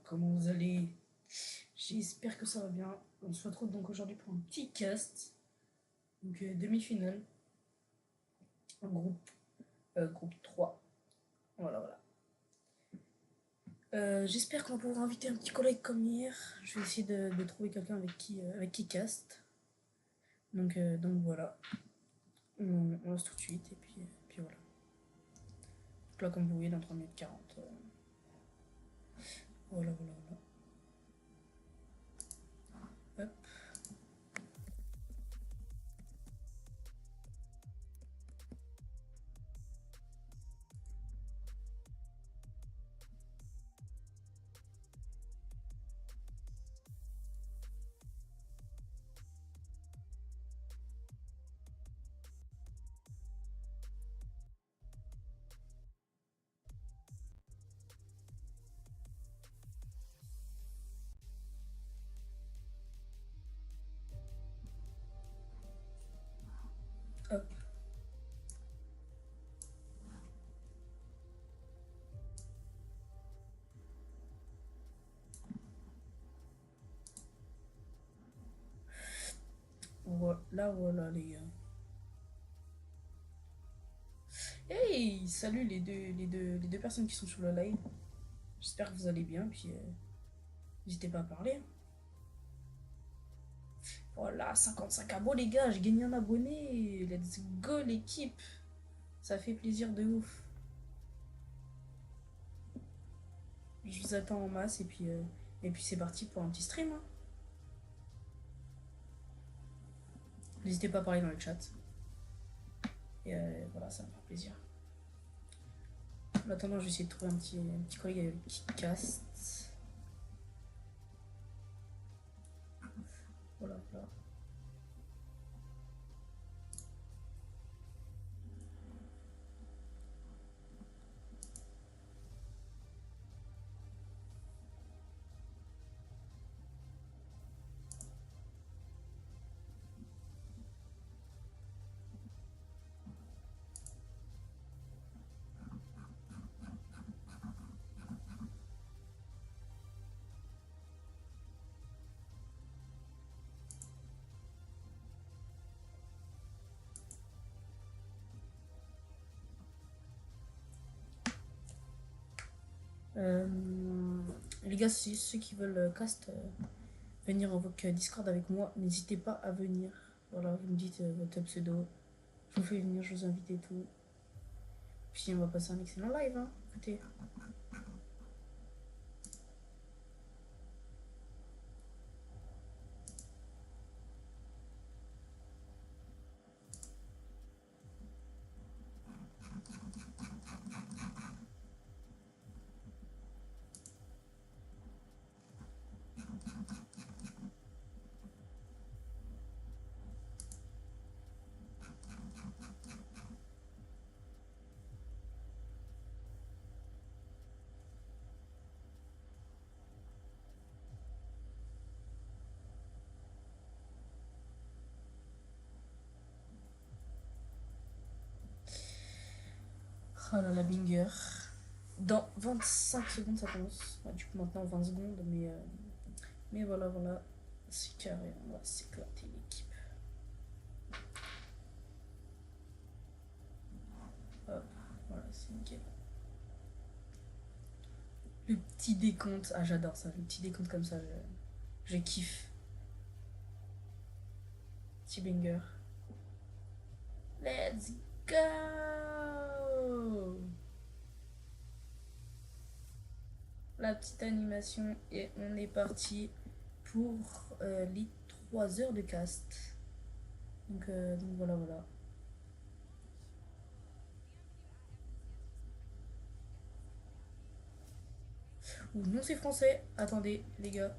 comment vous allez? J'espère que ça va bien. On se retrouve donc aujourd'hui pour un petit cast. Donc demi-finale. En groupe 3. Voilà. J'espère qu'on va pouvoir inviter un petit collègue comme hier. Je vais essayer de trouver quelqu'un avec qui cast. Donc voilà. On lance tout de suite et puis voilà. Donc là, comme vous voyez, dans 3 minutes 40. Voilà. Hop. Hop. Voilà les gars. Hey, salut les deux personnes qui sont sur le live. J'espère que vous allez bien, puis n'hésitez pas à parler. Voilà, 55 abos les gars, j'ai gagné un abonné. Let's go l'équipe. Ça fait plaisir de ouf. Je vous attends en masse et puis c'est parti pour un petit stream. Hein. N'hésitez pas à parler dans le chat. Et voilà, ça va me faire plaisir. En attendant, je vais essayer de trouver un petit collègue avec qui cast. Voilà. Les gars, ceux qui veulent cast, venir en voc Discord avec moi, n'hésitez pas à venir. Voilà, vous me dites votre pseudo, je vous fais venir, je vous invite et tout. Puis on va passer un excellent live, hein. Écoutez. Oh là la banger. Dans 25 secondes ça commence. Ouais, du coup maintenant 20 secondes, mais voilà. C'est carré, on va s'éclater l'équipe. Hop, voilà, c'est nickel. Le petit décompte, ah j'adore ça, le petit décompte comme ça, je kiffe. Petit banger. Let's go! La petite animation et on est parti pour les 3 heures de cast. Donc voilà. Ou non, c'est français. Attendez, les gars.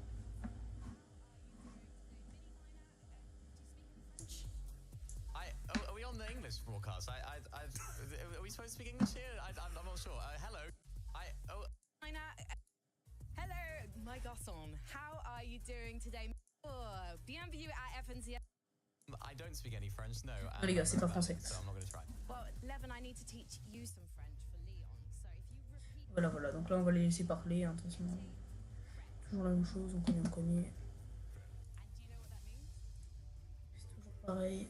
Are we on the English broadcast? Are we supposed to speak English here? I'm not sure. Hello. Hello, my garçon. How are you doing today? Bienvenue à FNCF. I don't speak any French, no. Non, les gars, c'est pas français. So I'm not going to try. Well, Levin, I need to teach you some French for Leon. So if you repeat. Voilà. Donc là, on va les laisser parler, hein, de toute façon. Toujours la même chose, on connaît. C'est toujours pareil.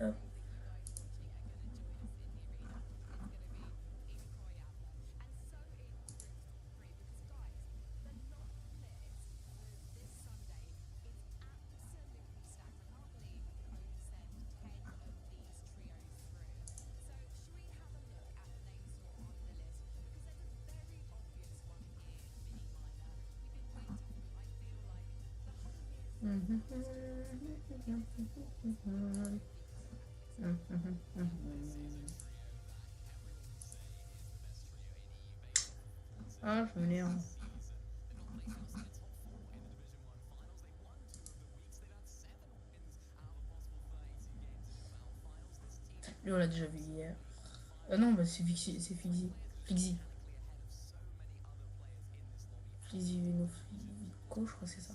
Hop. Ah, je m'énerve. Lui, on l'a déjà vu hier. Ah non, bah c'est Fixie. C'est Fixie. Flixie. Flixie Venofico, je crois que c'est ça.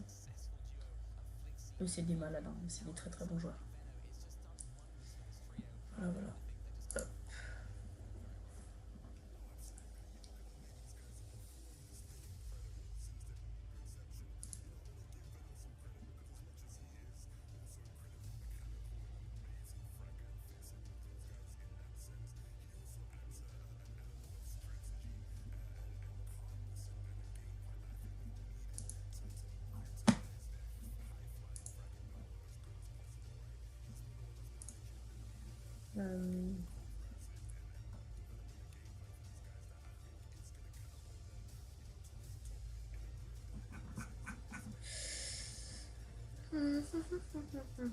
Eux, c'est des malades, hein. C'est des très très bons joueurs. Voilà, voilà. Hop.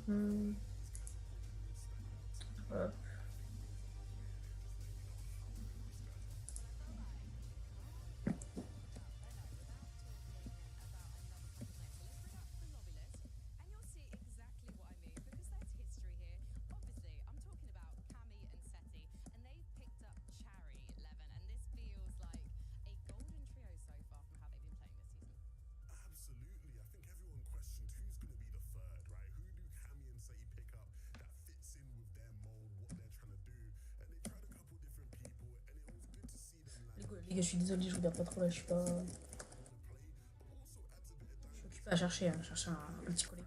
Euh... Hop. Les gars, je suis désolée, je regarde pas trop là, je suis pas. Je suis occupée à chercher, chercher un petit collègue.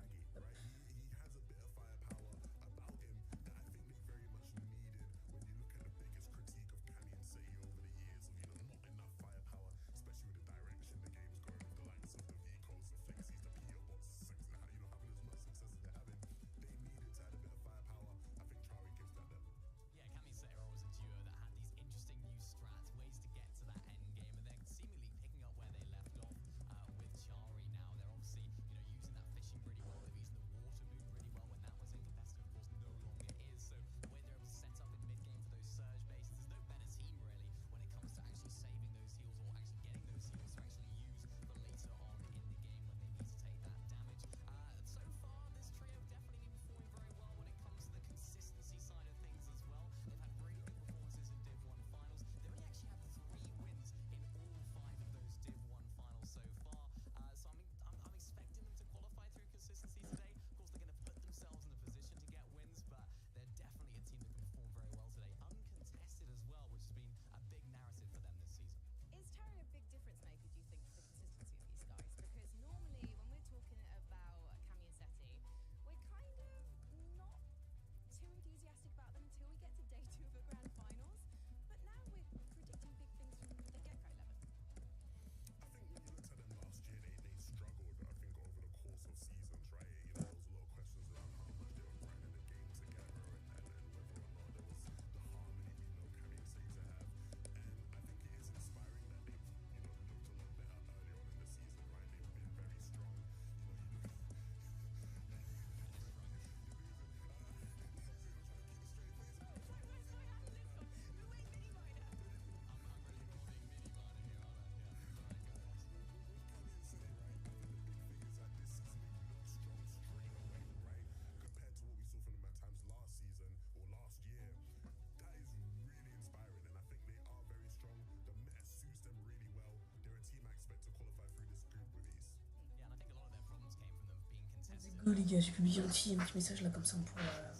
Go les gars, j'ai publié un petit message là comme ça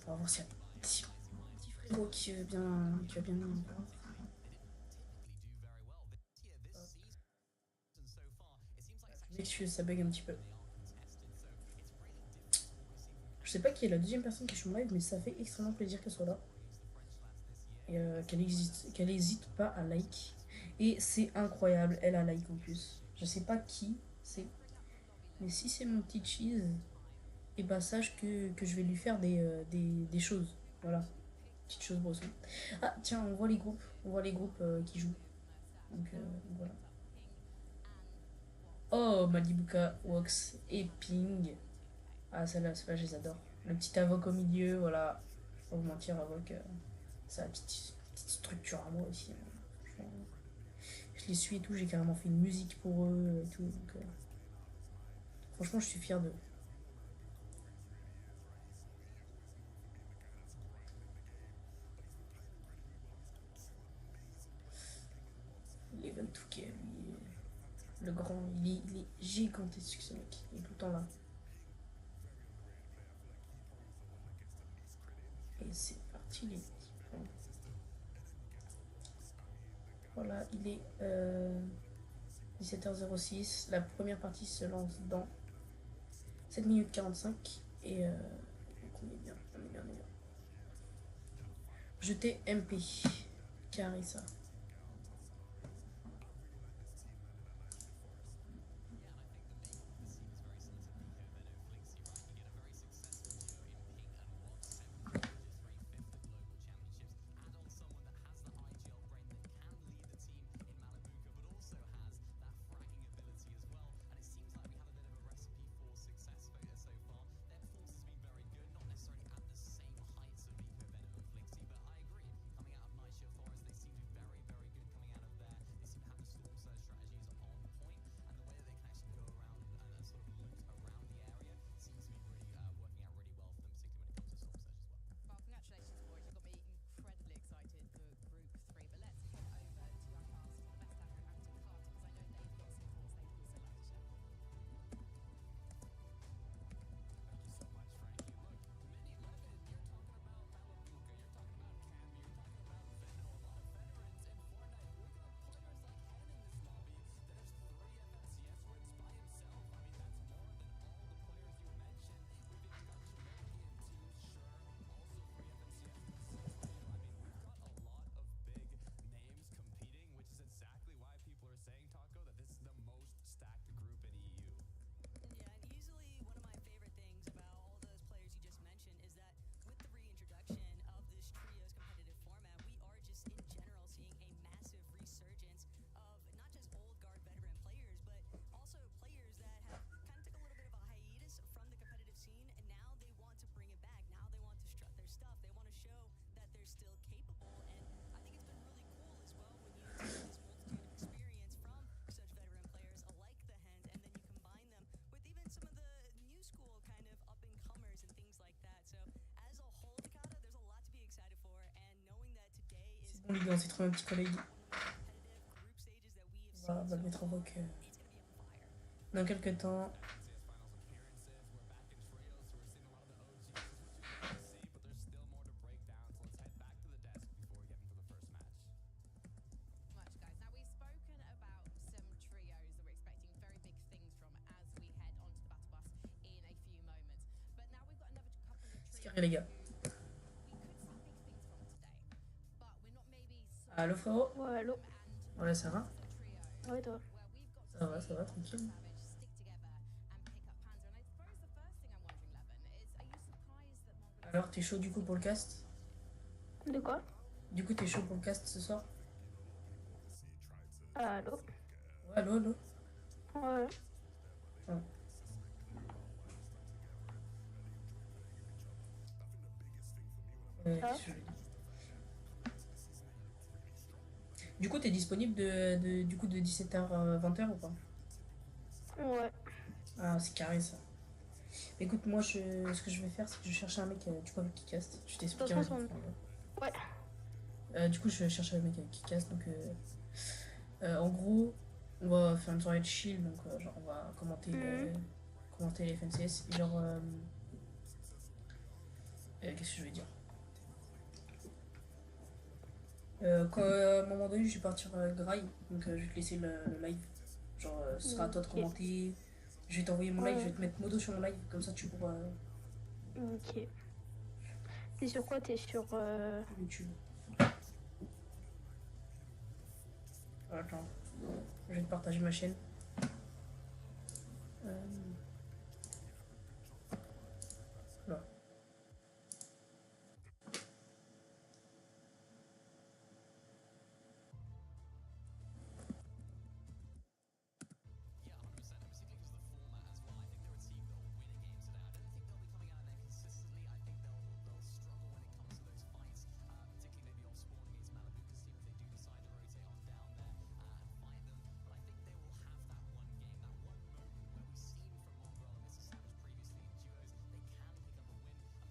pour avoir s'il y a un petit frérot qui veut bien me voir. Je m'excuse, ça bug un petit peu. Je sais pas qui est la deuxième personne qui est sur mon live, mais ça fait extrêmement plaisir qu'elle soit là. Et qu'elle hésite pas à like. Et c'est incroyable, elle a like en plus. Je sais pas qui c'est. Mais si c'est mon petit cheese, et bah sache que je vais lui faire des choses. Voilà. Petite chose brosson. Ah tiens, on voit les groupes. On voit les groupes qui jouent. Donc voilà. Oh, Malibuka, Wox et Ping. Ah, celle-là, je les adore. Le petit avoc au milieu, voilà. Pas vous mentir, avoc, ça a une petite structure à moi aussi. Franchement, je les suis et tout, j'ai carrément fait une musique pour eux et tout. Donc, franchement, je suis fière d'eux. Leven Touquet, lui, le grand, il est gigantesque ce mec. Il est tout le temps là. Et c'est parti les petits points. Voilà, il est 17h06. La première partie se lance dans 7 minutes 45. Et donc on est bien, on est bien, on est bien. Jeter MP. Carré ça. On lui donne, c'est trop un petit collègue. On va le mettre en rock dans quelques temps. C'est carré les gars. Allô frérot? Ouais, allô? Ouais, ça va? Ouais, toi? Ça va, tranquille. Alors, t'es chaud du coup pour le cast? De quoi? Du coup, t'es chaud pour le cast ce soir? Allô? Ouais, allô? Ouais. Ouais. Ah. Qu'est-ce que je veux dire? Du coup, t'es disponible du coup, de 17h à 20h ou pas? Ouais. Ah, c'est carré ça. Écoute, moi, ce que je vais faire, c'est que je cherche un mec du coup, avec qui cast. Je t'explique un peu. Ouais. Du coup, je vais chercher un mec avec qui cast. Donc, en gros, on va faire une soirée de chill. Donc, genre, on va commenter commenter les FNCS. Genre, qu'est-ce que je vais dire? Quand à un moment donné, je vais partir graille, donc je vais te laisser le live. Genre, ce sera à toi de Ok. commenter. Je vais t'envoyer mon live, je vais Ouais. te mettre modo sur mon live, comme ça tu pourras Ok. T'es sur quoi? T'es sur. YouTube. Attends, je vais te partager ma chaîne. Euh, Là. Yeah, 100%. And particularly because of the format as well. I think they're a team that will win a game today. I don't think they'll be coming out in there consistently. I think they'll struggle when it comes to those fights, particularly maybe off spawn against Malibu's team if they do decide to rotate on down there. Find them. But I think they will have that one game, that one moment where we've seen from Mongrel and Mr. Savage previously in duos. They can pick up a win. And particularly in Panzer's case, I've been really,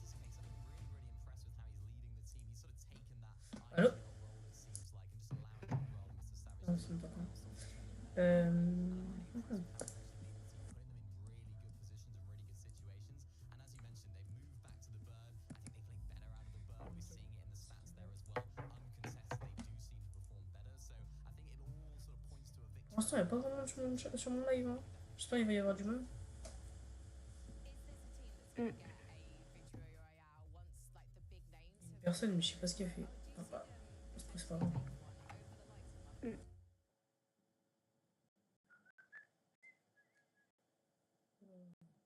really impressed with how he's leading the team. He's sort of taken that Allô? role, it seems like, and just allowing Mongrel and Mr. Savage Non, to c'est même pas do con. well. So Euh... putting them in really good positions and really good situations. And as you mentioned, they've moved back to the bird. I think they play better out of the bird. We're seeing it in the stats there as well. Uncontested, they do seem to perform better. So I think it all sort of points to a victory. Pour l'instant, il n'y a pas vraiment de sur mon live. Hein. J'espère qu'il va y avoir du monde. Is this a team that's going to get a victory royale once like the big names have Personne, mais je sais pas ce qu'il a fait. Enfin, c'est pas grave. I think, yeah, it all depends on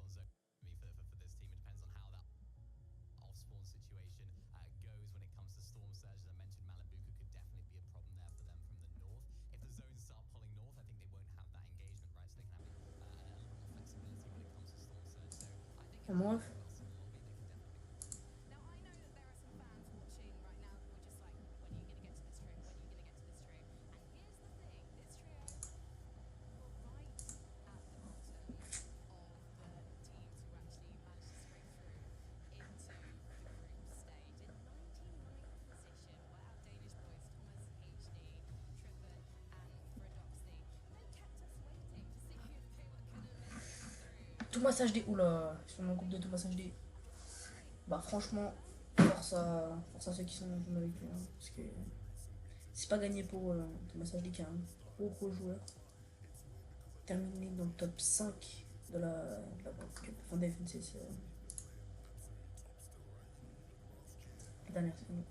zone for me for this team. It depends on how that off-spawn situation goes when it comes to Storm Surge. As I mentioned, Malibuka could definitely be a problem there for them from the north. If the zones start pulling north, I think they won't have that engagement, right? So they can have a little bit more flexibility when it comes to Storm Surge. So I think if Moi, they play well in the lobby, they can definitely. Now, I know that there are some fans watching right now who are just like, when are you going to get to this trio? When are you going to get to this trio? And here's the thing, this trio were right at the bottom of the teams who actually managed to scrape through into the group stage. In 99th position were our Danish boys Thomas, HD, Trippett and Fredoxy. They kept us waiting to see if they were going to make it through. Thomas HD. Oula, sur mon groupe de Thomas HD. Bah, franchement, force à ceux qui sont avec lui. Hein, parce que c'est pas gagné pour Thomas HD qui est un gros joueur. Terminé dans le top 5 de la World Cup. Enfin, des FNCS. La dernière semaine.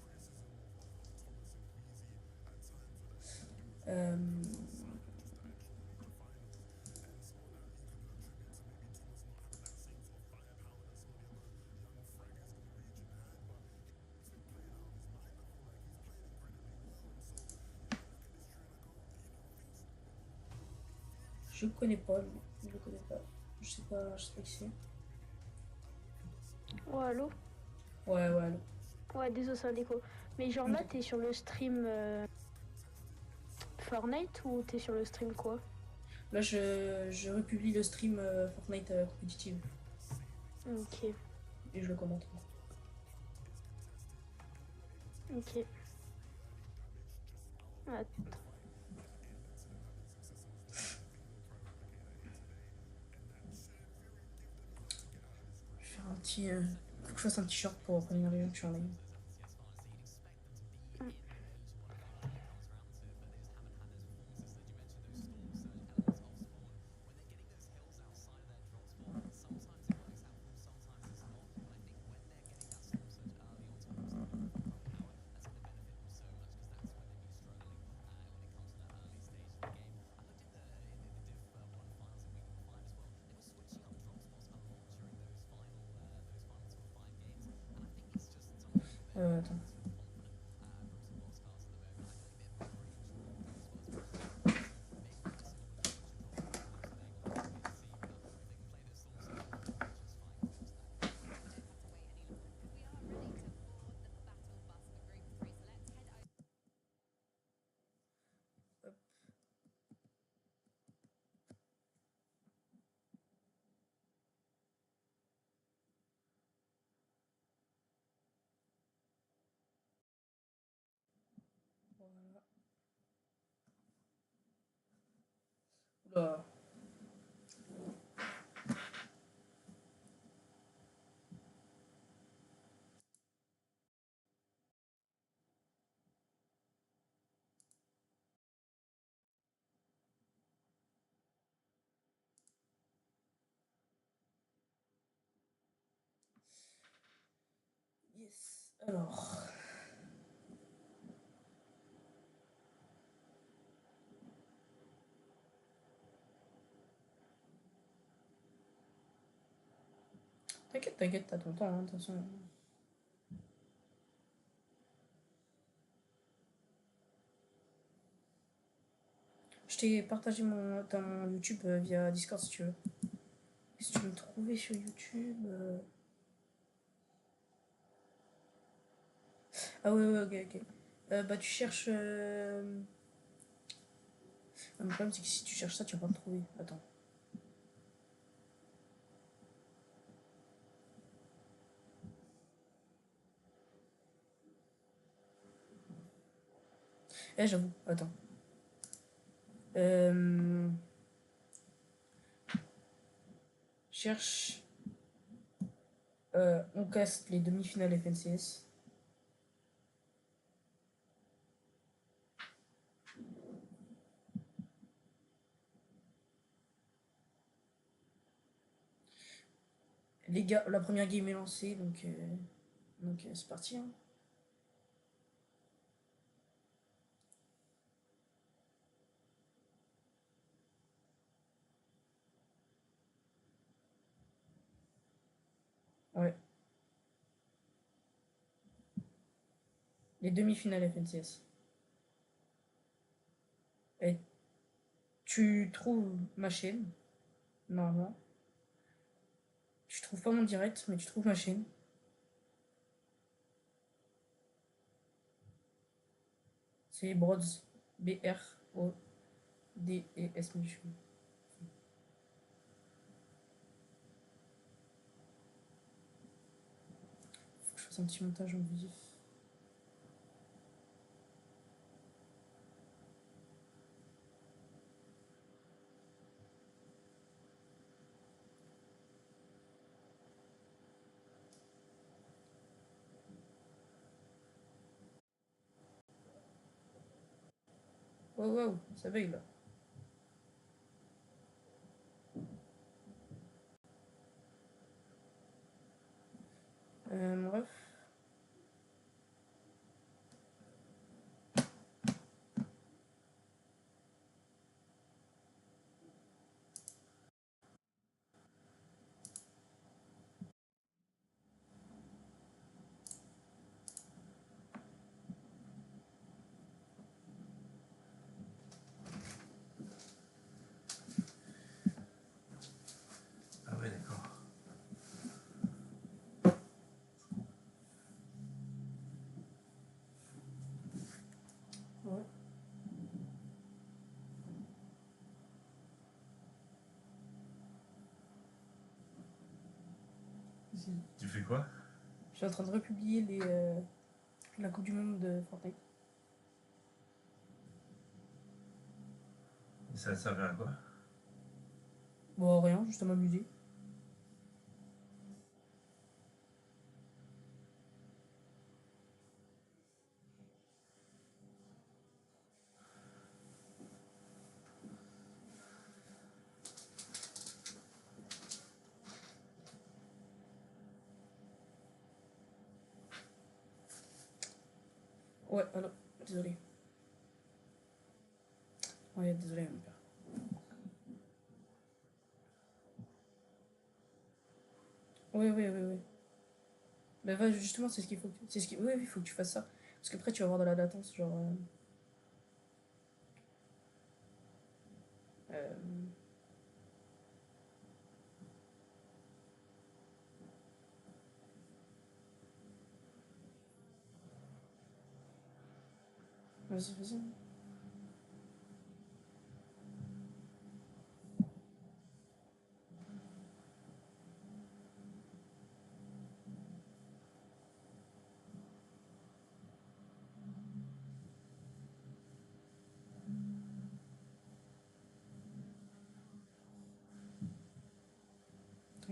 Je connais pas lui. Je le connais pas. Je sais pas qui c'est. Ouais, allô? Ouais, allô. Ouais, désolé, c'est un déco. Mais genre là, t'es sur le stream Fortnite ou t'es sur le stream quoi? Là, je republie le stream Fortnite compétitive. Ok. Et je le commente. Ok. Attends. Je vais faire un petit. Faut que je fasse un petit short pour prévenir les gens que je suis en live. Attends. Oula. Yes. Alors. T'inquiète, t'inquiète, t'as ton temps, hein, de toute façon. Je t'ai partagé ton YouTube via Discord si tu veux. Si tu veux me trouver sur YouTube. Ah ouais, ouais, ok, ok. Bah tu cherches. Non, le problème c'est que si tu cherches ça, tu vas pas me trouver. Attends. Eh, j'avoue, attends. Cherche. On casse les demi-finales FNCS. Les gars, la première game est lancée, donc c'est parti. Hein. Ouais. Les demi-finales FNCS. Et tu trouves ma chaîne, normalement. Tu trouves pas mon direct, mais tu trouves ma chaîne. C'est Brods. B-R-O-D-E-S. Faut que je fasse un petit montage en vif. Wow, wow, ça bug là. Bref. Ah ouais, d'accord. Ouais. Tu fais quoi? Je suis en train de republier la Coupe du Monde de Fortnite. Et ça servait à quoi? Bon, rien, juste à m'amuser. Ouais, alors, désolé. Ouais, désolé, mon père. Ouais, ouais, ouais, ouais. Bah, va, justement, c'est ce qu'il faut. C'est ce qui... Oui, oui, il faut que tu fasses ça. Parce qu'après, tu vas avoir de la latence, genre. Euh, Vas-y, vas-y.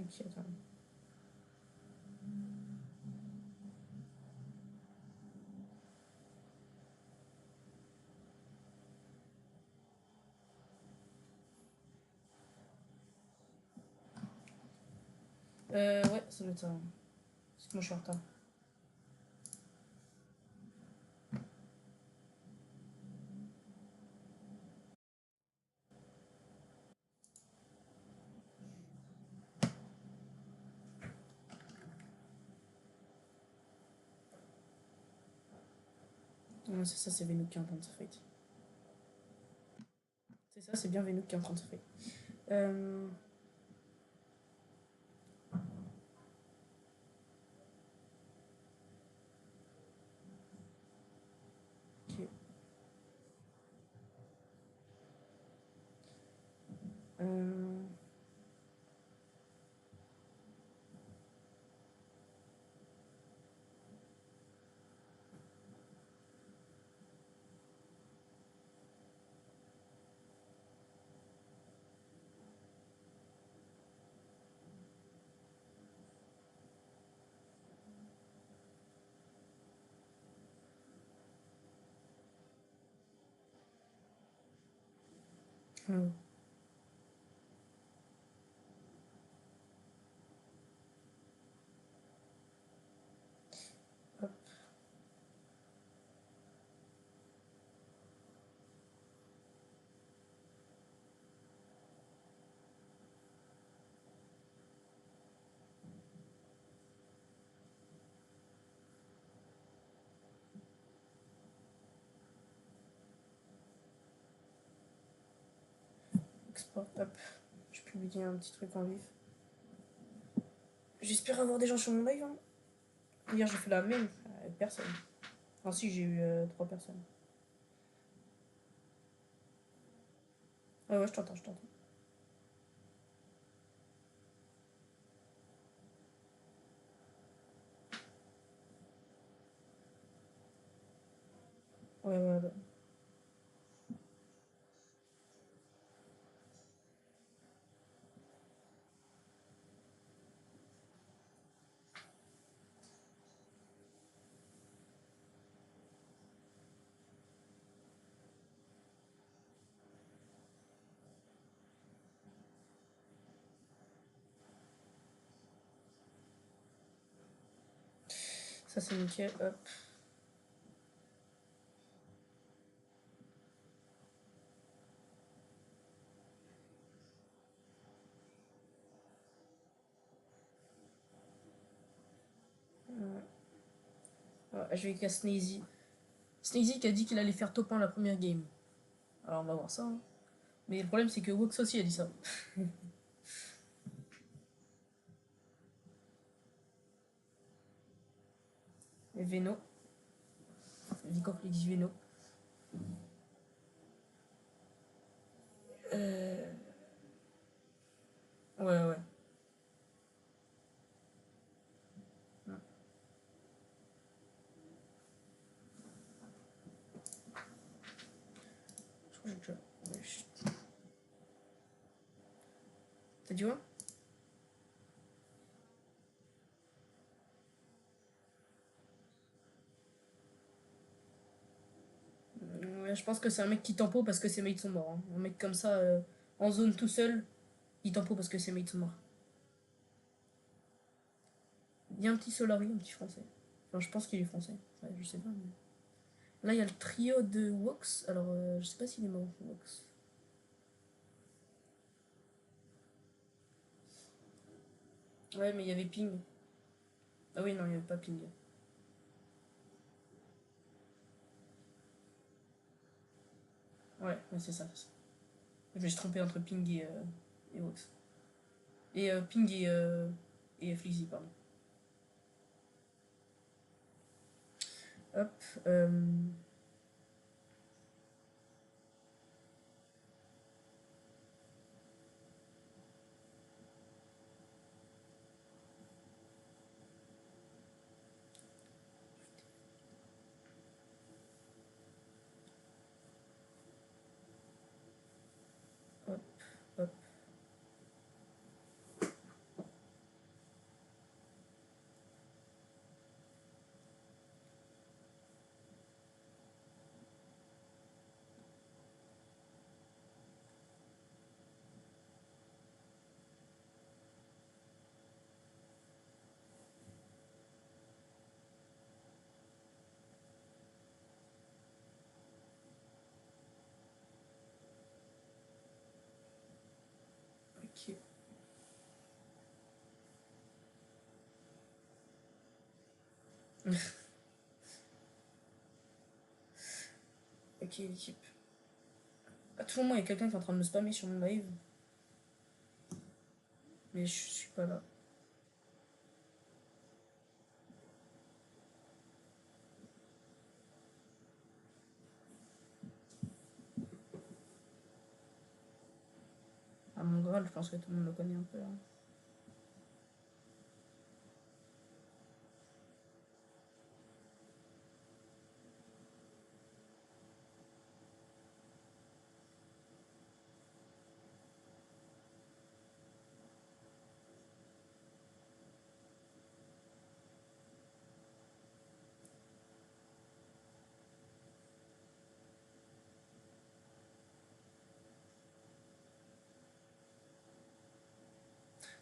Ok, attends. Ouais, ça doit être ça. Parce que moi je suis en retard. Ouais, c'est ça, c'est Venouk qui est en train de se fight. C'est ça, c'est bien Venouk qui est en train de se fight. Ok. Hop. Export, hop. Je publie un petit truc en vif. J'espère avoir des gens sur mon live. Hein. Hier j'ai fait la même, personne. Enfin si, j'ai eu 3 personnes. Ouais, je t'entends, je t'entends. Ouais. Ça c'est nickel, hop. Ouais, je vais casser Sneezy. Sneezy qui a dit qu'il allait faire top 1 la première game. Alors on va voir ça. Hein. Mais le problème c'est que Wox aussi a dit ça. Et Veno. Vicor qui dit Veno. Ouais. Je crois que j'ai déjà. T'as dit quoi? Ouais, je pense que c'est un mec qui tempo parce que ses mates sont morts. Hein. Un mec comme ça, en zone tout seul, il tempo parce que ses mates sont morts. Il y a un petit Solari, un petit français. Enfin, je pense qu'il est français. Ouais, je sais pas. Mais... Là, il y a le trio de Wox. Alors, je sais pas s'il est mort, Wox. Ouais, mais il y avait Ping. Ah oui, non, il y avait pas Ping. Ouais, c'est ça, c'est ça. Je me suis trompé entre Ping et Wox. Et Ping et Flizzy, pardon. Hop. Hop. Ok. Ok, l'équipe. À tout moment, il y a quelqu'un qui est en train de me spammer sur mon live. Mais je suis pas là. À mon Graal, je pense que tout le monde le connaît un peu. Hein.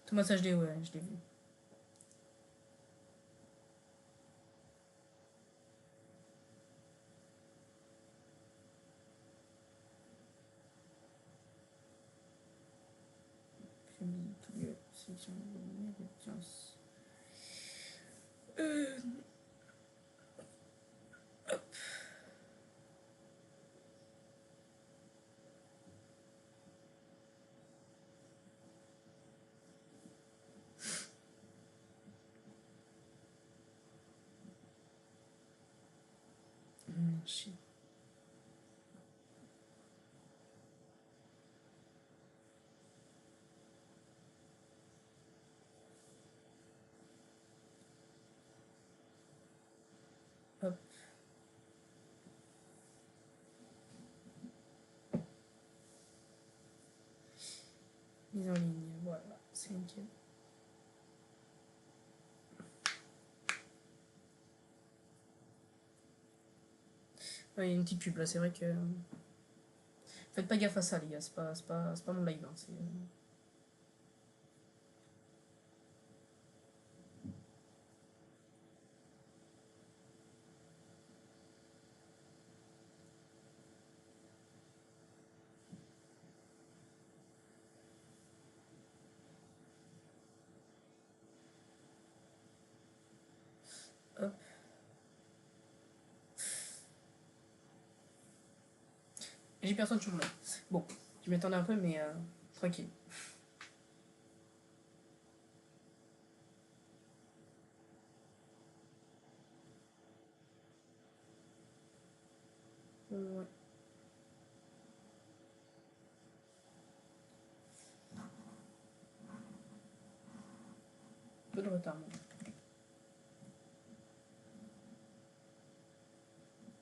Thomas HD, ouais, je l'ai vu. Tout lieu, sélection de l'audience. Shit. Hop. Mise en ligne, voilà, c'est nickel. Ouais, il y a une petite pub là, c'est vrai que. Faites pas gaffe à ça, les gars, c'est pas mon live. Hein, c'est. Hop. J'ai personne sur le live. Bon, je m'attendais un peu, mais tranquille. Ouais. Un peu de retard.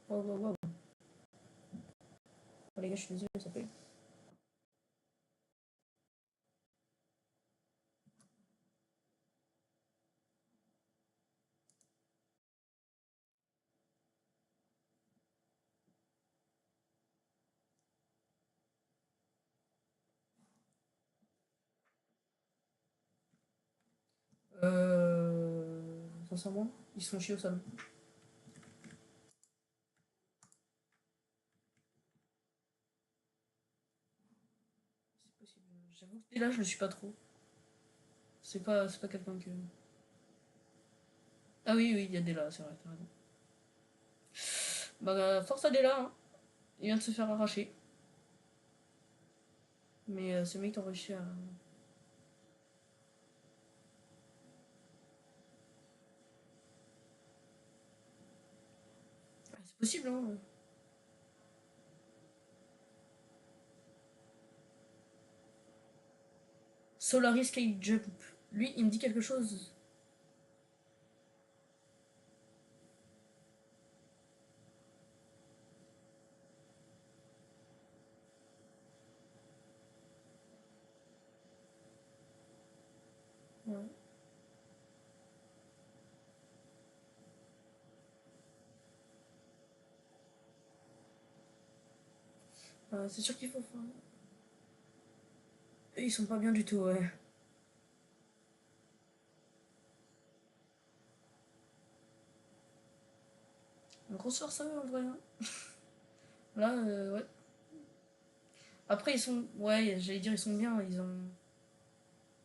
Wow, wow, wow. Oh, les gars, je suis désolé, ça fait. Sincèrement, ils sont chiés au salon. C'est possible. J'avoue que là, je le suis pas trop. C'est pas quelqu'un que. Ah oui, oui, il y a des là, c'est vrai, t'as raison. Bah, force à des là, hein. Il vient de se faire arracher. Mais ces mecs ont réussi à. Ah, c'est possible, hein. Solaris Skate Jump. Lui, il me dit quelque chose. Ouais. C'est sûr qu'il faut faire. Eux, ils sont pas bien du tout, ouais. Une grosse force à eux, en vrai. Hein. Là, ouais. Après, ils sont. Ouais, j'allais dire, ils sont bien. Ils ont.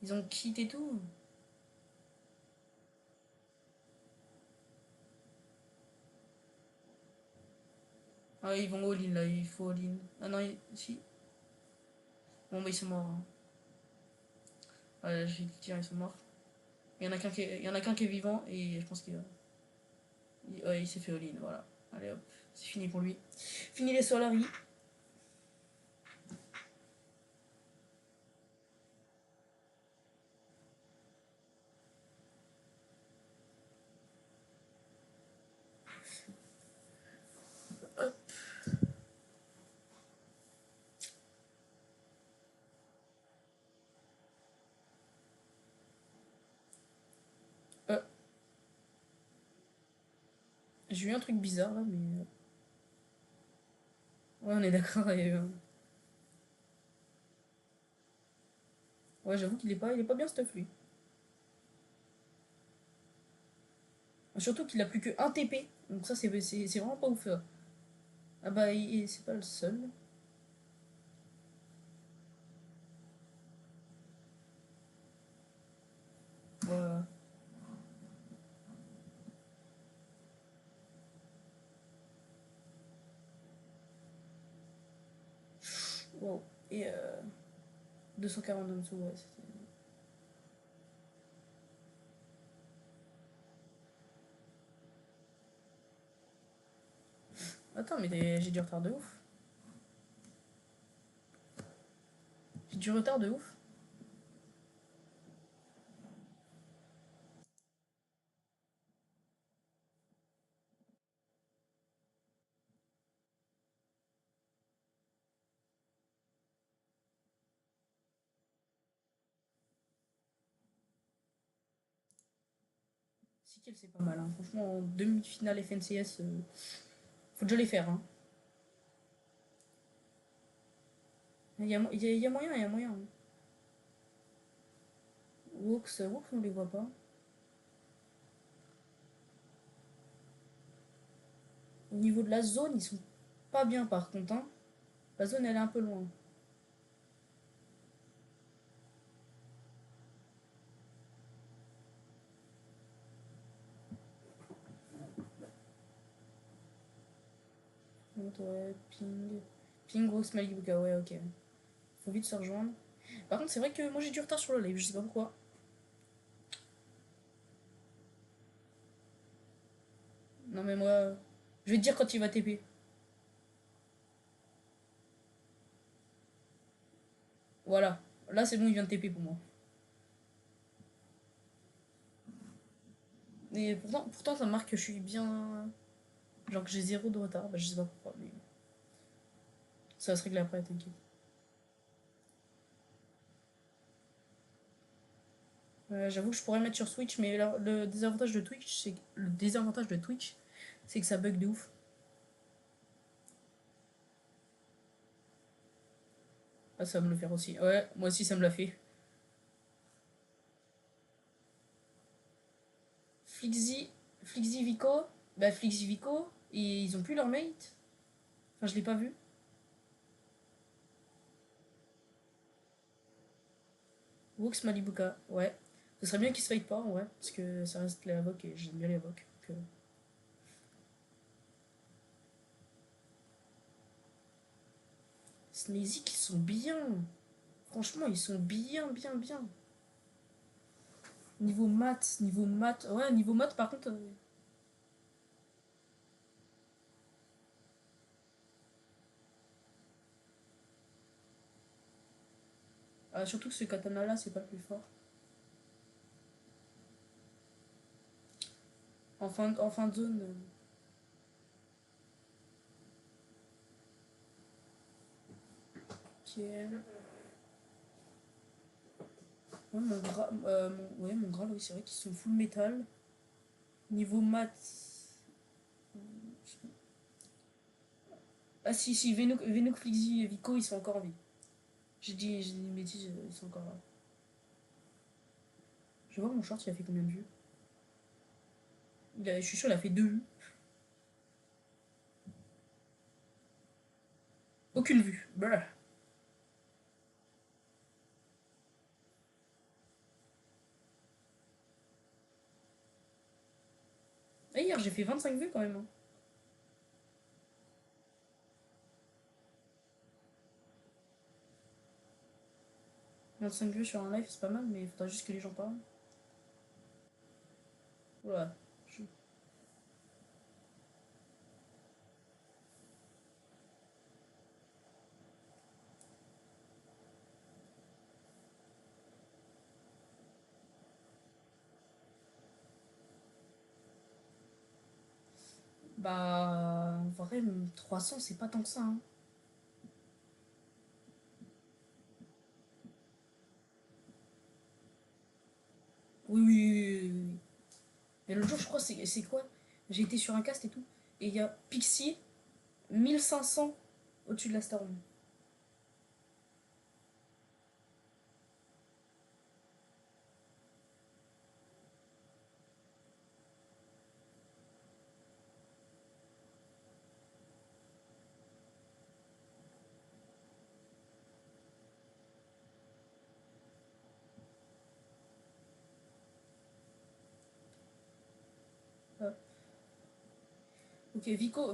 Ils ont quitté tout. Ah, ils vont all-in là, il faut all-in. Ah non, si. Bon, bah ils sont morts, hein. Ouais, je vais te dire, ils sont morts. Il y en a qu'un qui est vivant et je pense qu'il va. Ouais, il s'est fait all-in, voilà. Allez hop, c'est fini pour lui. Fini les Solari. Euh, j'ai eu un truc bizarre là, mais. Ouais, on est d'accord, il y a eu un. Ouais, j'avoue il est pas bien stuff lui. Surtout qu'il a plus que 1 TP. Donc ça, c'est vraiment pas ouf. Ah bah, c'est pas le seul. Ouais. Wow. Et 240 en dessous, ouais. Attends, mais j'ai du retard de ouf. J'ai du retard de ouf. Si qu'elle c'est pas mal, hein. Franchement, en demi-finale FNCS, faut déjà les faire, hein. Il y a moyen, il y a moyen, hein. Wox, on les voit pas. Au niveau de la zone, ils sont pas bien par contre, hein. La zone, elle est un peu loin. Ouais, ping. Ping, Wox, Malibuka, ouais, ok. Faut vite se rejoindre. Par contre, c'est vrai que moi j'ai du retard sur le live, je sais pas pourquoi. Non, mais moi, je vais te dire quand il va TP. Voilà. Là, c'est bon, il vient de TP pour moi. Et pourtant, ça marque que je suis bien. Genre que j'ai 0 de retard. Bah, je sais pas pourquoi, mais ça va se régler après, t'inquiète. J'avoue que je pourrais mettre sur Switch, mais le désavantage de Twitch, c'est que ça bug de ouf. Ah, ça va me le faire aussi. Ouais, moi aussi, ça me l'a fait. Flixi, Flixi Vico, bah Flixi Vico, et ils ont plus leur mate. Enfin, je l'ai pas vu. Wux Malibuka, ouais. Ce serait bien qu'ils se fight pas, ouais, parce que ça reste les Avoc et j'aime bien les Avoc. Donc, Sneezy, ils sont bien. Franchement, ils sont bien, bien, bien. Niveau maths, ouais, niveau maths, par contre. Surtout que ce katana là, c'est pas le plus fort. En fin de zone. Ok. Ouais, mon Graal, oui, c'est vrai qu'ils sont full métal. Niveau maths. Ah, si, Venok, Flixi et Vico, ils sont encore en vie. J'ai dit une bêtise, ils sont encore là. Je vais voir mon short, il a fait combien de vues. Je suis sûr, il a fait 2 vues. Aucune vue. Brr. Et hier, j'ai fait 25 vues quand même. Hein. 25 vues sur un live, c'est pas mal, mais il faudra juste que les gens parlent. Voilà. Bah, en vrai, 300, c'est pas tant que ça. Hein. Oui, oui, oui, oui, oui. Et l'autre jour, je crois, c'est quoi? J'ai été sur un cast et tout. Et il y a Pixie, 1500 au-dessus de la Star. Ah. Ok, Vico,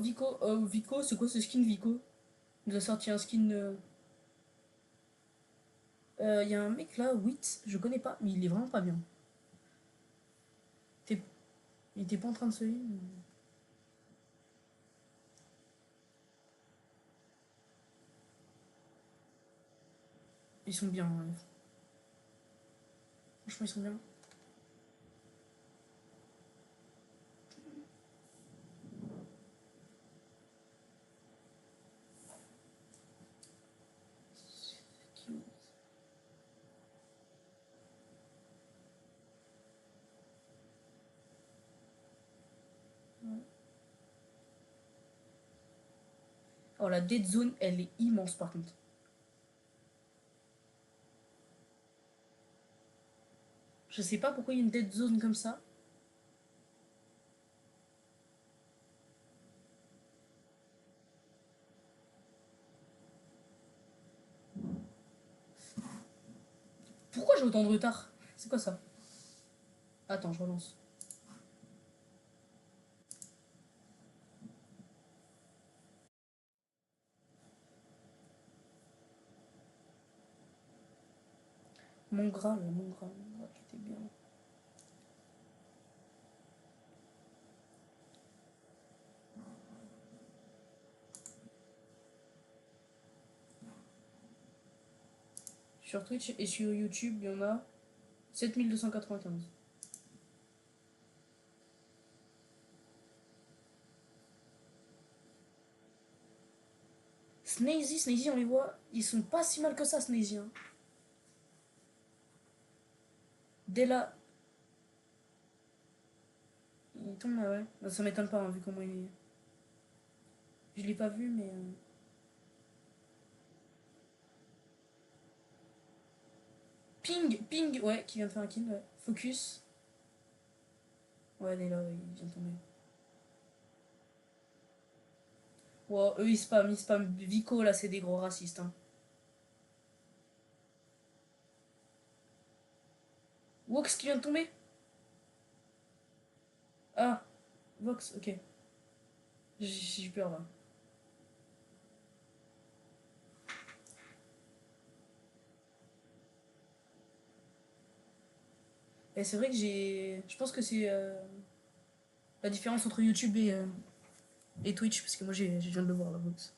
c'est quoi ce skin Vico? Il nous a sorti un skin. Il y a un mec là, Wit, je connais pas, mais il est vraiment pas bien. T'es- Il était pas en train de se lire. Ils sont bien. Hein. Franchement, ils sont bien. Oh, la dead zone, elle est immense par contre. Je sais pas pourquoi il y a une dead zone comme ça. Pourquoi j'ai autant de retard? C'est quoi ça? Attends, je relance. Mon Graal qui était bien. Sur Twitch et sur YouTube, il y en a 7295. Snazy, on les voit. Ils sont pas si mal que ça, Snazy. Hein. Dès là. Il tombe là, ouais. Bah, ça m'étonne pas, hein, vu comment il est. Je l'ai pas vu, mais. Ping, ouais, qui vient de faire un kill, ouais. Focus. Ouais, elle est là, ouais, il vient de tomber. Wow, eux ils spam. Vico, là, c'est des gros racistes. Hein. Wox qui vient de tomber. Ah, Vox, ok. J'ai peur là. Et c'est vrai que j'ai. Je pense que c'est la différence entre YouTube et Twitch, parce que moi je viens de le voir la Vox.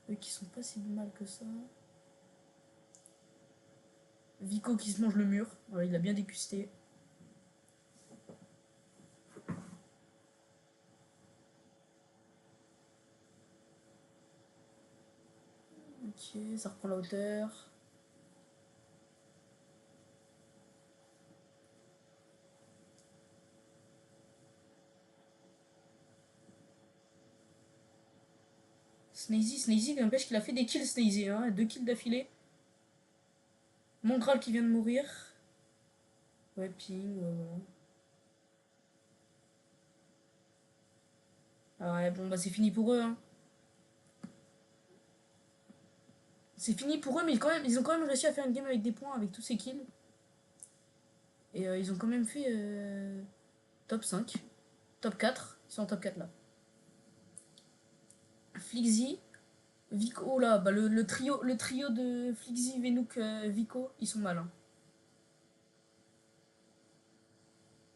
Eux qui sont pas si mal que ça. Vico qui se mange le mur. Ouais, il a bien dégusté. Ok, ça reprend la hauteur. Snazy, n'empêche qu'il a fait des kills, Snazy, hein, 2 kills d'affilée. Mon Graal qui vient de mourir. Ouais, ping, ouais, voilà. Ah ouais, bon, bah c'est fini pour eux, hein. C'est fini pour eux, mais quand même, ils ont quand même réussi à faire une game avec des points, avec tous ces kills. Et ils ont quand même fait top 5. Top 4. Ils sont en top 4 là. Flixi, Vico, oh là, bah le trio de Flixi, Venouk, Vico, ils sont mal. Hein.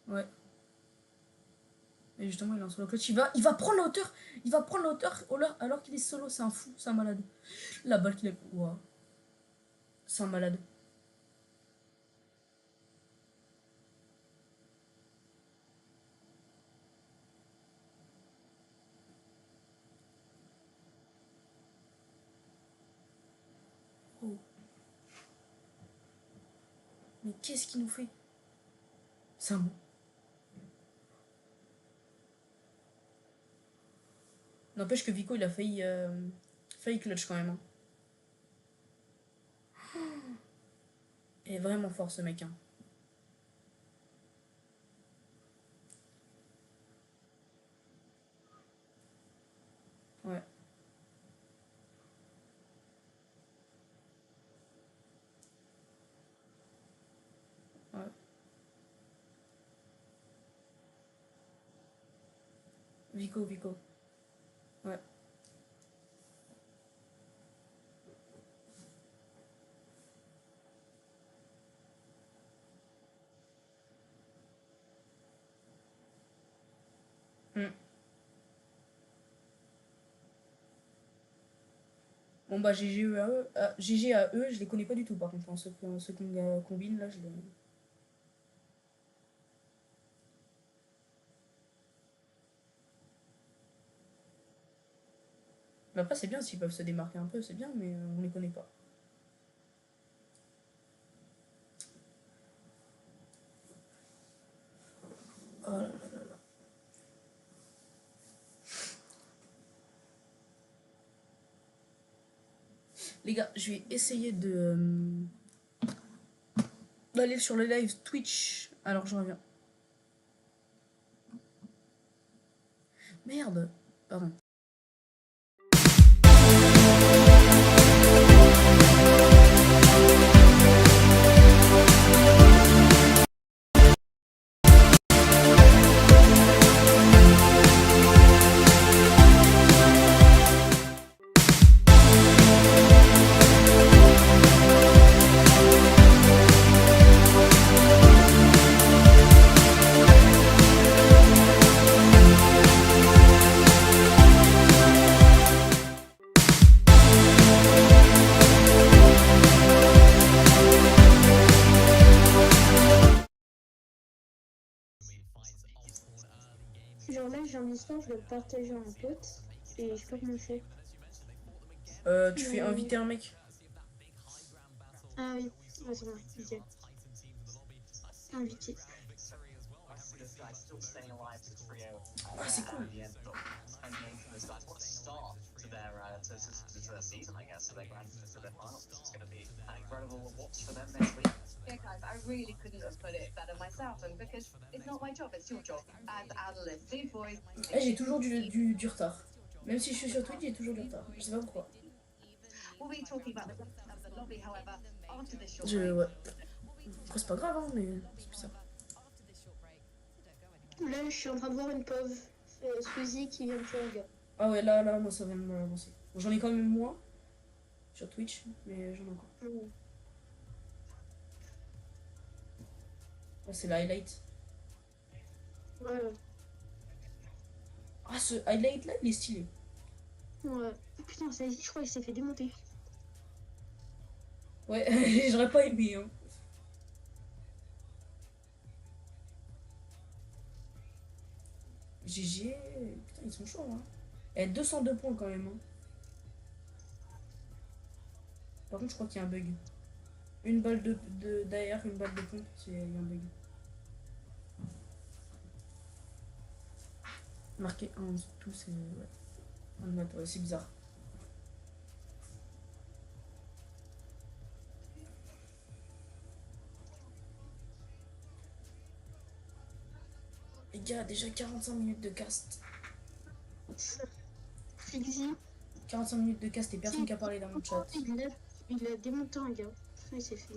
Ouais. Et justement, il est en solo clutch. Il va prendre la hauteur. Il va prendre la hauteur alors qu'il est solo. C'est un fou, c'est un malade. La balle qu'il a. Wow. C'est un malade. Oh. Mais qu'est-ce qu'il nous fait? C'est un bon. N'empêche que Vico, il a failli clutch quand même. Hein. Il est vraiment fort ce mec. Hein. Ouais. Ouais. Vico. Ouais. Hmm. Bon bah GG à eux. GG à eux, je les connais pas du tout par contre. Hein, ceux qu'on combine là, je les. Mais après, c'est bien s'ils peuvent se démarquer un peu, c'est bien, mais on les connaît pas. Oh là là là là. Les gars, je vais essayer d'aller sur le live Twitch. Alors, je reviens. Merde. Pardon. Genre là, j'ai un instant, je dois le partager à un pote et je sais pas comment faire. Tu fais inviter un mec. Ah oui, ouais, c'est bon, ok. Invité. Ah, c'est cool. Yeah, guys, I really couldn't have put it better myself, and because it's not my job, it's your job as analysts. These boys. Eh, j'ai toujours du retard. Même si je suis sur Twitch, j'ai toujours du retard. Je sais pas pourquoi. We'll be talking about the lobby, however, after this short Je. break. Ouais. Après, c'est pas grave, hein, mais c'est bizarre. Là, je suis en train de voir une pauvre Squeezie qui vient de faire un gars. Ah ouais, là, moi, ça vient de m'avancer. Bon, j'en ai quand même moins sur Twitch, mais j'en ai encore. Mmh. Là, c'est le highlight. Ouais. Ah, ce highlight là, il est stylé. Ouais. Putain, ça, je crois qu'il s'est fait démonter. Ouais, j'aurais pas aimé. Hein. GG. Putain, ils sont chauds. Hein. Eh, 202 points quand même. Hein. Par contre, je crois qu'il y a un bug. Une balle derrière, une balle de pompe, il y a un bug. Marqué 1 en dessous de tout, c'est. Ouais. Ouais, c'est bizarre. Les gars, déjà 45 minutes de cast. Flixi. 45 minutes de cast et personne qui a parlé dans mon chat. Il a démonté un gars. Il s'est fait.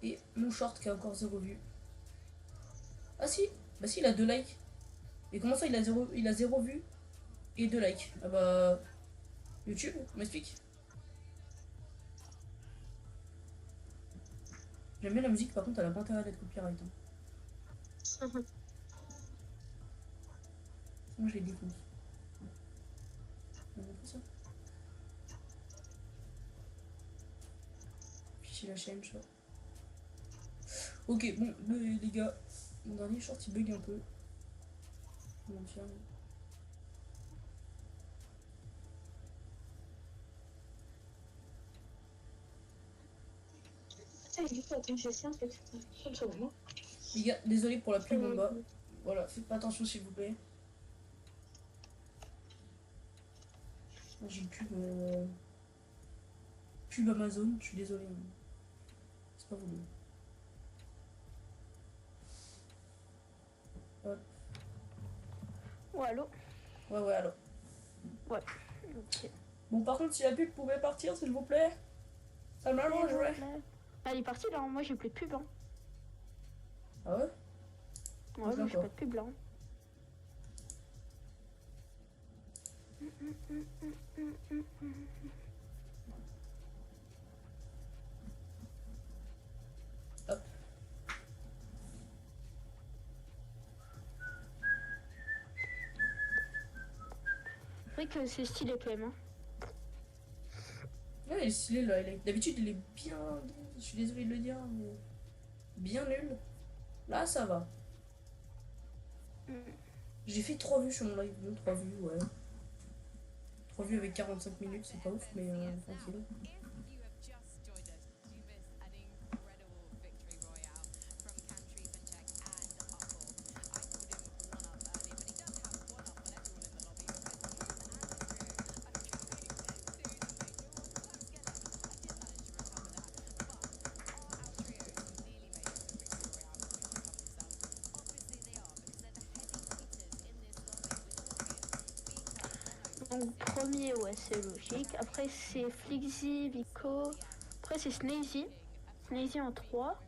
Et mon short qui a encore 0 vues. Ah si, bah si, il a 2 likes. Et comment ça, il a 0 vues et 2 likes? Ah bah... YouTube, m'explique. J'aime bien la musique, par contre, elle a pas intérêt d'être copyright. Hein. Sinon, je les défonce. On va montrer ça. Afficher la chaîne, chat. Ok, bon, les gars, mon dernier short il bug un peu. Comment dire? Du coup, attends, je sais un truc. Sur le moment. Les gars, désolé pour la pub en bas. Voilà, faites pas attention s'il vous plaît. J'ai une pub Amazon, je suis désolé. C'est pas voulu. Hop. Ouais, allô? Ouais, alors. Ouais, ok. Bon, par contre, si la pub pouvait partir, s'il vous plaît, ça m'arrangerait. Ah, elle est partie là, moi j'ai plus de pub. Hein. Ah ouais? Ouais, moi j'ai pas de pub là. Hop. C'est vrai que c'est stylé quand même. Hein. Ouais, il est stylé là. D'habitude, il est bien. Je suis désolé de le dire, mais. Bien nul. Là, ça va. J'ai fait 3 vues sur mon live. 3 vues, ouais. 3 vues avec 45 minutes, c'est pas ouf, mais tranquille. Donc premier, ouais, c'est logique. Après c'est Flixy, Vico. Après c'est Snazy. Snazy en 3.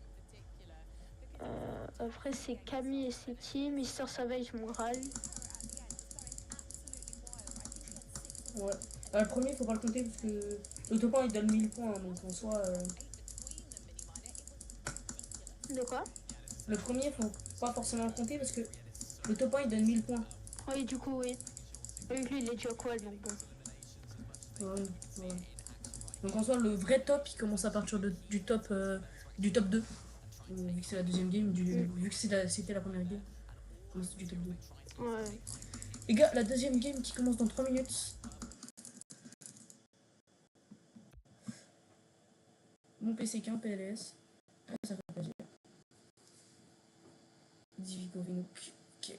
Après c'est Camille et Seti. Mister Savage, Moral. Ouais. Le premier, faut pas le compter parce que le top 1 il donne 1000 points, donc en soi. De quoi? Le premier, faut pas forcément le compter parce que le top 1 il donne 1000 points. Oui, du coup, oui. Oui, lui il est déjà quoi, donc bon. Ouais, ouais. Donc en soi, le vrai top il commence à partir du top 2. Vu que c'est la deuxième game, vu que c'était la première game, c'est du top 2. Ouais. Les gars, la deuxième game qui commence dans 3 minutes. Mon PC qu'un PLS. Ça fait plaisir. Divigo Vino. Ok.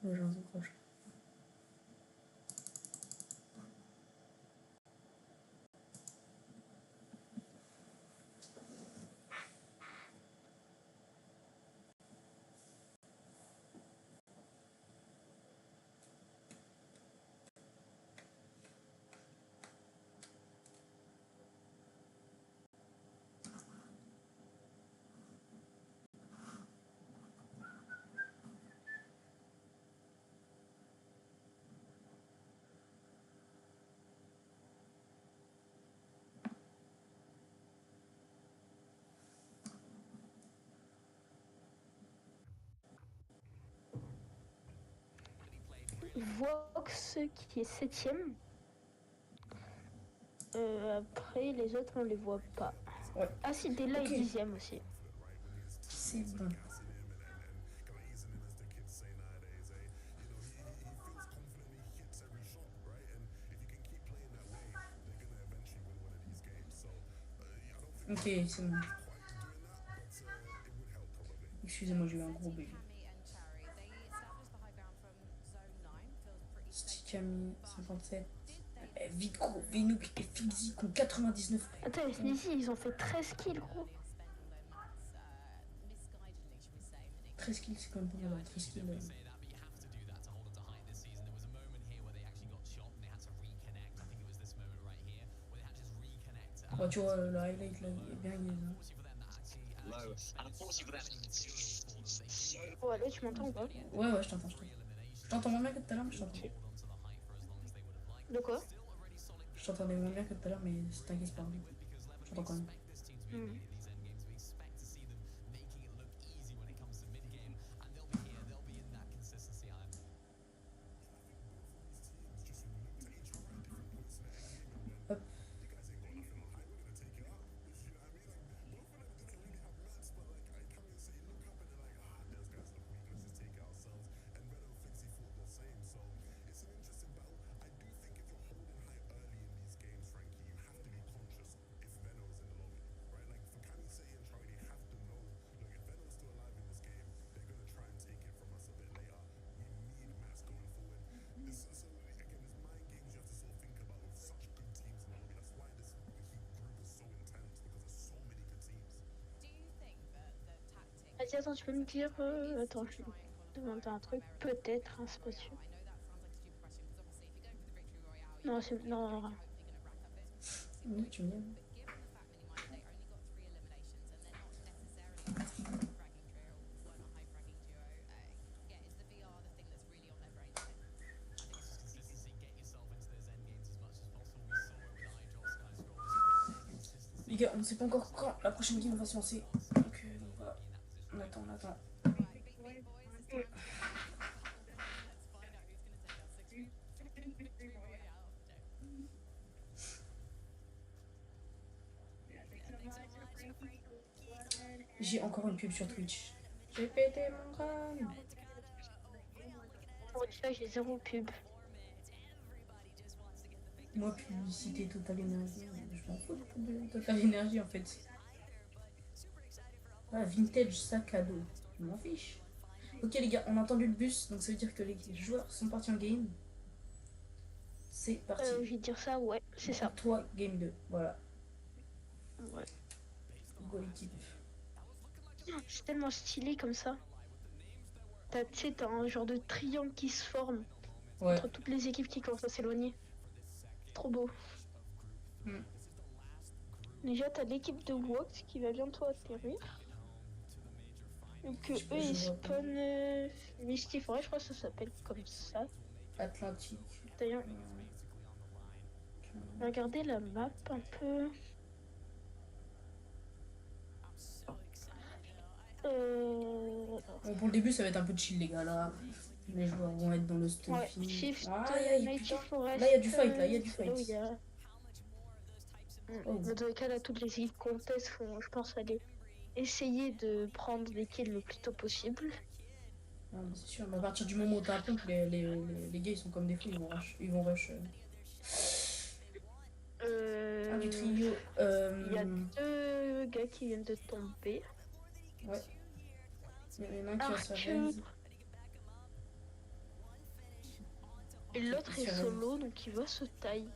Moi j'ai un son proche. Vox qui est 7ème. Après, les autres, on les voit pas. Ouais. Ah si, Della Ok. est 10ème aussi. C'est bon. Ok, c'est bon. Excusez-moi, j'ai eu un gros bug. Camille, 57. Vico, Venouk et Fixi qui ont 99. Attends, les Sneezy, ils ont fait 13 kills, gros. 13 kills, c'est quand même pas mal. 13 kills. Ouais, tu vois, le highlight là, il est bien gay. Oh, allô, tu m'entends ou pas? Ouais, je t'entends, je t'entends. Je t'entends moins bien que tout à l'heure, mais je t'entends. De quoi? Je t'entendais moins bien que tout à l'heure, mais t'inquiète, c'est pas grave. Je t'entends quand même. Hmm. Hop. Vas-y, attends, tu peux me dire. Attends, je vais te demander un truc. Peut-être, hein, c'est pas sûr. Non, c'est. Non. Oui, tu me dis. Les gars, on ne sait pas encore quand la prochaine game va se lancer. Donc voilà. On attend. J'ai encore une pub sur Twitch. J'ai pété mon crâne. Pour ça, j'ai zéro pub. Moi, publicité Total Énergie, je m'en fous de Total Énergie en fait. Ah, vintage sac à dos, je m'en fiche. Ok les gars, on a entendu le bus, donc ça veut dire que les joueurs sont partis en game. C'est parti. Je vais dire ça, ouais, c'est ça. Toi, game 2, voilà. Ouais. Go équipe. C'est tellement stylé comme ça. Tu sais, t'as un genre de triangle qui se forme entre toutes les équipes qui commencent à s'éloigner. Trop beau. Déjà, t'as l'équipe de Wox qui va bientôt atterrir. Donc, eux, ils spawnent Misty Forest, je crois que ça s'appelle comme ça. Atlantique. D'ailleurs, regardez la map un peu. Bon, pour le début, ça va être un peu chill, les gars. Là, les joueurs vont être dans le stuffing. Ouais, Shift, Native Forest. Là, il y a du fight, là, il y a du fight. Dans tous les cas, là, toutes les équipes contestent font, je pense, aller essayer de prendre les kills le plus tôt possible. Ah, c'est sûr, mais à partir du moment où t'as un pump, les gars ils sont comme des fous, ils vont rush. Du trio. Il y a 2 gars qui viennent de tomber. Ouais. Il y en a un qui a sa raise. Et l'autre est solo, donc il va se taille.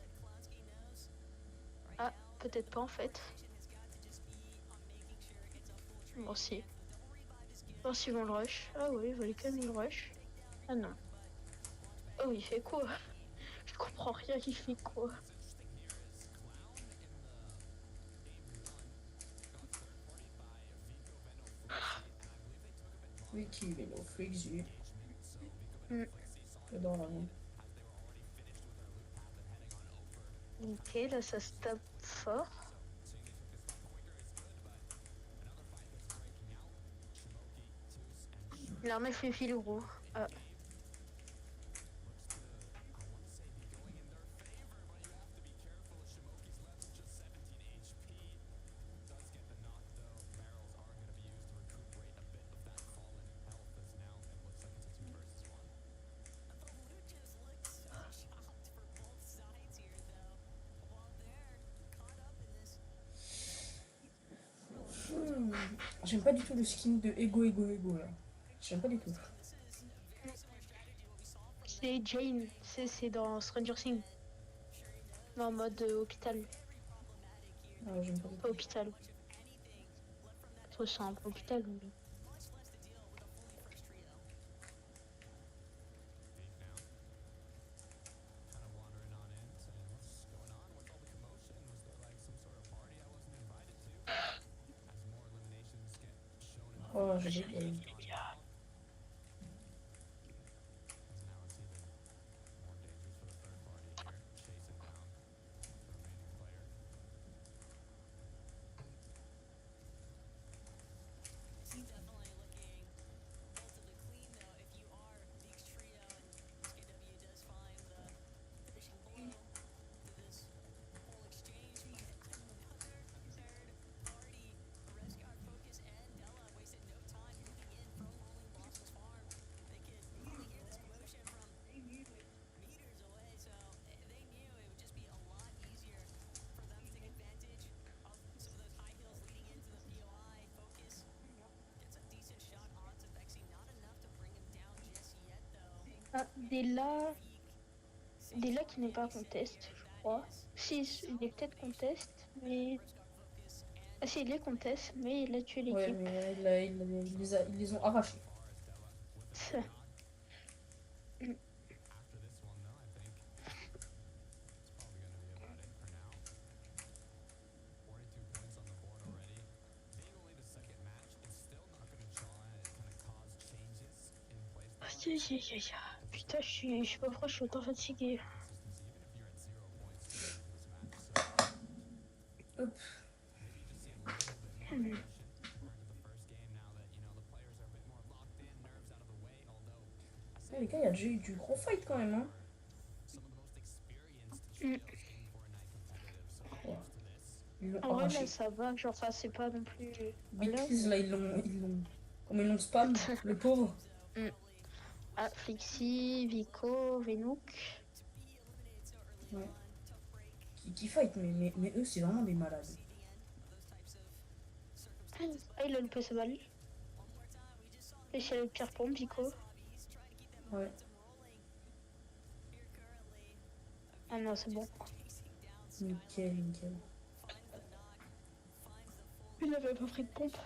Ah, peut-être pas en fait. Bon, si. Bon, s'ils vont le rush. Ah oui, il va quand même le rush. Ah non. Oh, il fait quoi? Je comprends rien, il fait quoi? Freaky Vélo, Freaky. J'adore la roue. Ok, là ça se tape fort. L'armée fait fil gros. Ah. J'aime pas du tout le skin de Ego là. J'aime pas du tout. C'est Jane, c'est dans Stranger Things. En mode hôpital. Ah, j'aime pas du Pas hôpital. Ça ressemble à hôpital. Mais... Oh, j'ai des Definitely looking relatively clean though. If you are League's trio and SKW does find the finishing blow to this whole exchange, we get another third party. Rescard, Focus, and Della wasted no time moving in from Rolling Blossoms Farm. They could probably hear this commotion from meters away, so they knew it would just be a lot easier for them to take advantage of some of those high heels leading into the POI. Focus gets a decent shot onto Vexy, not enough to bring him down just yet though. Ah, Della qui n'est pas contest, je crois. Si, il est peut-être contest, mais. Ah si, il est contest, mais il a tué Ouais, l'équipe. mais ils les ont arrachés. Putain, je sais pas pourquoi je suis autant fatiguée. Hop. Ah, les gars, il y a déjà eu du gros fight quand même, hein. Ouais. Ils l'ont En vrai, arraché. là, ça va. Genre, ça, c'est pas non plus. Bêtise, là, ils l'ont. Comme ils l'ont spam, le pauvre. Ah, Flixi, Vico, Venouk. Ouais. Qui fight, mais eux, c'est vraiment des malades. Ah, il a loupé sa balle. Et c'est le pire pompe, Vico. Ouais. Ah non, c'est bon. Nickel, nickel. Il avait pas pris de pompe.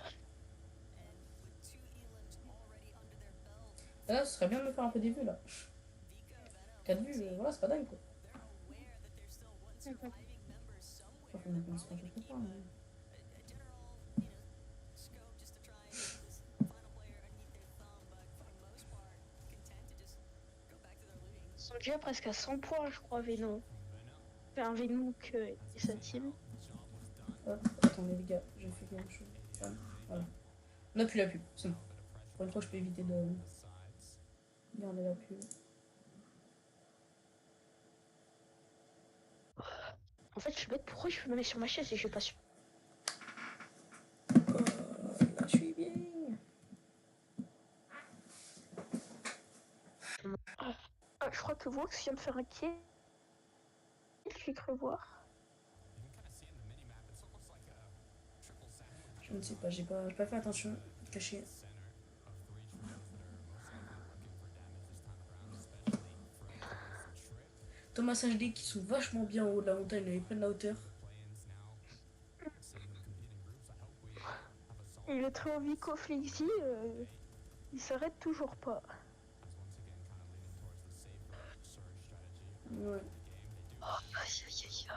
Là, ce serait bien de me faire un peu des vues, là. 4 vues, voilà, c'est pas dingue, quoi. Enfin, on commence pas, je sais pas, mais... Ils sont déjà presque à 100 points, je crois, Veno. Enfin, Venouk et sa team. Hop, attendez, les gars, j'ai fait quelque chose. Voilà. On a plus la pub, c'est bon. Pour une fois, je peux éviter de garder la pub. En fait, je suis bête, pourquoi je me mets sur ma chaise et je suis pas sûr. Là, je suis bien. Ah, je crois que Vox vient de faire un kill. J'ai cru voir. Je ne sais pas, j'ai pas fait attention. Caché. Thomas HD qui sont vachement bien en haut de la montagne, ils prennent la hauteur. Et le très haut Vico Flixi, il s'arrête toujours pas. Ouais. Oh, aïe, aïe, aïe.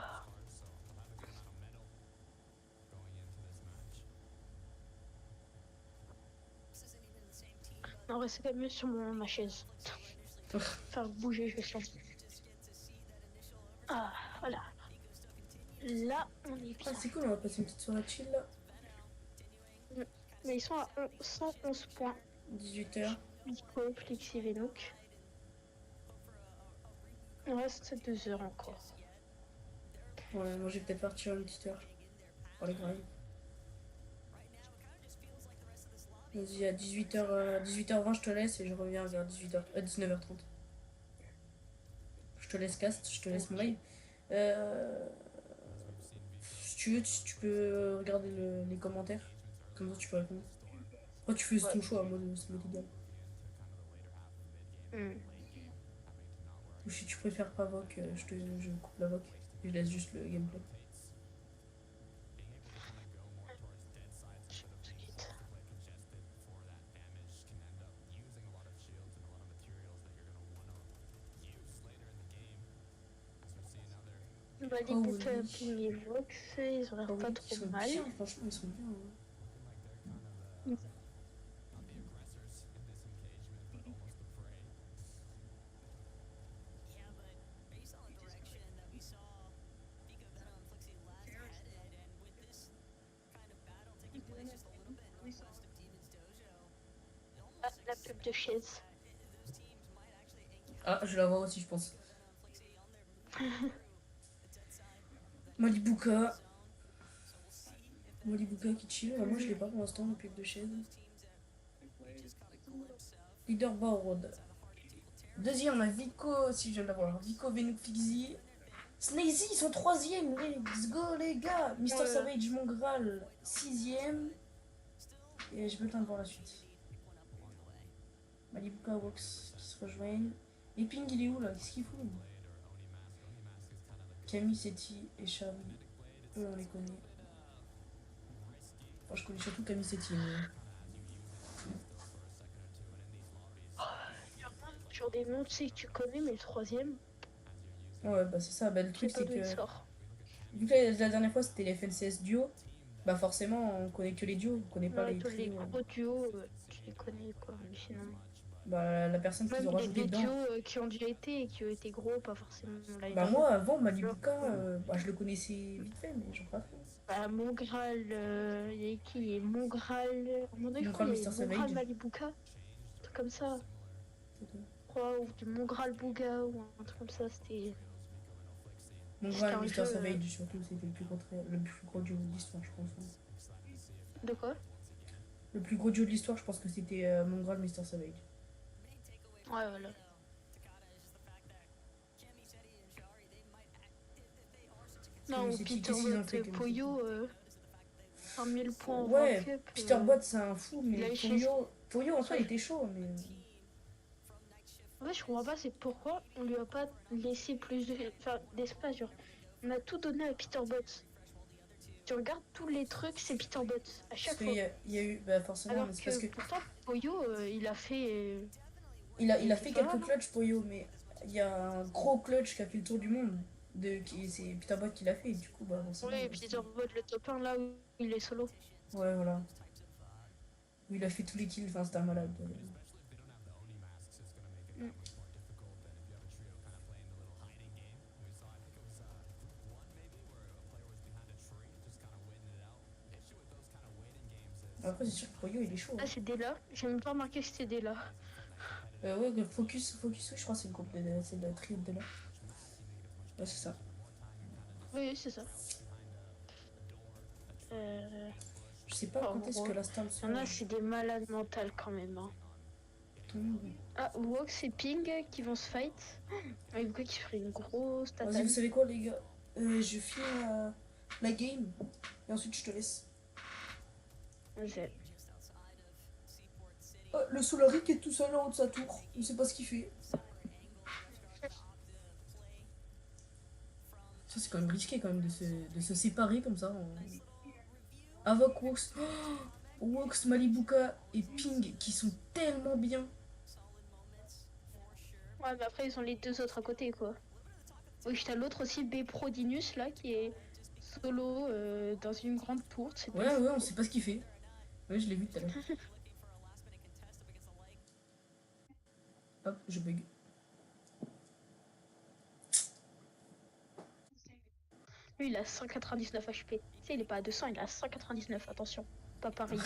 Non, restez quand même mieux sur ma chaise. Faire bouger, je sens. Ah, voilà. Là, on est bien. Ah, c'est cool, on va passer une petite soirée chill là. Mais ils sont à 111 points. 18h. Vico, Flixi, Venouk. Il reste 2 heures encore. Ouais, moi je vais peut-être partir une petite heure. Pour les graves. Vas-y, à 18h20, je te laisse et je reviens vers 19h30. Je te laisse cast, je te laisse mon live. Si tu veux, tu peux regarder les commentaires. Comme ça, tu peux répondre. Après, tu fais ton choix, moi, ça m'est égal. Ou si tu préfères pas voc, je coupe la voc et je laisse juste le gameplay. Bah, les bouts à pigner Vox, ils ont l'air pas trop mal. Bien, franchement, ils sont bien. Hein. de chaises. Ah, je vais la voir aussi, je pense. Malibuka. Malibuka qui chill. Moi, je l'ai pas pour l'instant, le pic de chaise. Leaderboard. Deuxième, on a Vico, si je viens de l'avoir. Vico, Venufixi. Snazy, ils sont troisième. Let's go, les gars. Mister Ouais. Savage, mon Graal, sixième. Et j'ai pas le temps de voir la suite. Malibuka, Vox qui se rejoignent. Et Ping, il est où là? Qu'est-ce qu'il fout? Camille, Seti et Charlie. Eux, on les connaît. Enfin, je connais surtout Camille Seti. Mais... Sur des noms, tu sais que tu connais, mais le troisième, Ouais, bah c'est ça. Bah, le je sais truc, pas c'est d'où il que. sort. Vu que la dernière fois, c'était les FNCS duo. Bah forcément, on connaît que les duos. On connaît pas Ouais, les tous les trios. gros duos, tu les connais, quoi. Mais sinon... Bah, la personne qu'ils Même ont rajouté les dedans. duos qui ont déjà été et qui ont été gros, pas forcément l'année Bah, dernière. moi, avant, Malibuka, bah, je le connaissais vite fait, mais j'en pas trop. Bah, mon Graal, il y a qui? Il y a mon Graal... À mon avis, je Mon crois Graal qu'il y a Mister mon Graal Savage. Malibuka. Un truc comme ça. C'est tout. Je crois, ou du mon Graal Bouga, ou un truc comme ça. C'était Mon c'était Graal un Mister jeu... Savage, surtout, c'était le plus gros duo de l'histoire, je pense. De quoi? Le plus gros duo de l'histoire, je pense que c'était Mon Graal Mister Savage. Ouais, voilà. Non, Camille ou Seti, Peter qu'est-ce qu'ils ont Bot fait, Camille Poyo, 100 000 points en Ouais, World Cup. Peter Bot, c'est un fou, il a mais échangé- Poyo en soi, il était chaud, mais. En fait, je comprends pas, c'est pourquoi on lui a pas laissé plus d'espace. Genre, on a tout donné à Peter Bot. Tu regardes tous les trucs, c'est Peter Bot, à Parce chaque qu'il fois. y a eu. Bah, forcément, Alors mais c'est parce que. pourtant, Poyo, il a fait... Il a fait voilà. quelques clutches, Poyo, mais il y a un gros clutch qui a fait le tour du monde. C'est Peter Bot qui l'a fait, et du coup, bah, forcément. Ouais, Peter Bot, le top 1, là où il est solo. Ouais, voilà. Où il a fait tous les kills, enfin, c'était un malade. Mm. Après, c'est sûr que Poyo, il est chaud. Là, c'est Della. J'ai même pas remarqué que c'était Della. Ouais, le Focus, oui, je crois que c'est le groupe c'est le trio de là. Ouais, c'est ça. Oui, c'est ça. Je sais pas En quand est-ce gros, que la star Il y en a, c'est des malades mentales quand même. Hein. Ah, Wox et Ping qui vont se fight. Avec quoi qui ferait une grosse Vas-y, tatane. vous savez quoi, les gars? Je finis la game et ensuite je te laisse. J'ai- Oh, le Solaric est tout seul en haut de sa tour. Il sait pas ce qu'il fait. Ça, c'est quand même risqué quand même de se séparer comme ça. Avec Wox. Oh, Wox, Malibuka et Ping qui sont tellement bien. Ouais, mais après, ils ont les deux autres à côté, quoi. Oui, t'as l'autre aussi, B-Prodinus, là, qui est solo dans une grande tour. C'est Ouais, on sait pas ce qu'il fait. Ouais, je l'ai vu tout à l'heure. Hop, je bug. Lui, il a 199 HP. Tu sais, il est pas à 200, il a 199, attention. Pas pareil.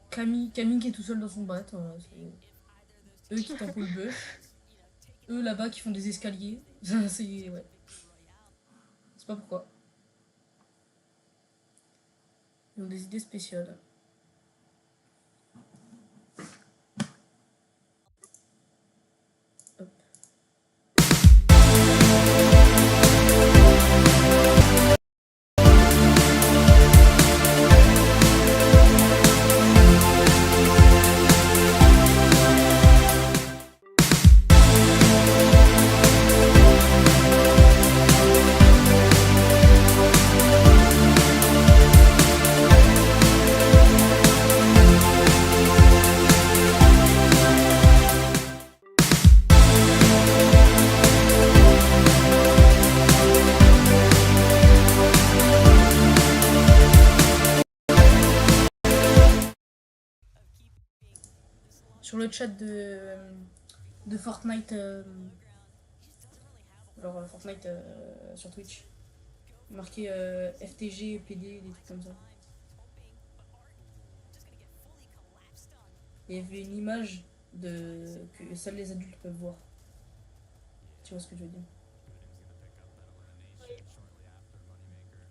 Camille qui est tout seul dans son bat. Voilà, c'est eux qui tampent le bœuf. Eux là-bas qui font des escaliers. C'est. Ouais. C'est pas pourquoi. Ils ont des idées spéciales. Hop. Sur le chat de Fortnite. Alors, Fortnite sur Twitch. Marqué FTG, PD, des trucs comme ça. et il y avait une image que seuls les adultes peuvent voir. Tu vois ce que je veux dire?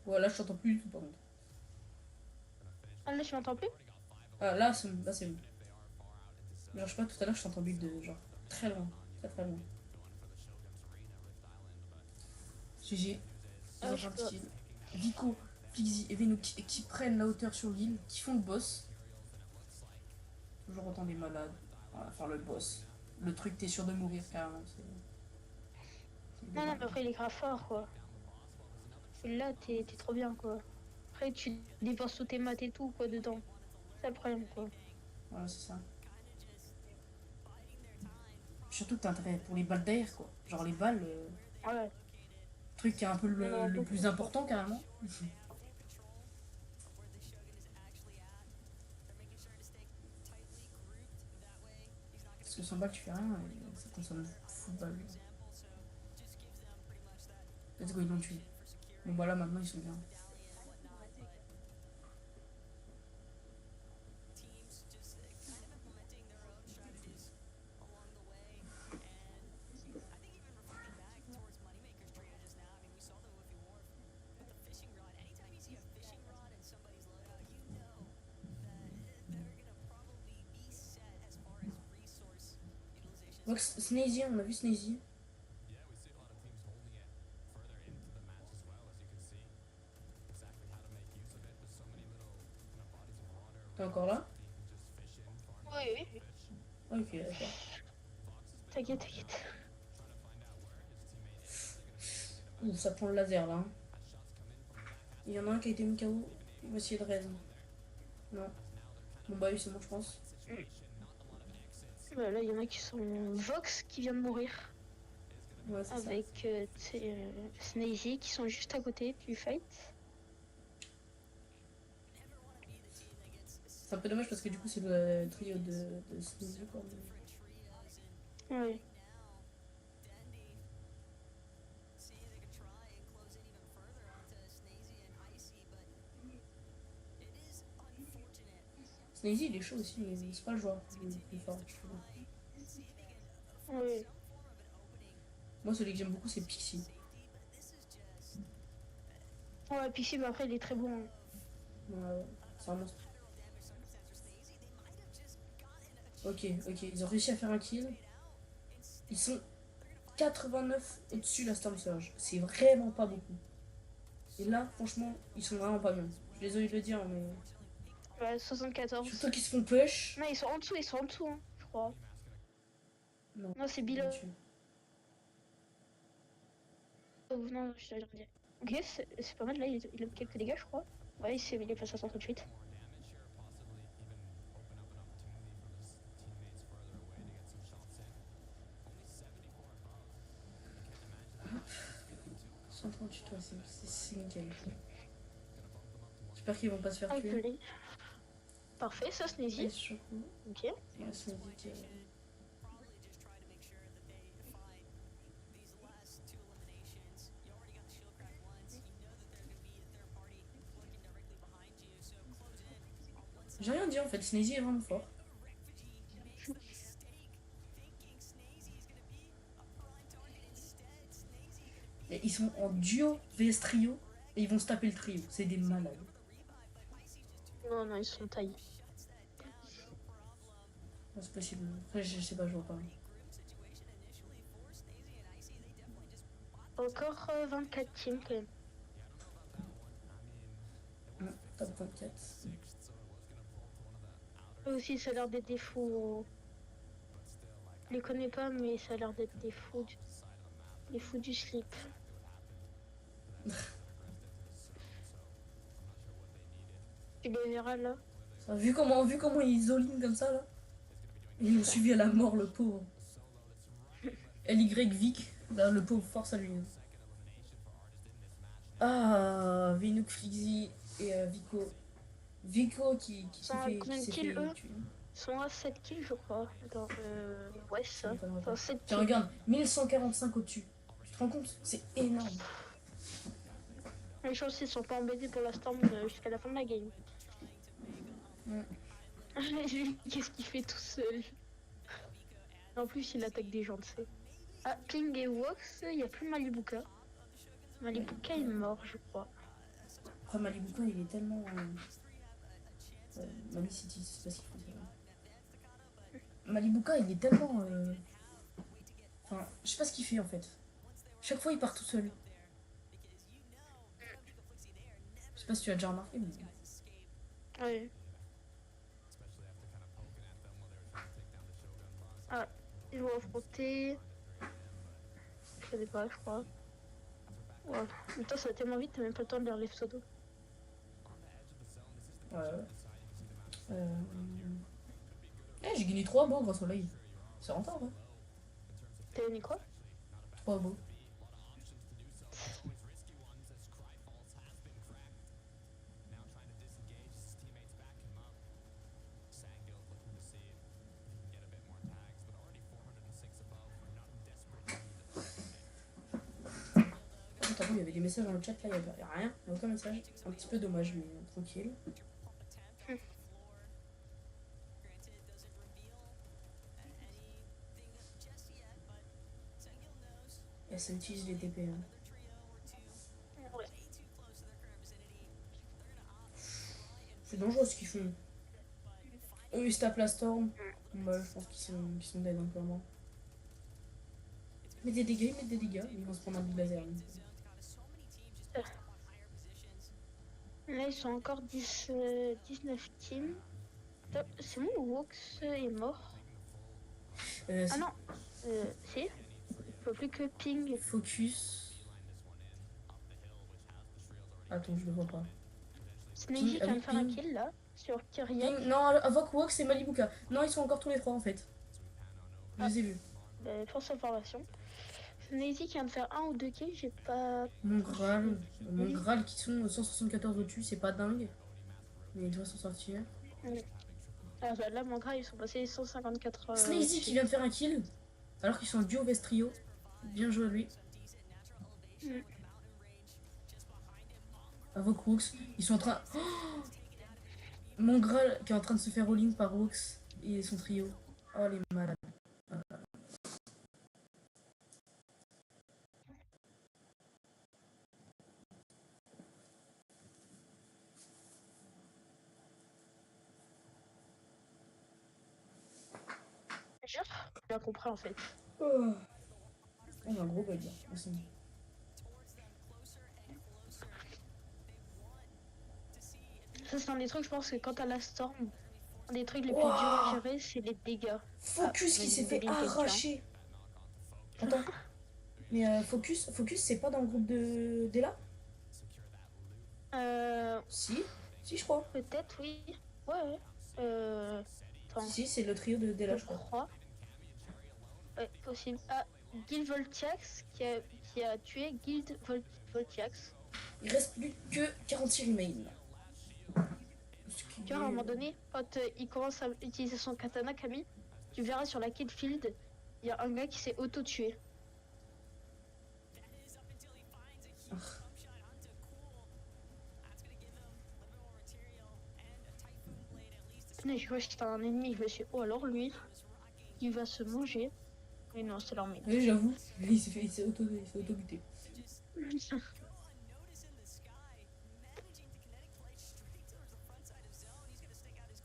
Voilà, je t'entends plus du tout par contre. Ah là, je m'entends plus? Ah là, c'est bon. Genre, je sais pas, tout à l'heure, je t'entends de genre très loin. Très très loin. GG. Ils Ah, ont je fait un sais petit pas. kill. Vico, Flixi et Veno qui prennent la hauteur sur l'île, qui font le boss. Toujours autant des malades. Voilà, enfin le boss. Le truc, t'es sûr de mourir carrément. C'est Non, non, démarré. mais après, il est grave fort, quoi. Et là, t'es trop bien, quoi. Après, tu dépenses tous tes maths et tout, quoi, dedans. C'est ça le problème, quoi. Voilà, c'est ça. Surtout que t'as intérêt pour les balles d'air, quoi. Genre les balles, Ouais, truc qui est un peu il y en aura le beaucoup, plus je crois. important carrément. Parce que 100 balles, tu fais rien et ça consomme fou de balles. Let's go, ils l'ont tué. Bon, bah là maintenant ils sont bien. Donc, Snazy, on a vu Snazy. T'es encore là? Oui, oui. Ok, d'accord. T'inquiète, t'inquiète. Ouh, ça prend le laser là. Hein. Il y en a un qui a été mis KO. Il va essayer de raise. Non. Bon bah oui, c'est bon, je pense. Là, il y en a qui sont Vox qui vient de mourir. Ouais, c'est ça. Avec Snazy qui sont juste à côté du fight. C'est un peu dommage parce que du coup, c'est le trio de Snazy quoi. Ouais. Snazy il est chaud aussi, mais c'est pas le joueur le plus fort. Je trouve. Ouais. Moi, celui que j'aime beaucoup, c'est Pixie. Ouais, puis si, bah après, il est très bon. Hein. Ouais, c'est un monstre. Ok, ils ont réussi à faire un kill. Ils sont 89 au-dessus de la Storm Surge. C'est vraiment pas beaucoup. Et là, franchement, ils sont vraiment pas bien. Je suis désolé de le dire, mais. Ouais, 74. Surtout qu'ils se font push. Non, ils sont en dessous, hein, je crois. Non, Non, c'est ils Bilo. l'ont tué. Oh, non, je t'avais dit. Ok, c'est pas mal, là, il a quelques dégâts, je crois. Ouais, il est passé à 138. Sans 38, ouais, c'est nickel. J'espère qu'ils vont pas se faire Ah, tuer. joli. Parfait, ça, Sneezy. Ice Choco. Ok. Et un Snazy qui est. J'ai rien dit en fait, Snazy est vraiment fort. Et ils sont en duo vs trio et ils vont se taper le trio. C'est des malades. Non, non, ils sont taillés. Non, c'est possible. Après, je sais pas, je vois pas. Encore 24 teams, quand même. Top 24. Eux aussi, ça a l'air d'être des fous. Je les connais pas, mais ça a l'air d'être des fous. Des fous du slip. Tu les verras là. Ça, vu comment ils all comme ça là. Ils l'ont suivi à la mort, le pauvre. LY Vic, là, le pauvre, force à lui. Ah, Vinook Flixi et Vico. Vico qui s'est Combien de fait kills, eux? tuer. Ils sont à 7 kills, je crois. Attends, ouais, c'est ça. m'étonnerait pas. Enfin, 7 Tiens, kills. regarde, 1145 au-dessus. Tu te rends compte? C'est énorme. Les chances, ils sont pas embêtés pour la Storm jusqu'à la fin de la game. Qu'est-ce qu'il fait tout seul? En plus, il attaque des gens, tu sais. Ah, Ping et Wox, il n'y a plus Malibuka. Malibuka est mort, je crois. Après, Malibuka, il est tellement. Mali City, c'est pas ce qu'il faut dire. Malibuka, il est tellement. Enfin, je sais pas ce qu'il fait en fait. Chaque fois, il part tout seul. Je sais pas si tu as déjà remarqué, mais. Ouais. Ah, ils vont affronter. Je sais pas, je crois. Ouais. En même temps, ça va tellement vite, t'as même pas le temps de lire les pseudos. Ouais. J'ai gagné 3 beaux grâce au live. C'est rentable, hein. T'as gagné quoi? 3 beaux. T'as vu, il y avait des messages dans le chat, là, il n'y a rien, il n'y a aucun message. Un petit peu dommage, mais tranquille. Et ça utilise les TP. Hein. Ouais. C'est dangereux ce qu'ils font. Eux, ils se tapent la storm. Bah, je pense qu'ils sont dead encore moins. Mais des dégâts, ils vont se prendre un bout de laser. Là, ils sont encore 19 teams. C'est bon, Wox est mort. Ah non, si. Il faut plus que Ping. Focus. Attends, je le vois pas. Snazy qui vient de faire un kill là, sur Kyriak. Non, Avoc, Wox et Malibuka. Non, ils sont encore tous les 3 en fait. Je les ai vus. Fausse information. Snazy qui vient de faire 1 ou 2 kills, j'ai pas. Mon Graal qui sont 174 au-dessus, c'est pas dingue. Mais il doit s'en sortir. Ah bah là, mon Graal, ils sont passés 154. Snazy qui vient de faire un kill. Alors qu'ils sont en duo vs trio. Bien joué à lui. Avoc, Wox, ils sont en train. Oh, mon Graal qui est en train de se faire all-in par Wox et son trio. Oh les malades. J'ai bien compris en fait. Oh. On a un gros bug là. Aussi. Ça, c'est un des trucs, je pense que quand t'as la storm, un des trucs les plus durs à gérer, c'est les dégâts. Focus qui s'est fait arracher. Attends. Mais Focus, c'est pas dans le groupe de d'Ella? Si, je crois. Peut-être, oui. Ouais. Attends. Si, c'est le trio de d'Ella, je crois. Ouais, possible. Ah, Guild Voltiax qui a tué Guild Voltiax. Il reste plus que 46 remains. Tu vois, à un moment donné, quand il commence à utiliser son katana Kami, tu verras sur la kill field, il y a un gars qui s'est auto-tué. Je vois que c'était un ennemi, je me suis dit, oh alors lui, il va se manger. Mais non, c'est l'armée. Oui, j'avoue, il s'est auto-buté.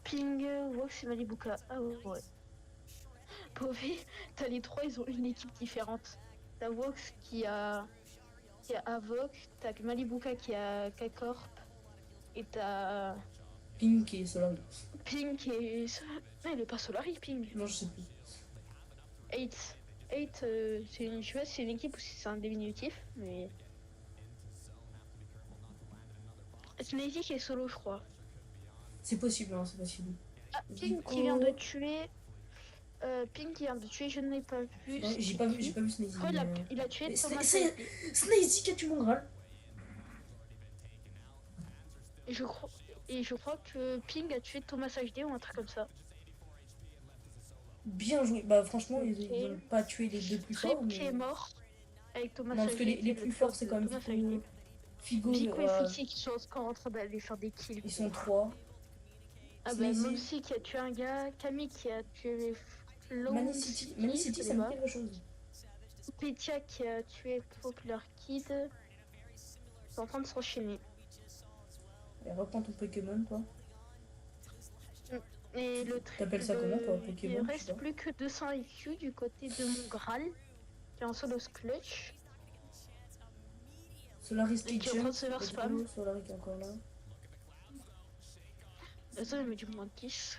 Ping, Wox et Malibuka. Ah ouais. Pauvre, t'as les 3, ils ont une équipe différente. T'as Wox qui a Avoc, t'as Malibuka qui a K-Corp, et t'as Ping qui est Solari. Ping qui est... Non, il est pas Solari, Ping. Non, je sais plus. 8, c'est une, je sais pas si c'est une équipe ou si c'est un diminutif, mais... Snazy qui est solo, je crois. C'est possible, hein, c'est possible. Ah, Ping qui vient de tuer... Ping qui vient de tuer, je ne l'ai pas vu. Ouais, j'ai pas vu Snazy. Je crois il a tué Thomas. Snazy qui a tué mon Graal. Et je crois que Ping a tué Thomas HD ou un truc comme ça. Bien joué. Bah franchement, ils n'ont pas tué les deux plus forts. Qui est mort avec Thomas non, parce que les plus forts, c'est quand même Figo et Fixie qui sont encore en train d'aller faire des kills. Ils sont 3. Ah bah, Sneezy. Momsi qui a tué un gars, Camille qui a tué Flo. Mani City, ça me dit quelque chose. Petia qui a tué Popular Kid. C'est en train de s'enchaîner. Et reprends ton Pokémon, toi. Et le T'appelles ça comment, toi, Pokémon, Il je sais reste pas. plus que 200 IQ du côté de mon Graal, qui est en solo clutch. Solaris Et qui est en Kitchen. train de se faire spam. Solaris qui est encore là. Ça, il met du moins 10.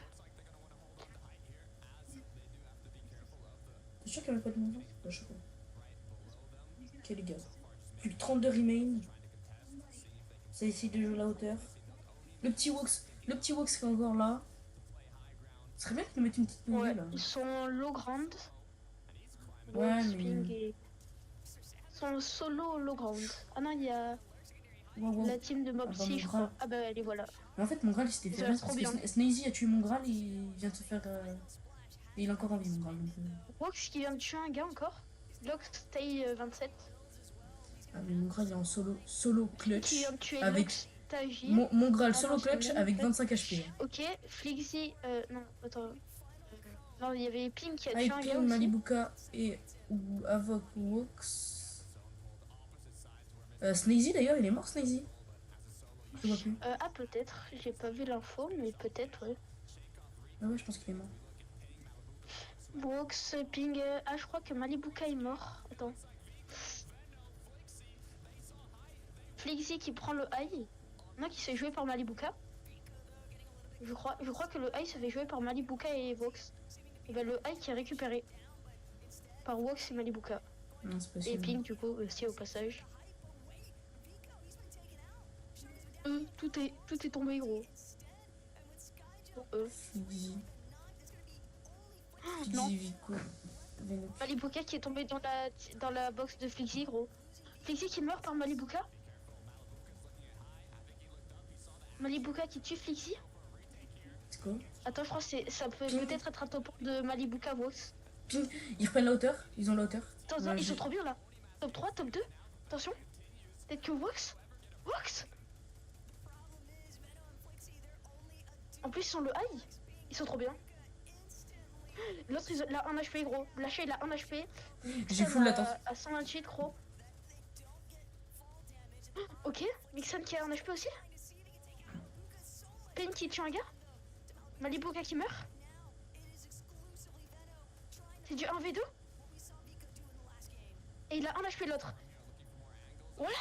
T'es sûr qu'il n'y a pas de mouvement? Ouais, je sais pas. Ok, les gars. Plus que 32 remain. Ça essaye de jouer la hauteur. Le petit Wox qui est encore là. Ce serait bien qu'ils nous mettent une petite nouvelle. Ouais, ils sont low ground. Ouais, Wox, mais- Ping et... Ils sont solo low ground. Ah non, il y a Wow. la team de Mopsy, mon je crois. Graal. Ah bah, allez, voilà. Mais en fait, mon Graal il s'était Ça fait va rien trop parce bien. que Sneezy a tué mon Graal et il vient de se faire. Et il est encore en vie, mon Graal. Donc, Wox qui vient de tuer un gars encore. Lox Stay 27. Ah, mais mon Graal il est en solo clutch. Qui vient de tuer avec Lox Taji. mon Graal Ah solo non, c'est clutch le même, avec en fait. 25 HP. Ok, Flixy, non, attends. Non, il y avait Pink qui a tué Avec un gars Ping, aussi. Malibuka et ou Avoc ou Wox. Sneezy d'ailleurs, il est mort, Sneezy. Je le vois plus. Ah, peut-être, j'ai pas vu l'info, mais peut-être, ouais. Ah ouais, je pense qu'il est mort. Wox, Ping, ah, je crois que Malibuka est mort. Attends. Flixy qui prend le high. Non, qui se fait jouer par Malibuka. Je crois que le high se fait jouer par Malibuka et Vox. Et bah, le high qui est récupéré par Wox et Malibuka. Non, c'est Et possible. Ping, du coup, aussi au passage. Tout est tombé, gros. Pour eux. Sneezy. Non. Sneezy, Vico. Venom. Malibuka qui est tombé dans la box de Flixy, gros. Flixy qui meurt par Malibuka. Malibuka qui tue Flixy. C'est quoi? Attends, je crois que ça peut Ping. peut-être être un top de Malibuka Vox. Ping, ils reprennent la hauteur. Ils ont la hauteur. Attends, Ouais, ils j'ai- sont trop bien là. Top 3, top 2. Attention. Peut-être que Vox. Vox. En plus, ils sont le high. Ils sont trop bien. L'autre, il a 1 HP, gros. Lâché, il a 1 HP. J'ai full latence. À 128, gros. Ok, Mixon qui a 1 HP aussi. Payne qui tue un gars. Malibuka qui meurt. C'est du 1v2. Et il a 1 HP l'autre. Voilà.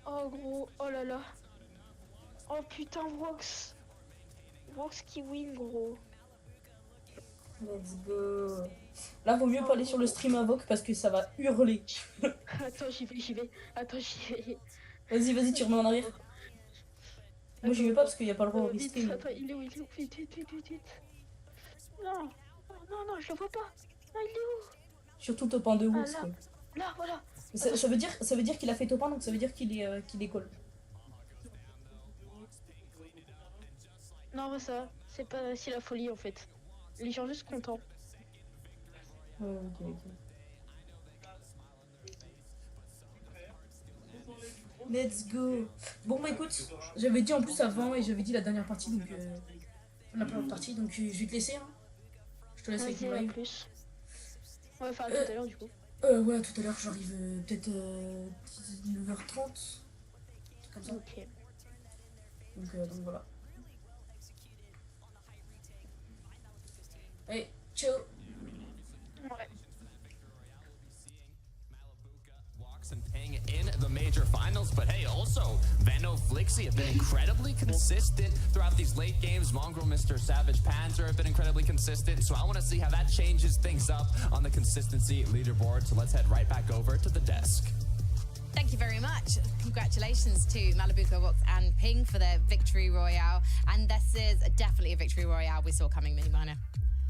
Oh gros, oh là là. Oh putain, Vox. Vox qui win, gros. Let's go. Là, vaut mieux pas aller sur le stream Avoc parce que ça va hurler. Attends, j'y vais. Attends, j'y vais. Vas-y, tu remets en arrière. Moi, j'y vais pas parce qu'il n'y a pas le droit au Vite, restream. attends, il est où? Vite. Non, je le vois pas. Non, il est où? Surtout top 1 de Wox. Ah, quoi. Là, voilà. Ça veut dire qu'il a fait top 1, donc ça veut dire qu'il est call. Non, ça, c'est pas si la folie en fait. Les gens juste contents. Ouais, ok. Let's go. Bon, bah écoute, j'avais dit en plus avant et j'avais dit la dernière partie, donc la première partie, donc je vais te laisser. Hein. Je te laisse avec Vas-y, mon à live. plus. Ouais, enfin, à tout à l'heure du coup. Ouais, tout à l'heure, j'arrive peut-être 19h30. Comme ça. Ok. Donc voilà. Allez, ciao. Ouais. Walks and Ping in the major finals, but hey, also Veno, Flixie have been incredibly consistent throughout these late games. Mongrel, Mr. Savage, Panzer have been incredibly consistent, so I want to see how that changes things up on the consistency leaderboard. So let's head right back over to the desk. Thank you very much. Congratulations to Malibuka, Vox and Ping for their victory royale. And this is definitely a victory royale we saw coming, Mini Minor.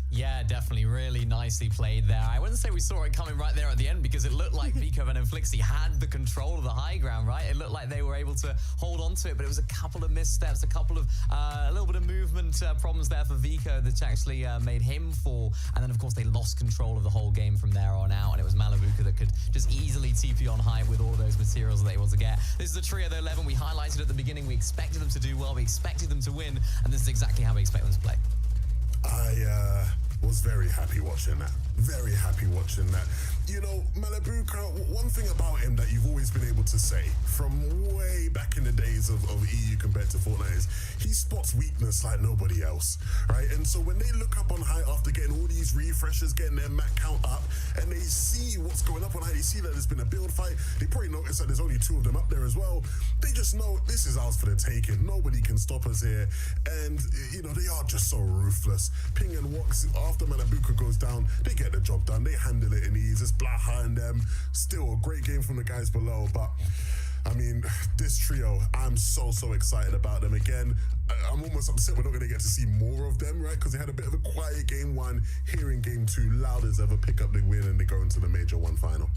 Yeah, definitely. Really nicely played there. I wouldn't say we saw it coming right there at the end because it looked like Vico and Flixie had the control of the high ground, right? It looked like they were able to hold on to it, but it was a couple of missteps, a couple of, a little bit of movement problems there for Vico that actually made him fall. And then, of course, they lost control of the whole game from there on out. And it was Malabuka that could just easily TP on height with all of those materials that they were able to get. This is a trio, though, 11. We highlighted at the beginning. We expected them to do well. We expected them to win. And this is exactly how we expect them to play. I was very happy watching that. Very happy watching that. You know, Malabuka, one thing about him that you've always been able to say from way back in the days of EU compared to Fortnite is he spots weakness like nobody else, right? And so when they look up on height after getting all these refreshers, getting their mat count up, and they see what's going up on height, they see that there's been a build fight, they probably notice that there's only 2 of them up there as well. They just know this is ours for the taking. Nobody can stop us here. And, you know, they are just so ruthless. Ping and Wox, after Malabuka goes down, they get the job done. They handle it in ease. It's Blaha and them. Still a great game from the guys below. But, I mean, this trio, I'm so excited about them. Again, I'm almost upset we're not going to get to see more of them, right? Because they had a bit of a quiet game 1. Here in game 2, loud as ever, pick up the win and they go into the Major 1 final.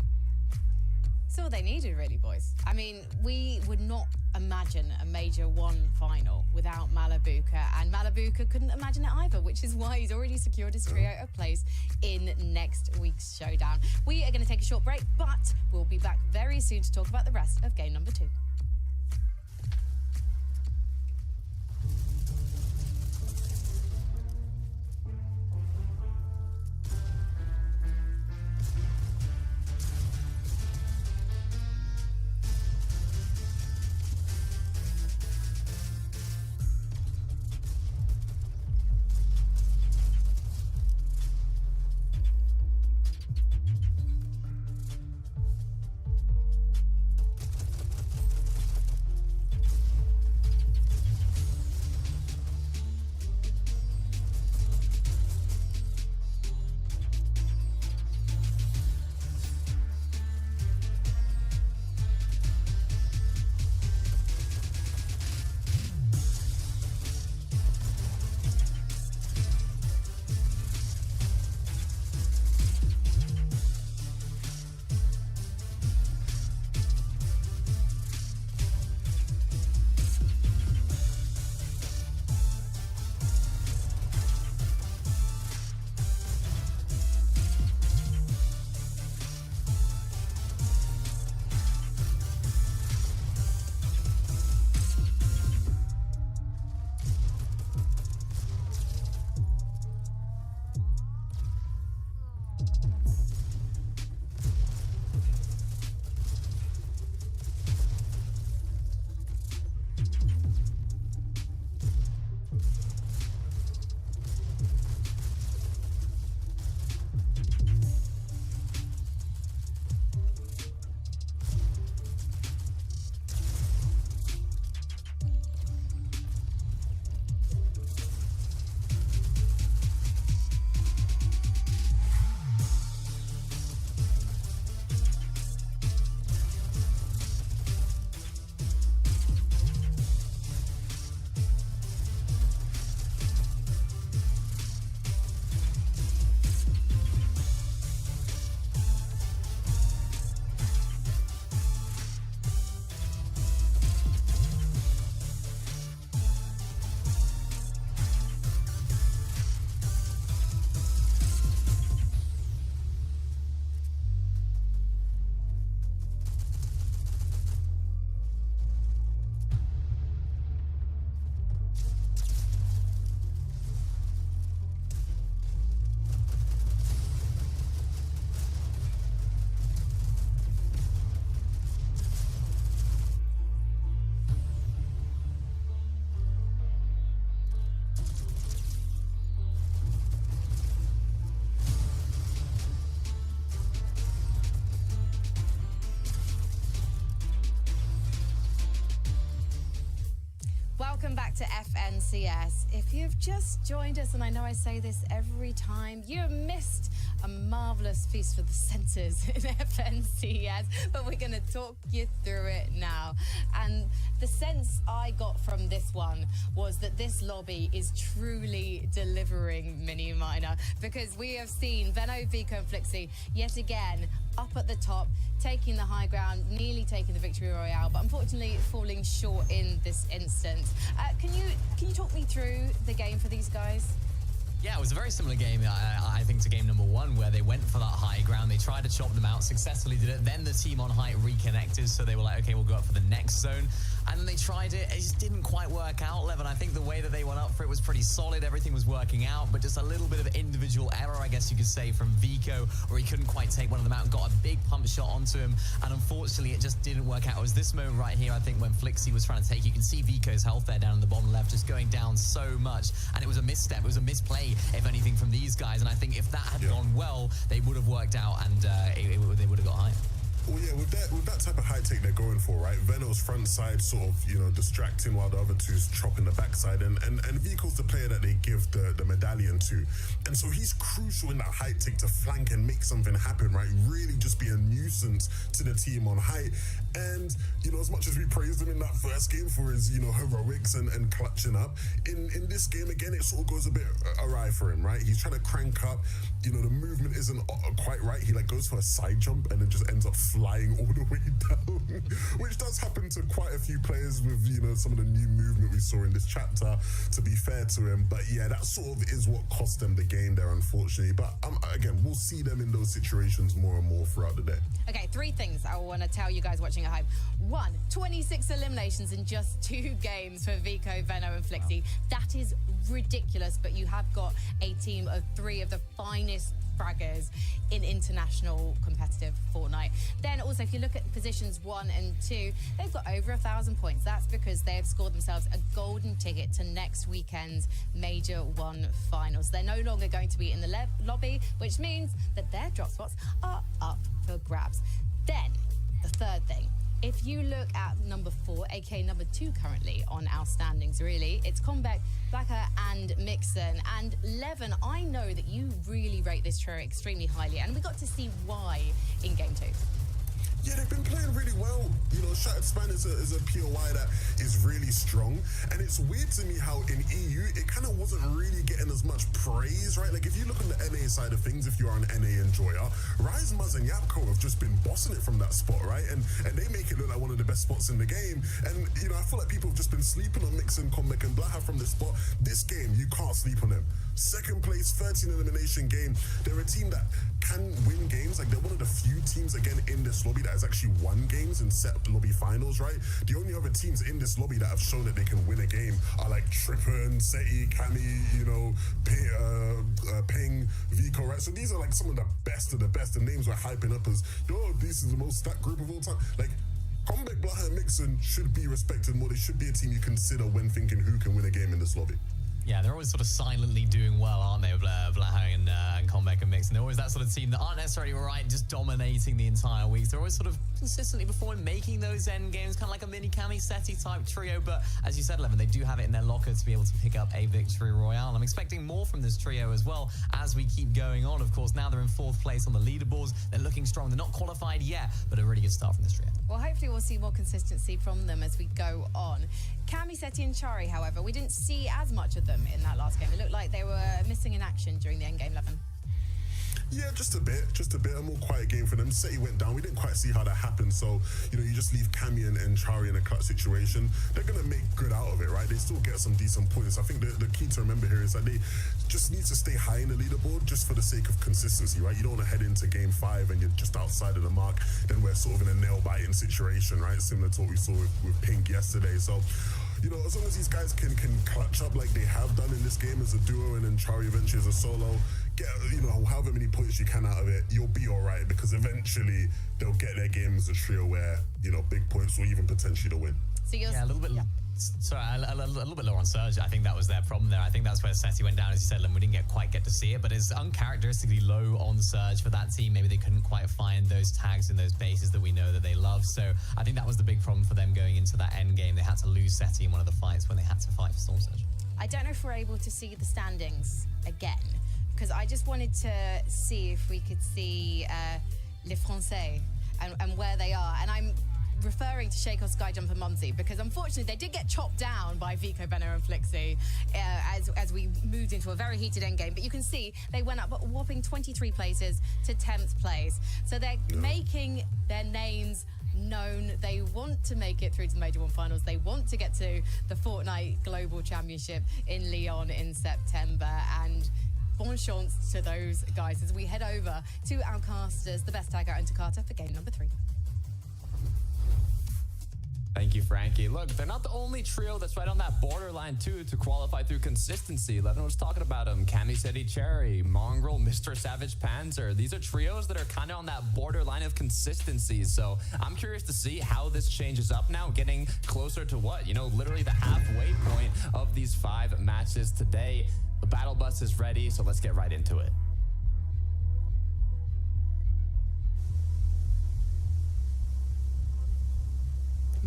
It's all they needed, really, boys. I mean, we would not imagine a Major 1 final without Malabuka, and Malabuka couldn't imagine it either, which is why he's already secured his trio a place in next week's showdown. We are going to take a short break, but we'll be back very soon to talk about the rest of game number 2. Welcome back to FNCS. If you've just joined us, and I know I say this every time, you missed a marvellous feast for the senses in FNCS, but we're going to talk you through it now. And the sense I got from this one was that this lobby is truly delivering Mini Minor, because we have seen Venno, Vico and Flixie yet again up at the top, taking the high ground, nearly taking the victory royale, but unfortunately falling short in this instance. Can you talk me through the game for these guys? Yeah, it was a very similar game, I think, to game number one, where they went for that high ground. They tried to chop them out, successfully did it. Then the team on height reconnected, so they were like, okay, we'll go up for the next zone. And then they tried it. It just didn't quite work out, Levin. I think the way that they went up for it was pretty solid. Everything was working out, but just a little bit of individual error, I guess you could say, from Vico, where he couldn't quite take one of them out and got a big pump shot onto him. And unfortunately, it just didn't work out. It was this moment right here, I think, when Flixie was trying to take. You can see Vico's health there down in the bottom left, just going down so much. And it was a misstep. It was a misplay, if anything, from these guys. And I think if that had gone well, they would have worked out and they would have got high. Well, yeah, with that type of high take they're going for, right? Venno's front side sort of, distracting while the other two's chopping the backside. And Vico's the player that they give the medallion to. And so he's crucial in that high take to flank and make something happen, right? Really just be a nuisance to the team on height. And, as much as we praised him in that first game for his, heroics and clutching up, in this game, again, it sort of goes a bit awry for him, right? He's trying to crank up, the movement isn't quite right. He goes for a side jump and then just ends up flying all the way down, which does happen to quite a few players with, some of the new movement we saw in this chapter, to be fair to him. But yeah, that sort of is what cost them the game there, unfortunately. But again, we'll see them in those situations more and more throughout the day. Okay, 3 things I want to tell you guys watching at home. 1, 26 eliminations in just 2 games for Vico, Venno and Flixie. That is ridiculous, but you have got a team of 3 of the finest fraggers in international competitive Fortnite. Then also, if you look at positions 1 and 2, they've got over 1,000 points. That's because they have scored themselves a golden ticket to next weekend's Major 1 finals. They're no longer going to be in the lobby, which means that their drop spots are up for grabs. Then, the third thing, if you look at number 4, aka number 2 currently on our standings, really, it's Combeck, Blacker and Mixon. And Levin, I know that you really rate this trio extremely highly, and we got to see why in game 2. Yeah, they've been playing really well. Shattered Span is a POI that is really strong. And it's weird to me how in EU, it kind of wasn't really getting as much praise, right? Like, if you look on the NA side of things, if you are an NA enjoyer, Rise, Muzz and Yapko have just been bossing it from that spot, right? And they make it look like one of the best spots in the game. And, I feel like people have just been sleeping on Mixon, Combeck and Blaha from this spot. This game, you can't sleep on them. Second place, 13 elimination game. They're a team that can win games. Like, they're one of the few teams, again, in this lobby that has actually won games in set lobby finals, right? The only other teams in this lobby that have shown that they can win a game are like Trippin, Seti, Kami, Ping, Vico, right? So these are like some of the best of the best. The names we're hyping up as, this is the most stacked group of all time. Like, Combeck, Blaha and Mixon should be respected more. They should be a team you consider when thinking who can win a game in this lobby. Yeah, they're always sort of silently doing well, aren't they? Blaha and Combeck and Mixon. They're always that sort of team that aren't necessarily right, just dominating the entire week. They're always sort of consistently performing, making those end games, kind of like a mini Cami Seti type trio. But as you said, Levin, they do have it in their locker to be able to pick up a victory royale. I'm expecting more from this trio as well as we keep going on. Of course, now they're in 4th place on the leaderboards. They're looking strong. They're not qualified yet, but a really good start from this trio. Well, hopefully we'll see more consistency from them as we go on. Cami, Seti and Chari, however, we didn't see as much of them in that last game. It looked like they were missing in action during the endgame, Levin. Yeah, just a bit. A more quiet game for them. Seti went down. We didn't quite see how that happened. So, you just leave Cami and Chari in a clutch situation. They're going to make good out of it, right? They still get some decent points. I think the key to remember here is that they just need to stay high in the leaderboard just for the sake of consistency, right? You don't want to head into game 5 and you're just outside of the mark. Then we're sort of in a nail-biting situation, right? Similar to what we saw with Pink yesterday. So, as long as these guys can clutch up like they have done in this game as a duo and then Chari eventually as a solo, get, however many points you can out of it, you'll be all right, because eventually they'll get their game as a trio where, big points or even potentially the win. So a little bit... Yeah. Sorry, a little bit lower on Surge. I think that was their problem there. I think that's where Seti went down, as you said, and we didn't quite get to see it, but it's uncharacteristically low on Surge for that team. Maybe they couldn't quite find those tags in those bases that we know that they love. So I think that was the big problem for them going into that end game. They had to lose Seti in one of the fights when they had to fight for Storm Surge. I don't know if we're able to see the standings again, because I just wanted to see if we could see Les Français and where they are. And I'm referring to Shaco, Skyjump and Mumsy because unfortunately they did get chopped down by Vico, Benno and Flixie as we moved into a very heated endgame. But you can see they went up a whopping 23 places to 10th place. So they're making their names known. They want to make it through to the Major One Finals. They want to get to the Fortnite Global Championship in Lyon in September. And bon chance to those guys as we head over to our casters, the best tagger and Takata for game number 3. Thank you, Frankie. Look, they're not the only trio that's right on that borderline, too, to qualify through consistency. Levin was talking about them. Cami City Cherry, Mongrel, Mr. Savage Panzer. These are trios that are kind of on that borderline of consistency. So I'm curious to see how this changes up now, getting closer to what? You know, literally the halfway point of these 5 matches today. The battle bus is ready, so let's get right into it.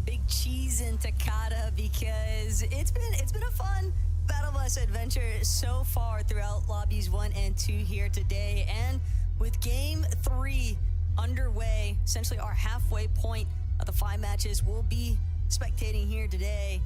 Big cheese in Takata because it's been a fun battle bus adventure so far throughout lobbies 1 and 2 here today, and with game 3 underway, essentially our halfway point of the 5 matches we'll be spectating here today.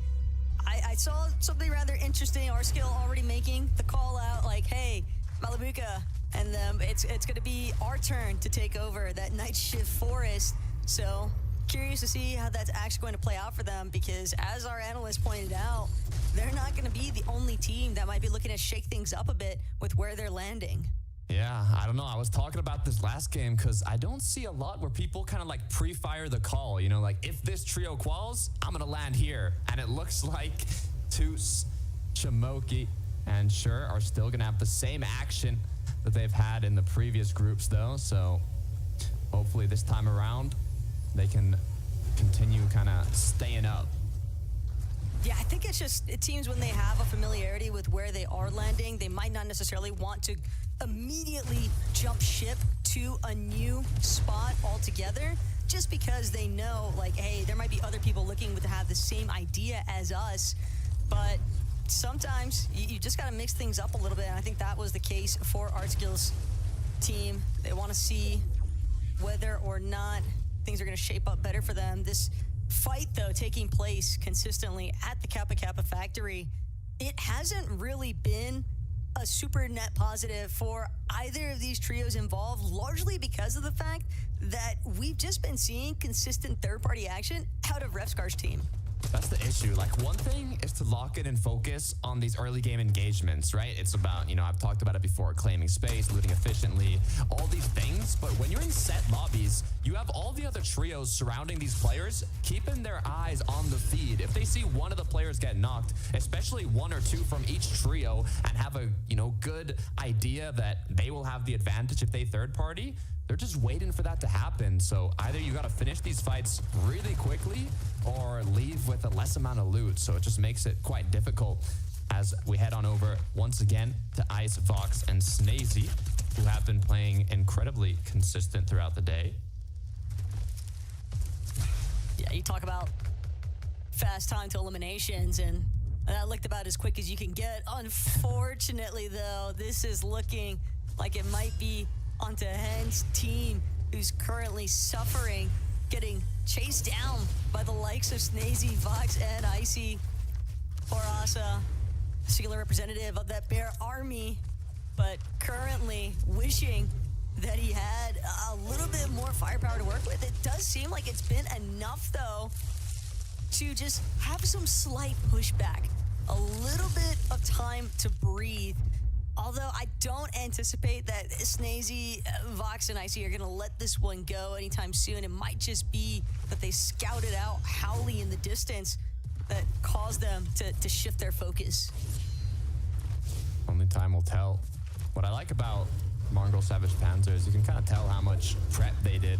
I saw something rather interesting. Our skill already making the call out like, hey, Malabuka, and it's going to be our turn to take over that night shift forest. So curious to see how that's actually going to play out for them because, as our analyst pointed out, they're not going to be the only team that might be looking to shake things up a bit with where they're landing. Yeah, I don't know. I was talking about this last game because I don't see a lot where people kind of like pre-fire the call. You know, like if this trio quals, I'm going to land here. And it looks like Toos, Chamoki, and Sure are still going to have the same action that they've had in the previous groups, though. So hopefully this time around, they can continue kind of staying up. Yeah, I think it's just it seems when they have a familiarity with where they are landing, they might not necessarily want to immediately jump ship to a new spot altogether, just because they know, like, hey, there might be other people looking to have the same idea as us. But sometimes you just got to mix things up a little bit, and I think that was the case for ArtSkill's team. They want to see whether or not things are going to shape up better for them. This fight, though, taking place consistently at the Kappa Kappa factory, it hasn't really been a super net positive for either of these trios involved, largely because of the fact that we've just been seeing consistent third-party action out of Refscar's team. That's the issue. Like, one thing is to lock in and focus on these early game engagements, right? It's about, you know, I've talked about it before, claiming space, looting efficiently, all these things. But when you're in set lobbies, you have all the other trios surrounding these players, keeping their eyes on the feed. If they see one of the players get knocked, especially 1 or 2 from each trio, and have a, you know, good idea that they will have the advantage if they third party, they're just waiting for that to happen. So either you got to finish these fights really quickly or leave with a less amount of loot. So it just makes it quite difficult as we head on over once again to Ice, Vox, and Snazy, who have been playing incredibly consistent throughout the day. Yeah, you talk about fast time to eliminations, and that looked about as quick as you can get. Unfortunately, though, this is looking like it might be onto Hen's team, who's currently suffering, getting chased down by the likes of Snazy, Vox, and Icy. Orasa, singular representative of that bear army, but currently wishing that he had a little bit more firepower to work with. It does seem like it's been enough, though, to just have some slight pushback, a little bit of time to breathe. Although I don't anticipate that Snazy, Vox, and Icy are going to let this one go anytime soon. It might just be that they scouted out Howley in the distance that caused them to shift their focus. Only time will tell. What I like about Mongrel Savage Panzer is you can kind of tell how much prep they did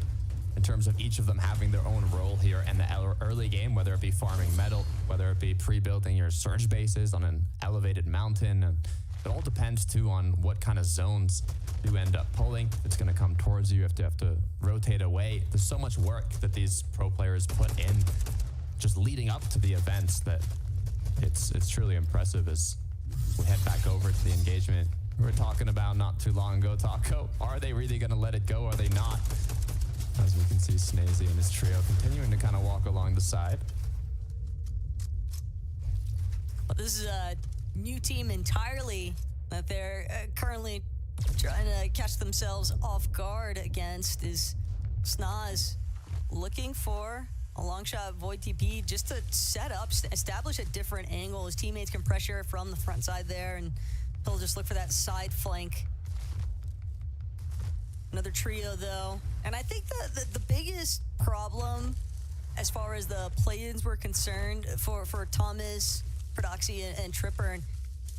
in terms of each of them having their own role here in the early game, whether it be farming metal, whether it be pre-building your surge bases on an elevated mountain. And it all depends, too, on what kind of zones you end up pulling. It's going to come towards you. You have to rotate away. There's so much work that these pro players put in just leading up to the events that it's truly impressive as we head back over to the engagement we were talking about not too long ago, Taco. Are they really going to let it go? Are they not? As we can see, Snazy and his trio continuing to kind of walk along the side. Well, this is a new team entirely that they're currently trying to catch themselves off guard against. Is Snaz looking for a long shot void TP just to set up, establish a different angle. His teammates can pressure from the front side there, and he'll just look for that side flank. Another trio, though. And I think the biggest problem as far as the play-ins were concerned for Thomas, Prodoxy, and Tripper, and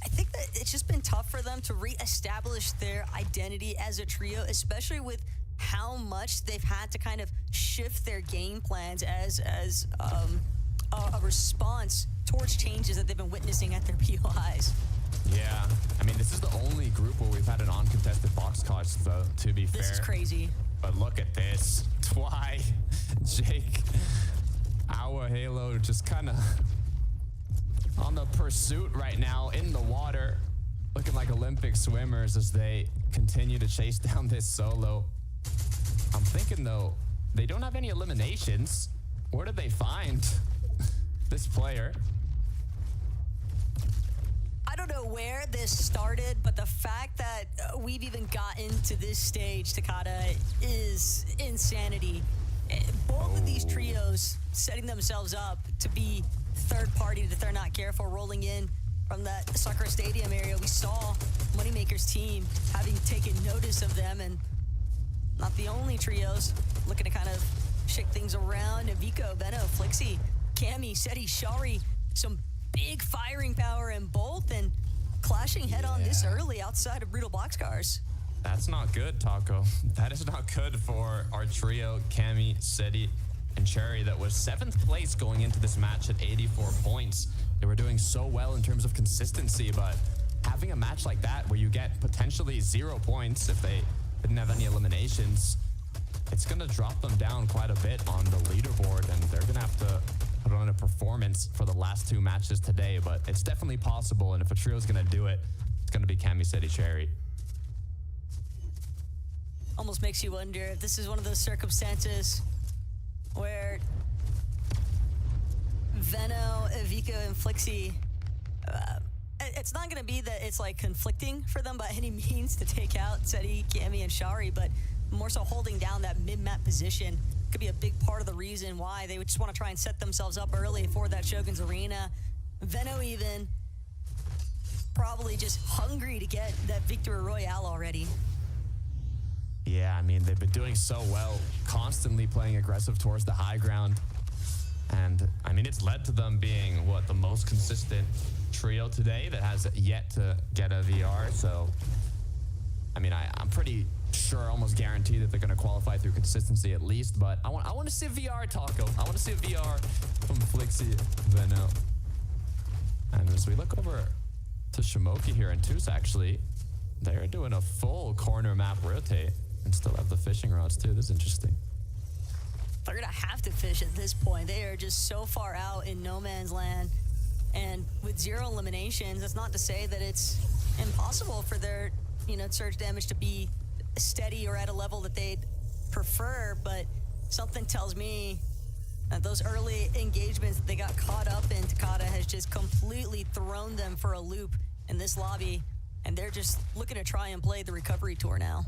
I think that it's just been tough for them to reestablish their identity as a trio, especially with how much they've had to kind of shift their game plans as a response towards changes that they've been witnessing at their POIs. Yeah, I mean, this is the only group where we've had an uncontested box clutch, though, to be fair. This is crazy. But look at this. Why, Jake, our Halo just kind of on the pursuit right now in the water, looking like Olympic swimmers as they continue to chase down this solo. I'm thinking, though, they don't have any eliminations. Where did they find this player? I don't know where this started, but the fact that we've even gotten to this stage, Takata, is insanity. Both of these trios setting themselves up to be third party if they're not careful, rolling in from that soccer stadium area. We saw Moneymaker's team having taken notice of them, and not the only trios looking to kind of shake things around. Vico, Benno, Flixie, Cammy, Seti, Shari, some big firing power in both, and clashing head on this early outside of Brutal Boxcars. That's not good, Taco. That is not good for our trio, Cammy, Seti, and Cherry, that was 7th place going into this match at 84 points. They were doing so well in terms of consistency, but having a match like that where you get potentially 0 points if they didn't have any eliminations, it's going to drop them down quite a bit on the leaderboard, and they're going to have to put on a performance for the last 2 matches today. But it's definitely possible, and if a trio is going to do it, it's going to be Cammy, Seti, Cherry. Almost makes you wonder if this is one of those circumstances where Venno, Vico, and Flixie, it's not going to be that it's like conflicting for them by any means to take out Seti, Cammy, and Shari, but more so holding down that mid-map position could be a big part of the reason why they would just want to try and set themselves up early for that Shogun's Arena. Venno even probably just hungry to get that Victory Royale already. Yeah, I mean, they've been doing so well, constantly playing aggressive towards the high ground. And, I mean, it's led to them being, what, the most consistent trio today that has yet to get a VR. So, I mean, I'm pretty sure, almost guaranteed that they're going to qualify through consistency at least. But I want to see a VR, Taco. I want to see a VR from Flixie, Venno. And as we look over to Shimoki here and Toos, actually, they're doing a full corner map rotate and still have the fishing rods too. This is interesting. They're gonna have to fish at this point. They are just so far out in no man's land, and with 0 eliminations, that's not to say that it's impossible for their, surge damage to be steady or at a level that they'd prefer, but something tells me that those early engagements that they got caught up in, Takata has just completely thrown them for a loop in this lobby, and they're just looking to try and play the recovery tour now.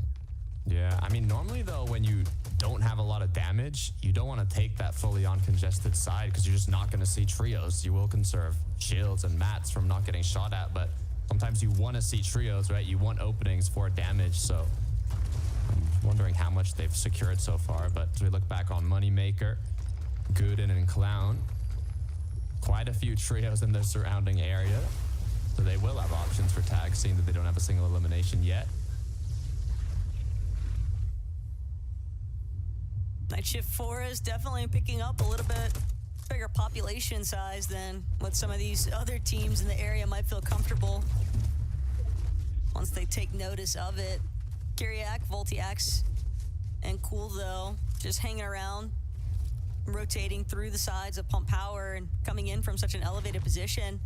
Yeah, I mean, normally, though, when you don't have a lot of damage, you don't want to take that fully uncongested side because you're just not going to see trios. You will conserve shields and mats from not getting shot at, but sometimes you want to see trios, right? You want openings for damage, so I'm wondering how much they've secured so far. But as we look back on Moneymaker, Gooden, and Clown, quite a few trios in their surrounding area, so they will have options for tags, seeing that they don't have a single elimination yet. Night Shift 4 is definitely picking up a little bit bigger population size than what some of these other teams in the area might feel comfortable once they take notice of it. Kyriak, Voltiax, and Cool, though, just hanging around, rotating through the sides of Pump Power and coming in from such an elevated position.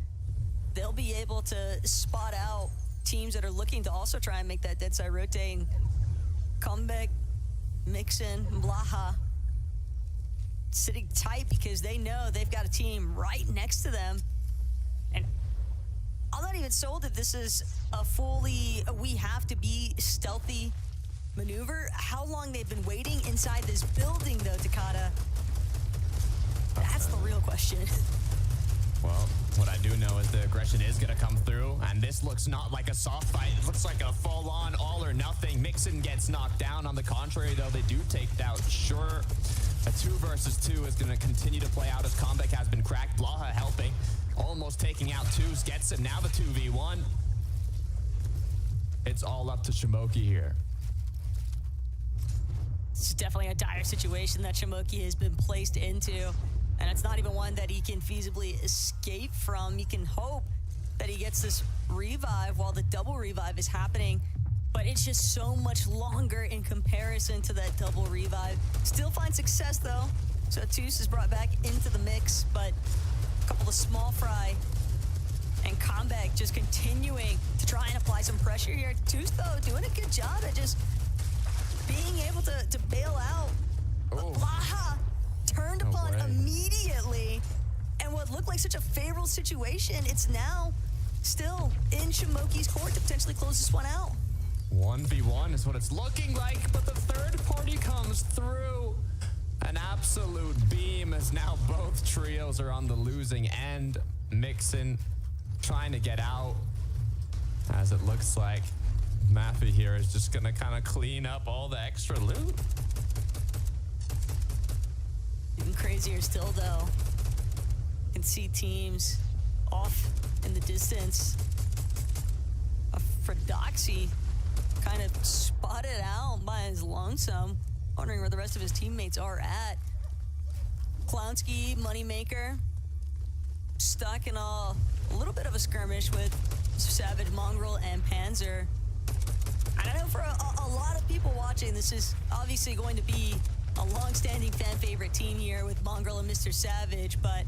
They'll be able to spot out teams that are looking to also try and make that dead side rotating. Comeback, Mixon, Blaha sitting tight because they know they've got a team right next to them. And I'm not even sold that this is a fully we have to be stealthy maneuver. How long they've been waiting inside this building, though, Takata? That's the real question. Well, what I do know is the aggression is going to come through, and this looks not like a soft fight. It looks like a full-on all or nothing. Mixon gets knocked down. On the contrary, though, they do take out. Sure, a 2 versus 2 is going to continue to play out as Comeback has been cracked. Blaha helping, almost taking out Twos, gets it. Now the 2v1. It's all up to Shimoki here. It's definitely a dire situation that Shimoki has been placed into. And it's not even one that he can feasibly escape from. You can hope that he gets this revive while the double revive is happening. But it's just so much longer in comparison to that double revive. Still finds success, though. So Toos is brought back into the mix, but a couple of small fry. And Comeback just continuing to try and apply some pressure here. Toos, though, doing a good job at just being able to bail out. Blaha turned upon immediately, and what looked like such a favorable situation, it's now still in Shimoki's court to potentially close this one out. 1v1 is what it's looking like, but the third party comes through. An absolute beam as now both trios are on the losing end. Mixon trying to get out, as it looks like Maffey here is just gonna kind of clean up all the extra loot. Even crazier still, though. You can see teams off in the distance. Fredoxy kind of spotted out by his lonesome, wondering where the rest of his teammates are at. Clownski, Moneymaker, stuck in a little bit of a skirmish with Savage, Mongrel, and Panzer. And I know for a lot of people watching, this is obviously going to be a long-standing fan favorite team here with Mongrel and Mr. Savage, but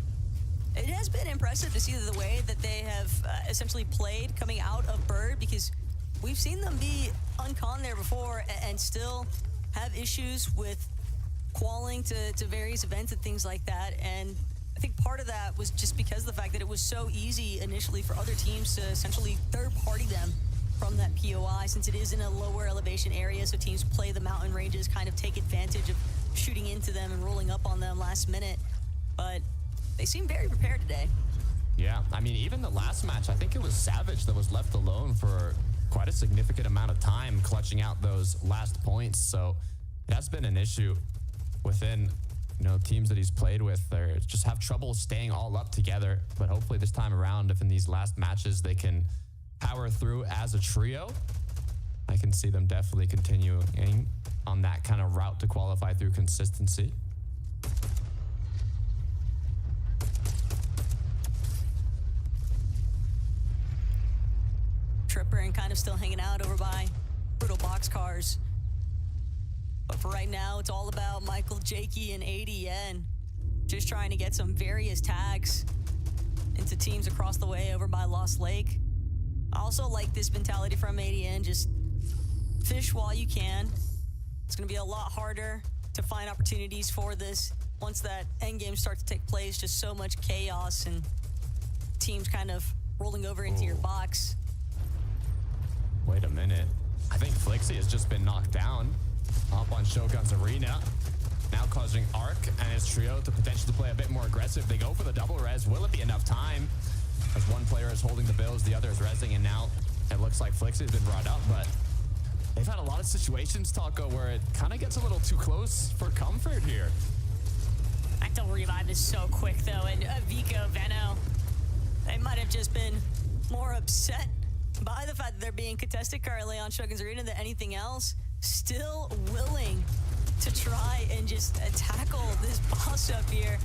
it has been impressive to see the way that they have essentially played coming out of Bird, because we've seen them be uncon there before and still have issues with qualling to various events and things like that. And I think part of that was just because of the fact that it was so easy initially for other teams to essentially third-party them from that POI, since it is in a lower elevation area, so teams play the mountain ranges, kind of take advantage of shooting into them and rolling up on them last minute. But they seem very prepared today. Yeah, I mean, even the last match, I think it was Savage that was left alone for quite a significant amount of time, clutching out those last points. So it has been an issue within, teams that he's played with. They just have trouble staying all up together. But hopefully this time around, if in these last matches they can power through as a trio, I can see them definitely continuing on that kind of route to qualify through consistency. Tripper and kind of still hanging out over by Brutal Boxcars. But for right now, it's all about Michael, Jakey, and ADN. Just trying to get some various tags into teams across the way over by Lost Lake. I also like this mentality from ADN, just fish while you can. It's going to be a lot harder to find opportunities for this once that endgame starts to take place. Just so much chaos and teams kind of rolling over into your box. Wait a minute. I think Flixie has just been knocked down up on Shogun's arena, now causing Arc and his trio to potentially play a bit more aggressive. They go for the double res. Will it be enough time? As one player is holding the bills, the other is rezzing, and now it looks like Flixie has been brought up, but they've had a lot of situations, Taco, where it kind of gets a little too close for comfort here. That double revive is so quick, though, and Vico, Veno, they might have just been more upset by the fact that they're being contested currently on Shogun's Arena than anything else. Still willing to try and just tackle this boss up here.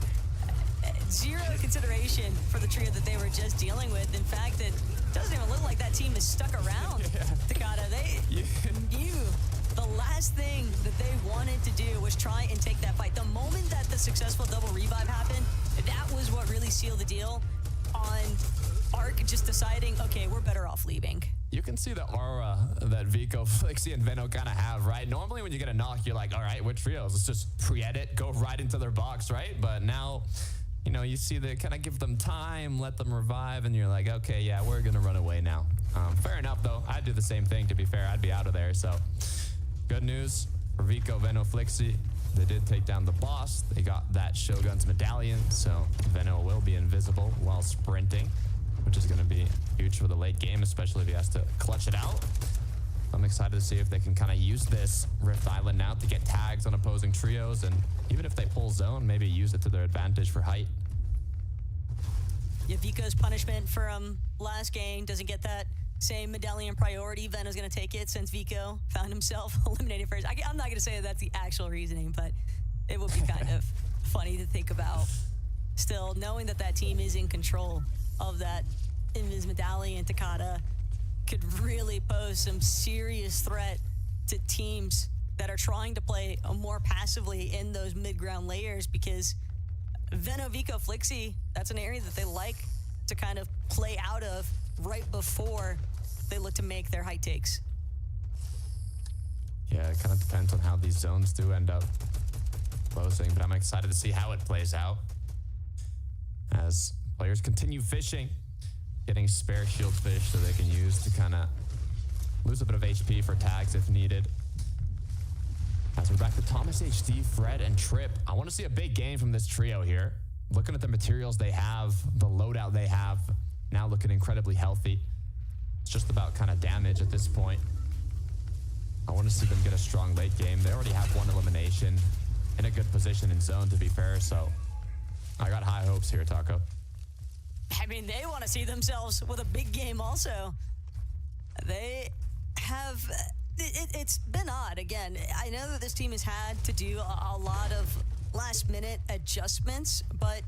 Zero consideration for the trio that they were just dealing with. In fact, it doesn't even look like that team is stuck around. Takata, they knew the last thing that they wanted to do was try and take that fight. The moment that the successful double revive happened, that was what really sealed the deal on Arc just deciding, okay, we're better off leaving. You can see the aura that Vico, Flixie, and Veno kind of have, right? Normally when you get a knock, you're like, all right, we're trios. Let's just pre-edit, go right into their box, right? But now, you know, you see they kind of give them time, let them revive, and you're like, okay, yeah, we're going to run away now. Fair enough, though. I'd do the same thing, to be fair. I'd be out of there. So good news for Vico, Veno, Flixie. They did take down the boss. They got that Shogun's medallion, so Veno will be invisible while sprinting, which is going to be huge for the late game, especially if he has to clutch it out. I'm excited to see if they can kind of use this Rift Island now to get tags on opposing trios, and even if they pull zone, maybe use it to their advantage for height. Yeah, Vico's punishment from last game doesn't get that same medallion priority. Veno's going to take it since Vico found himself eliminated first. I'm not going to say that that's the actual reasoning, but it would be kind of funny to think about. Still, knowing that that team is in control of that Invis medallion, Takata could really pose some serious threat to teams that are trying to play more passively in those mid-ground layers, because Veno, Vico, Flixie, that's an area that they like to kind of play out of right before they look to make their height takes. Yeah, it kind of depends on how these zones do end up closing, but I'm excited to see how it plays out as players continue fishing, getting spare shield fish so they can use to kind of lose a bit of HP for tags if needed. As we're back to Thomas HD, Fred, and Trip, I want to see a big game from this trio here. Looking at the materials they have, the loadout they have, now looking incredibly healthy. It's just about kind of damage at this point. I want to see them get a strong late game. They already have one elimination in a good position in zone, to be fair, so I got high hopes here, Taco. I mean, they want to see themselves with a big game also. They have... It's been odd. Again, I know that this team has had to do a lot of last-minute adjustments, but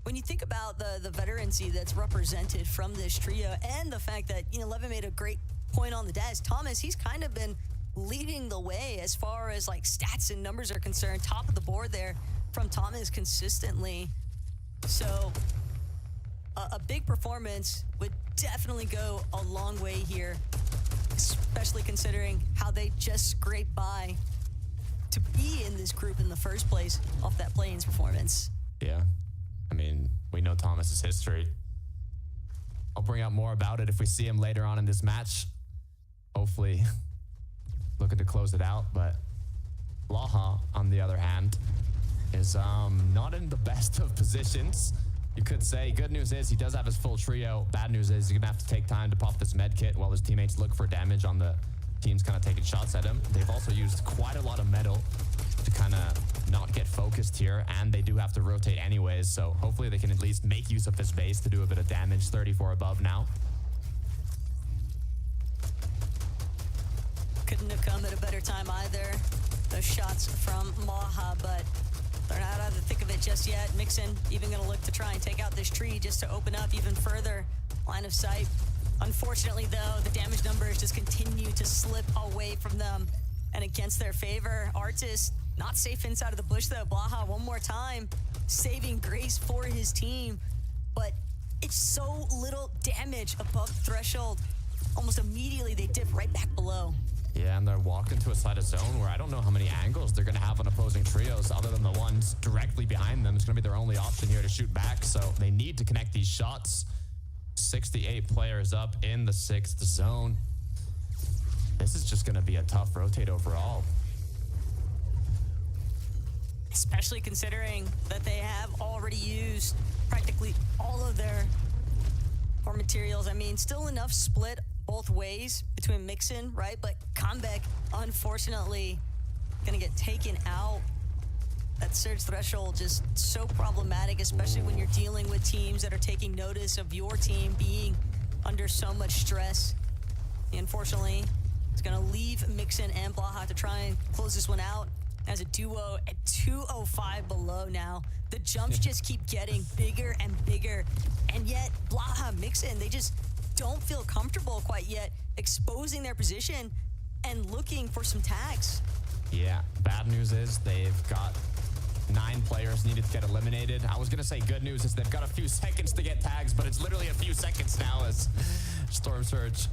when you think about the veterancy that's represented from this trio and the fact that, you know, Levin made a great point on the desk, Thomas, he's kind of been leading the way as far as, like, stats and numbers are concerned. Top of the board there from Thomas consistently. So a big performance would definitely go a long way here, especially considering how they just scraped by to be in this group in the first place off that play-ins performance. Yeah. I mean, we know Thomas's history. I'll bring out more about it if we see him later on in this match. Hopefully looking to close it out, but Blaha, on the other hand, is not in the best of positions, you could say. Good news is he does have his full trio. Bad news is he's gonna have to take time to pop this med kit while his teammates look for damage on the teams kind of taking shots at him. They've also used quite a lot of metal to kind of not get focused here, and they do have to rotate anyways, so hopefully they can at least make use of this base to do a bit of damage. 34 above now. Couldn't have come at a better time either. Those shots from Maha, but they're not out of the thick of it just yet. Mixon even going to look to try and take out this tree just to open up even further line of sight. Unfortunately, though, the damage numbers just continue to slip away from them and against their favor. Artist not safe inside of the bush, though. Blaha one more time, saving grace for his team, but it's so little damage above the threshold. Almost immediately, they dip right back below. Yeah, and they're walking to a side of zone where I don't know how many angles they're going to have on opposing trios other than the ones directly behind them. It's going to be their only option here to shoot back, so they need to connect these shots. 68 players up in the 6th zone. This is just going to be a tough rotate overall. Especially considering that they have already used practically all of their core materials. I mean, still enough split both ways between Mixon, right? But Comeback, unfortunately, gonna get taken out. That surge threshold just so problematic, especially when you're dealing with teams that are taking notice of your team being under so much stress. Unfortunately, it's gonna leave Mixon and Blaha to try and close this one out as a duo at 205 below now. The jumps just keep getting bigger and bigger, and yet Blaha, Mixon, they just don't feel comfortable quite yet exposing their position and looking for some tags. Yeah, bad news is they've got 9 players needed to get eliminated. I was going to say good news is they've got a few seconds to get tags, but it's literally a few seconds now as Storm Surge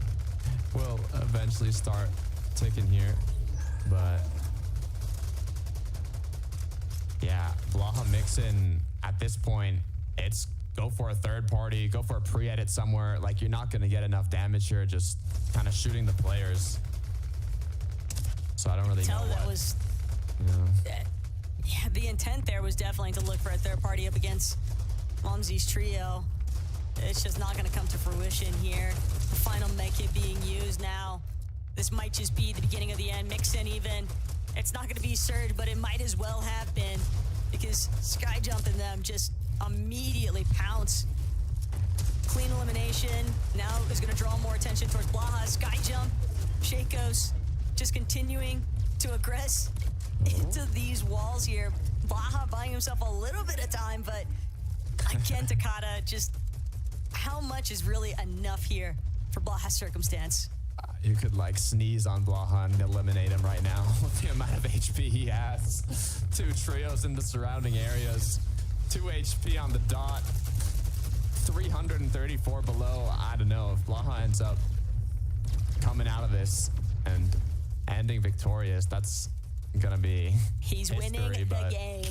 will eventually start ticking here. But yeah, Blaha Mixin at this point, it's go for a third party, go for a pre-edit somewhere. Like, you're not going to get enough damage here just kind of shooting the players. So I don't really know that what. Was, yeah. yeah, the intent there was definitely to look for a third party up against Momsy's trio. It's just not going to come to fruition here. The final med kit being used now. This might just be the beginning of the end. Mixin even. It's not going to be Surge, but it might as well have been because Skyjump and them just immediately pounce. Clean elimination. Now is going to draw more attention towards Blaha. Skyjump, Shakos, just continuing to aggress into these walls here. Blaha buying himself a little bit of time, but again, Takata, just how much is really enough here for Blaha's circumstance? You could like sneeze on Blaha and eliminate him right now with the amount of HP he has. 2 trios in the surrounding areas. 2 HP on the dot. 334 below. I don't know if Blaha ends up coming out of this and ending victorious. That's gonna be he's history, winning the but game.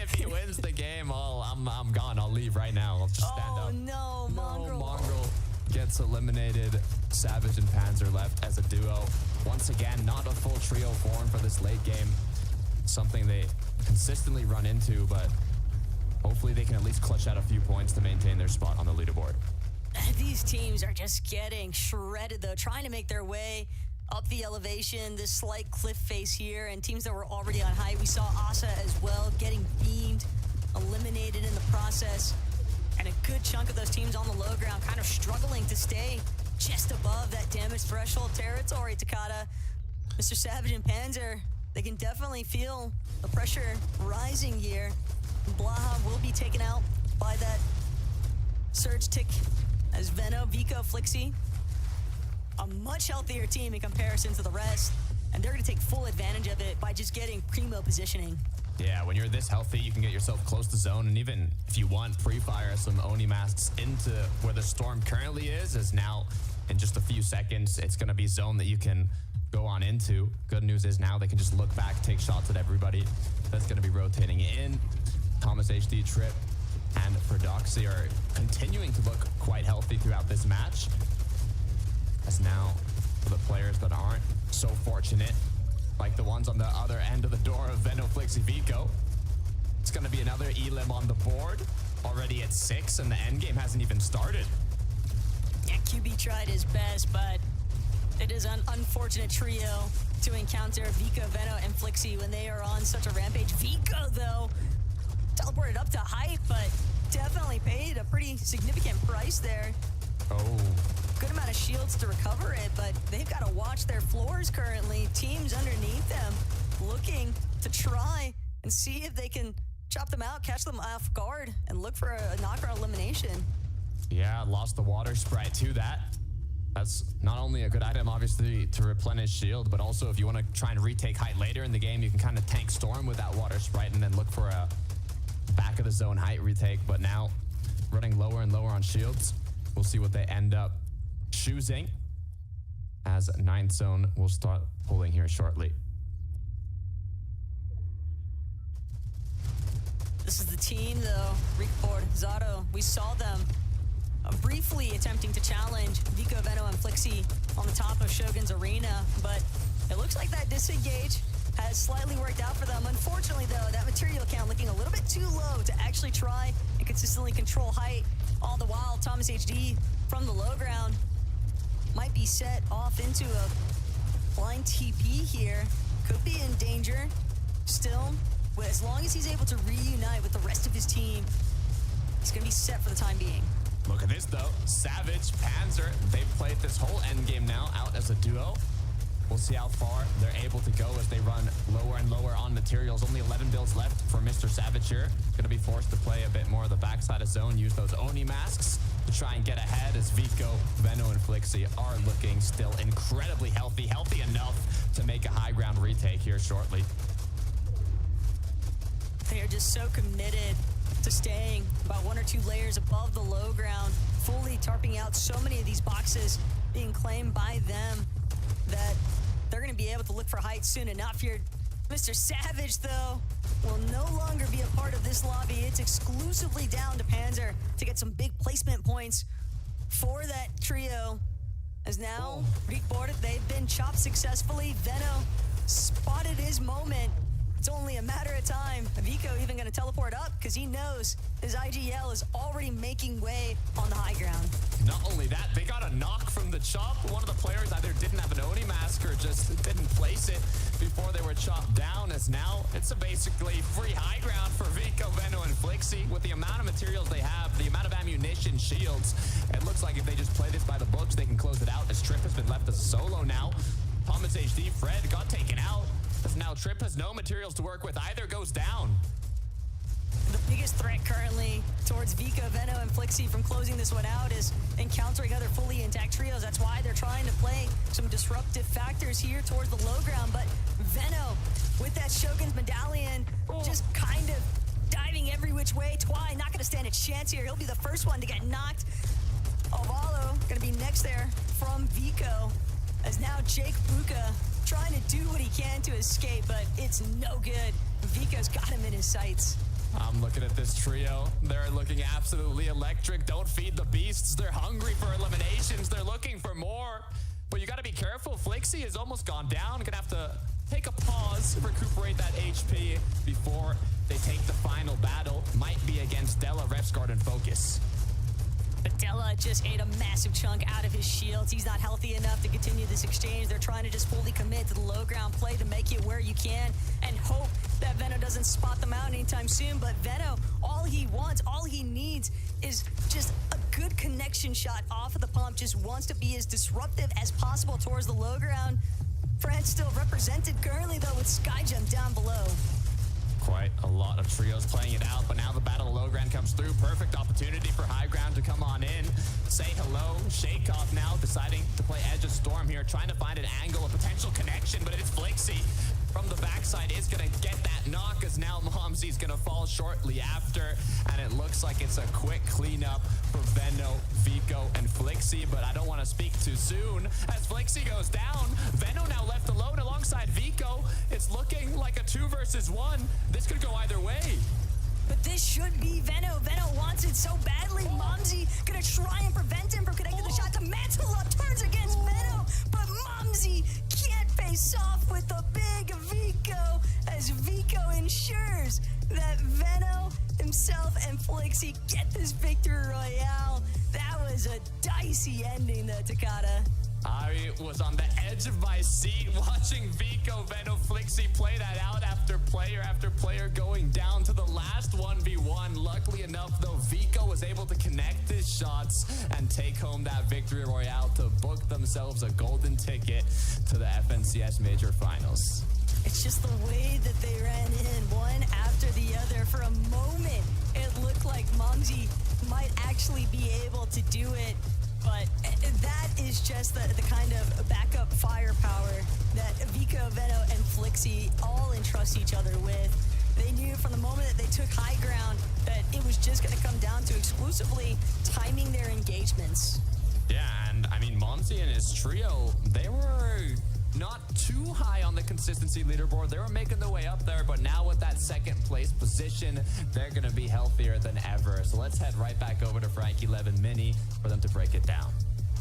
if he wins the game, I'm gone. I'll leave right now. I'll just stand up. Oh no, Mongrel. Mongrel gets eliminated. Savage and Panzer left as a duo. Once again, not a full trio form for this late game. Something they consistently run into, but hopefully they can at least clutch out a few points to maintain their spot on the leaderboard. These teams are just getting shredded, though, trying to make their way up the elevation, this slight cliff face here, and teams that were already on high. We saw Asa as well getting beamed, eliminated in the process, and a good chunk of those teams on the low ground kind of struggling to stay just above that damage threshold territory, Takata. Mr. Savage and Panzer, they can definitely feel the pressure rising here. Blaha will be taken out by that surge tick as Veno, Vico, Flixie, a much healthier team in comparison to the rest, and they're going to take full advantage of it by just getting primo positioning. Yeah, when you're this healthy, you can get yourself close to zone, and even if you want, pre-fire some Oni masks into where the storm currently is, as now in just a few seconds, it's going to be zone that you can go on into. Good news is now they can just look back, take shots at everybody that's going to be rotating in. Thomas HD, Trip, and Prodoxy are continuing to look quite healthy throughout this match. As now, for the players that aren't so fortunate, like the ones on the other end of the door of Veno, Flixie, Vico, it's going to be another Elim on the board, already at 6, and the endgame hasn't even started. Yeah, QB tried his best, but it is an unfortunate trio to encounter Vico, Veno, and Flixie when they are on such a rampage. Vico, though, teleported up to height, but definitely paid a pretty significant price there. Oh. Good amount of shields to recover it, but they've got to watch their floors currently. Teams underneath them looking to try and see if they can chop them out, catch them off guard, and look for a knockout elimination. Yeah, lost the water sprite to that. That's not only a good item, obviously, to replenish shield, but also if you want to try and retake height later in the game, you can kind of tank storm with that water sprite and then look for a back of the zone height retake. But now running lower and lower on shields, we'll see what they end up choosing, as 9th zone will start pulling here shortly. This is the team, though. Rickford, Zato, we saw them briefly attempting to challenge Vico, Veno, and Flixie on the top of Shogun's arena, but it looks like that disengage has slightly worked out for them. Unfortunately, though, that material count looking a little bit too low to actually try and consistently control height. All the while, Thomas HD from the low ground might be set off into a blind TP here. Could be in danger. Still, as long as he's able to reunite with the rest of his team, he's going to be set for the time being. Look at this, though. Savage, Panzer, they've played this whole endgame now out as a duo. We'll see how far they're able to go as they run lower and lower on materials. Only 11 builds left for Mr. Savage here. Going to be forced to play a bit more of the backside of zone, use those Oni masks to try and get ahead as Vico, Veno, and Flixie are looking still incredibly healthy enough to make a high ground retake here shortly. They are just so committed to staying about 1 or 2 layers above the low ground, fully tarping out so many of these boxes being claimed by them that they're going to be able to look for heights soon enough here. Mr. Savage, though, will no longer be a part of this lobby. It's exclusively down to Panzer to get some big placement points for that trio. As now, Rick Bordet, they've been chopped successfully. Veno spotted his moment. It's only a matter of time. Vico even going to teleport up because he knows his IGL is already making way on the high ground. Not only that, they got a knock from the chop. One of the players either didn't have an Oni mask or just didn't place it before they were chopped down, as now it's a basically free high ground for Vico, Veno, and Flixie. With the amount of materials they have, the amount of ammunition, shields, it looks like if they just play this by the books, they can close it out, as Trip has been left as a solo now. Thomas HD, Fred got taken out, as now Trip has no materials to work with. Either goes down. The biggest threat currently towards Vico, Veno, and Flixie from closing this one out is encountering other fully intact trios. That's why they're trying to play some disruptive factors here towards the low ground. But Veno, with that Shogun's medallion, just kind of diving every which way. Twy not going to stand a chance here. He'll be the first one to get knocked. Ovalo going to be next there from Vico, as now Jake Buka trying to do what he can to escape, but it's no good. Vico's got him in his sights. I'm looking at this trio. They're looking absolutely electric. Don't feed the beasts. They're hungry for eliminations. They're looking for more. But you got to be careful. Flixie has almost gone down. Gonna have to take a pause, recuperate that HP before they take the final battle. Might be against Della, Refsguard, and Focus. But Della just ate a massive chunk out of his shields. He's not healthy enough to continue this exchange. They're trying to just fully commit to the low ground play to make it where you can and hope that Veno doesn't spot them out anytime soon. But Veno, all he wants, all he needs is just a good connection shot off of the pump. Just wants to be as disruptive as possible towards the low ground. France still represented currently, though, with Skyjump down below. Quite a lot of trios playing it out, but now the battle of low ground comes through. Perfect opportunity for high ground to come on in, say hello. Shake off now, deciding to play Edge of Storm here, trying to find an angle, a potential connection, but it's Flixie from the backside is going to get that knock, as now Momsy's going to fall shortly after, and it looks like it's a quick cleanup for Veno, Vico, and Flixie, but I don't want to speak too soon. As Flixie goes down, Veno now left alone alongside Vico. It's looking like a 2 versus 1. This could go either way. But this should be Veno. Veno wants it so badly. Momsy gonna try and prevent him from connecting the shot. The mantle up turns against Veno, but Momsy can't face off with the big Vico, as Vico ensures that Veno himself and Flixie get this victory royale. That was a dicey ending, though, Takata. I was on the edge of my seat watching Vico, Veno, Flixie play that out after player going down to the last 1v1. Luckily enough, though, Vico was able to connect his shots and take home that victory royale to book themselves a golden ticket to the FNCS Major Finals. It's just the way that they ran in one after the other. For a moment, it looked like Momsy might actually be able to do it. But that is just the kind of backup firepower that Vico, Veno, and Flixie all entrust each other with. They knew from the moment that they took high ground that it was just going to come down to exclusively timing their engagements. Yeah, and I mean, Momsy and his trio, they were not too high on the consistency leaderboard. They were making their way up there, but now with that second place position, they're going to be healthier than ever. So let's head right back over to Frankie Levin Mini for them to break it down.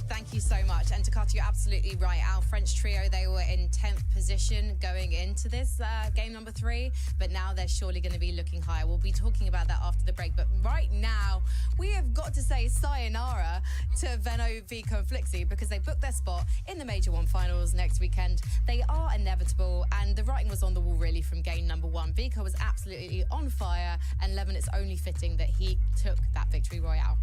Thank you so much. And Takata, you're absolutely right. Our French trio, they were in 10th position going into this game number 3, but now they're surely going to be looking higher. We'll be talking about that after the break. But right now, we have got to say sayonara to Veno, Vico, and Flixie, because they booked their spot in the Major 1 finals next weekend. They are inevitable, and the writing was on the wall really from game number 1. Vico was absolutely on fire, and Levin, it's only fitting that he took that victory royale.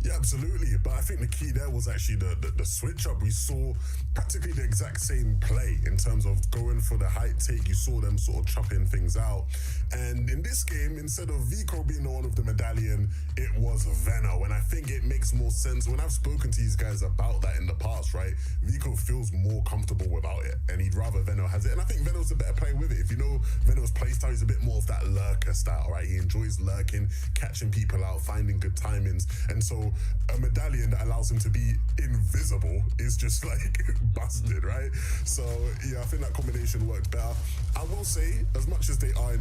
Yeah, absolutely. But I think the key there was actually the switch up. We saw practically the exact same play in terms of going for the height take. You saw them sort of chopping things out. And in this game, instead of Vico being the one with the medallion, it was Venno. And I think it makes more sense. When I've spoken to these guys about that in the past, right, Vico feels more comfortable without it. And he'd rather Venno has it. And I think Venno's a better player with it. If you know Venno's playstyle, he's a bit more of that lurker style, right? He enjoys lurking, catching people out, finding good timings. And so a medallion that allows him to be invisible is just like busted, right? So yeah, I think that combination worked better. I will say, as much as they are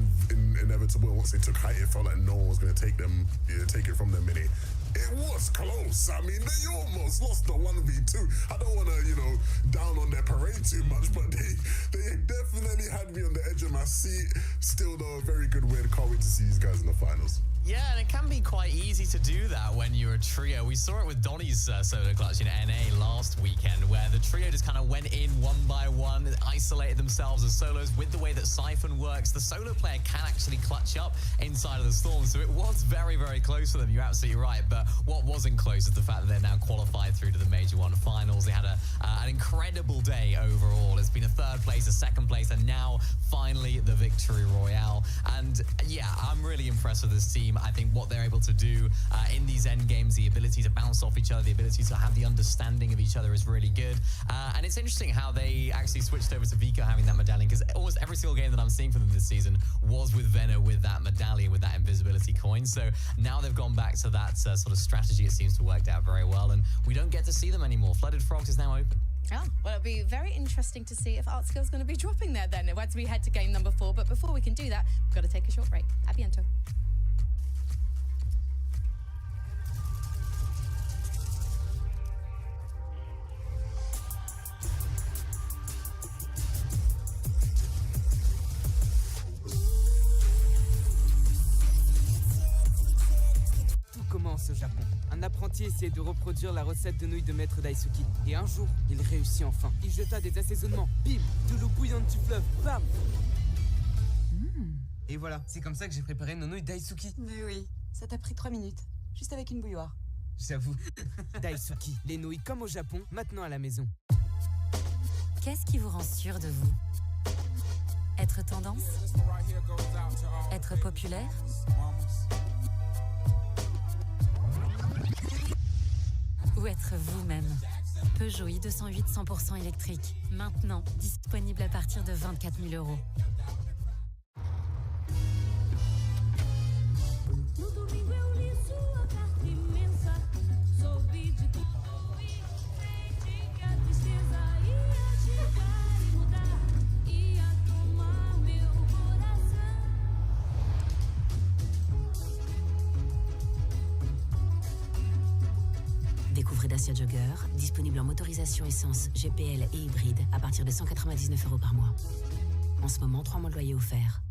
inevitable, once they took height, it felt like no one was going to take it from them mini. It was close. I mean, they almost lost the 1v2. I don't want to, down on their parade too much, but they definitely had me on the edge of my seat. Still, though, a very good win. Can't wait to see these guys in the finals. Yeah, and it can be quite easy to do that when you're a trio. We saw it with Donnie's solo clutch in NA last weekend, where the trio just kind of went in one by one, isolated themselves as solos. With the way that Siphon works, the solo player can actually clutch up inside of the Storm, so it was very, very close for them. You're absolutely right, but what wasn't close is the fact that they're now qualified through to the Major 1 finals. They had an incredible day overall. It's been a third place, a second place, and now finally the victory royale. And yeah, I'm really impressed with this team. I think what they're able to do in these end games, the ability to bounce off each other, the ability to have the understanding of each other is really good. And it's interesting how they actually switched over to Vico having that medallion, because almost every single game that I'm seeing from them this season was with Venno with that medallion, with that invisibility coin. So now they've gone back to that sort of strategy. It seems to work out very well, and we don't get to see them anymore. Flooded Frogs is now open. Oh, well, it'll be very interesting to see if Artskill's going to be dropping there then once we head to game number 4. But before we can do that, we've got to take a short break. A bientôt. Commence au Japon. Un apprenti essayait de reproduire la recette de nouilles de maître Daisuki. Et un jour, il réussit enfin. Il jeta des assaisonnements. Bim! De l'eau bouillante du fleuve. Bam! Et voilà, c'est comme ça que j'ai préparé nos nouilles Daisuki. Mais oui, ça t'a pris 3 minutes. Juste avec une bouilloire. J'avoue. Daisuki, les nouilles comme au Japon, maintenant à la maison. Qu'est-ce qui vous rend sûr de vous? Être tendance? Être populaire? Ou être vous-même. Peugeot i208 100% électrique. Maintenant, disponible à partir de 24 000 €. Découvrez Dacia Jogger, disponible en motorisation essence, GPL et hybride à partir de 199 € par mois. En ce moment, 3 mois de loyer offerts.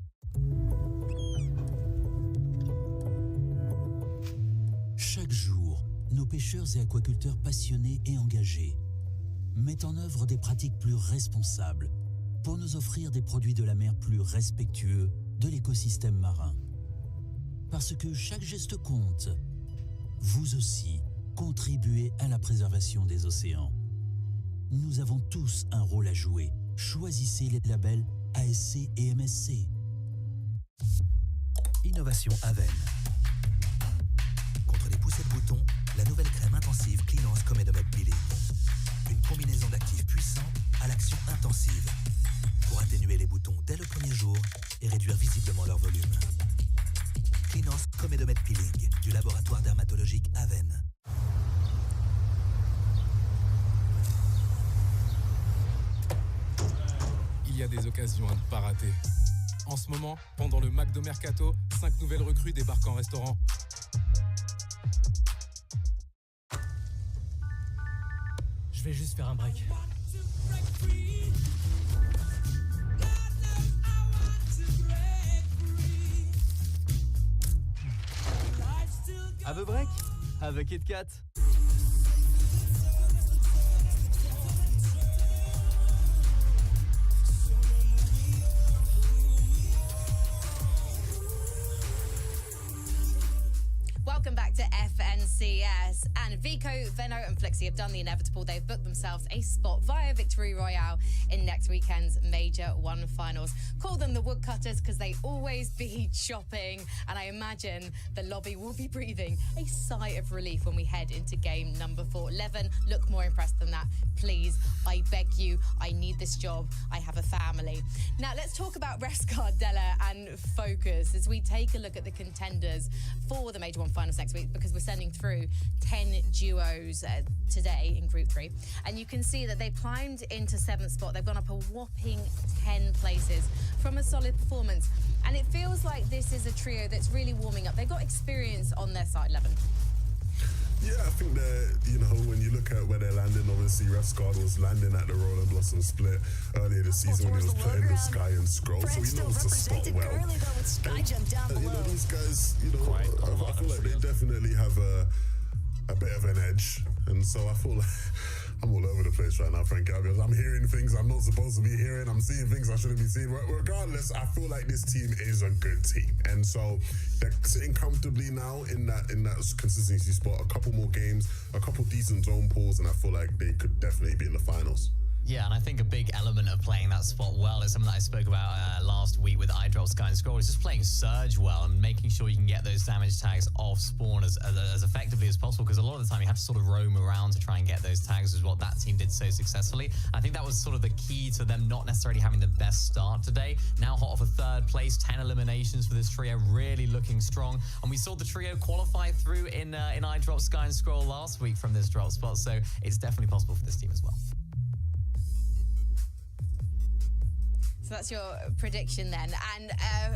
Chaque jour, nos pêcheurs et aquaculteurs passionnés et engagés mettent en œuvre des pratiques plus responsables pour nous offrir des produits de la mer plus respectueux de l'écosystème marin. Parce que chaque geste compte, vous aussi, contribuez à la préservation des océans. Nous avons tous un rôle à jouer. Choisissez les labels ASC et MSC. Innovation Aven. Contre les poussées de boutons, la nouvelle crème intensive Cleanance Comedomed Peeling. Une combinaison d'actifs puissants à l'action intensive pour atténuer les boutons dès le premier jour et réduire visiblement leur volume. Cleanance Comedomed Peeling du laboratoire dermatologique Aven. Il y a des occasions à ne pas rater. En ce moment, pendant le McDo Mercato, 5 nouvelles recrues débarquent en restaurant. Je vais juste faire un break. Have a break? Have a Kit Kat? Welcome back to FNCS. and Vico, Venno, and Flixie have done the inevitable. They've booked themselves a spot via Victory Royale in next weekend's Major 1 finals. Call them the woodcutters because they always be chopping, and I imagine the lobby will be breathing a sigh of relief when we head into game number 4. Levin, look more impressed than that. Please, I beg you, I need this job. I have a family. Now, let's talk about Rescard, Della, and Focus as we take a look at the contenders for the Major 1 finals next week, because we're sending through 10 duos today in Group 3. And you can see that they climbed into 7th spot. They've gone up a whopping 10 places from a solid performance. And it feels like this is a trio that's really warming up. They've got experience on their side, Levin. Yeah, I think that, you know, when you look at where they're landing, obviously Rescard was landing at the Roller Blossom split earlier this season when he was putting the Sky and Scroll, so he knows to spot well. And, you know, these guys, you know, I feel like they definitely have a bit of an edge, and so I feel like I'm all over the place right now, Frankie, because I'm hearing things I'm not supposed to be hearing. I'm seeing things I shouldn't be seeing. Regardless, I feel like this team is a good team. And so they're sitting comfortably now in that consistency spot. A couple more games, a couple decent zone pulls, and I feel like they could definitely be in the finals. Yeah, and I think a big element of playing that spot well is something that I spoke about last week with iDrop, Sky and Scroll, is just playing Surge well and making sure you can get those damage tags off spawn as effectively as possible, because a lot of the time you have to sort of roam around to try and get those tags, is what that team did so successfully. I think that was sort of the key to them not necessarily having the best start today. Now hot off a 3rd place, 10 eliminations for this trio, really looking strong. And we saw the trio qualify through in iDrop, Sky and Scroll last week from this drop spot, so it's definitely possible for this team as well. So that's your prediction then. And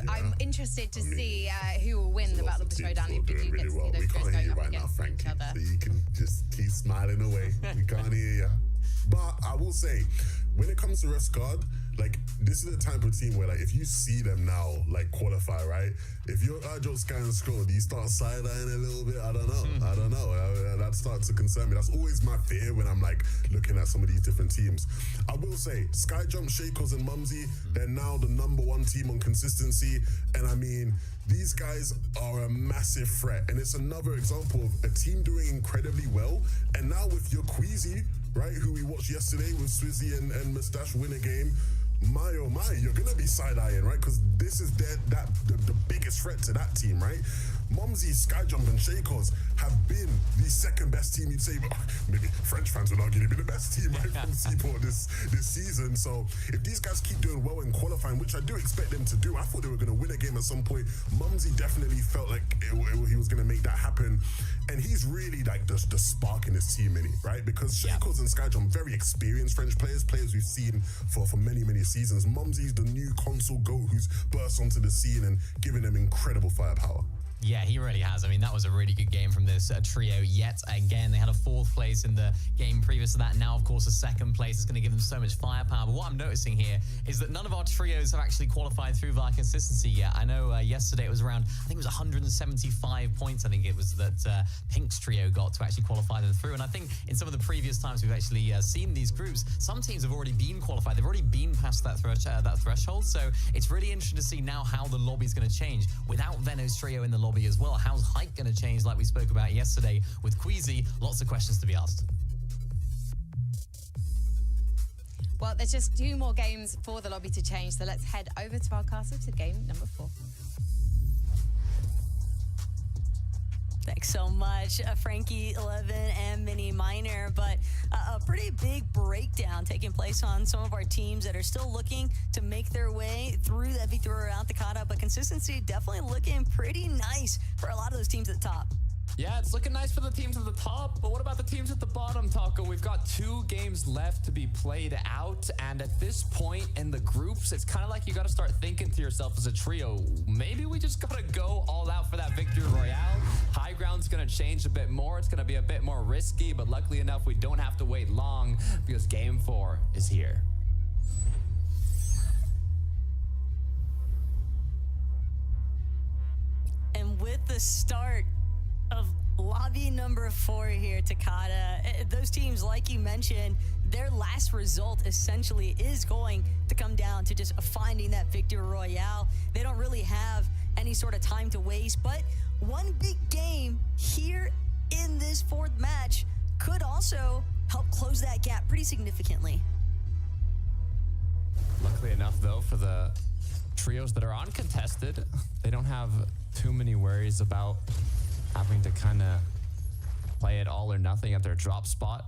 I'm interested to see who will win the Battle of the Showdown if you do get to see those We can't hear you right now, against Frankie, each other. so you can just keep smiling away. We can't hear you. But I will say, when it comes to Rescard, like, this is the type of team where, like, if you see them now, like, qualify, right? If you're iDrop, Sky and Scroll, do you start side-eyeing a little bit? I don't know. That starts to concern me. That's always my fear when I'm, like, looking at some of these different teams. I will say, Skyjump, Shakos, and Mumsy, they're now the #1 team on consistency. And, I mean, these guys are a massive threat. And it's another example of a team doing incredibly well. And now with your Queasy, right, who we watched yesterday with Swizzy and Mustache win a game, my oh my, you're gonna be side-eyeing, right? Because this is the biggest threat to that team, right? Mumsy, Skyjump, and Shakos have been the second best team. You'd say, maybe French fans would argue they've been the best team, right, from Seaport this season. So if these guys keep doing well in qualifying, which I do expect them to do, I thought they were going to win a game at some point. Mumsy definitely felt like he was going to make that happen. And he's really like the spark in this team, right? Because Shakos and Skyjump, very experienced French players we've seen for many, many seasons. Mumsy's the new console GOAT who's burst onto the scene and giving them incredible firepower. Yeah, he really has. I mean, that was a really good game from this trio yet again. They had a 4th place in the game previous to that. Now, of course, a 2nd place is going to give them so much firepower. But what I'm noticing here is that none of our trios have actually qualified through via consistency yet. I know yesterday it was around, I think it was 175 points, I think it was, that Pink's trio got to actually qualify them through. And I think in some of the previous times we've actually seen these groups, some teams have already been qualified. They've already been past that threshold. So it's really interesting to see now how the lobby's going to change. Without Venno's trio in the lobby as well, how's Hike going to change, like we spoke about yesterday with Queasy? Lots of questions to be asked. Well, there's just 2 more games for the lobby to change, so let's head over to our castle to game number 4. Thanks so much, Frankie, 11, and Mini Minor. But a pretty big breakdown taking place on some of our teams that are still looking to make their way through that victory around Takata. But consistency definitely looking pretty nice for a lot of those teams at the top. Yeah, it's looking nice for the teams at the top, but what about the teams at the bottom, Taco? We've got 2 games left to be played out, and at this point in the groups, it's kind of like you got to start thinking to yourself as a trio, maybe we just got to go all out for that victory royale. High ground's going to change a bit more. It's going to be a bit more risky, but luckily enough, we don't have to wait long because game 4 is here. And with the start of lobby number 4 here, Takata, those teams, like you mentioned, their last result essentially is going to come down to just finding that victory royale. They don't really have any sort of time to waste, but one big game here in this fourth match could also help close that gap pretty significantly. Luckily enough, though, for the trios that are uncontested, they don't have too many worries about having to kind of play it all or nothing at their drop spot.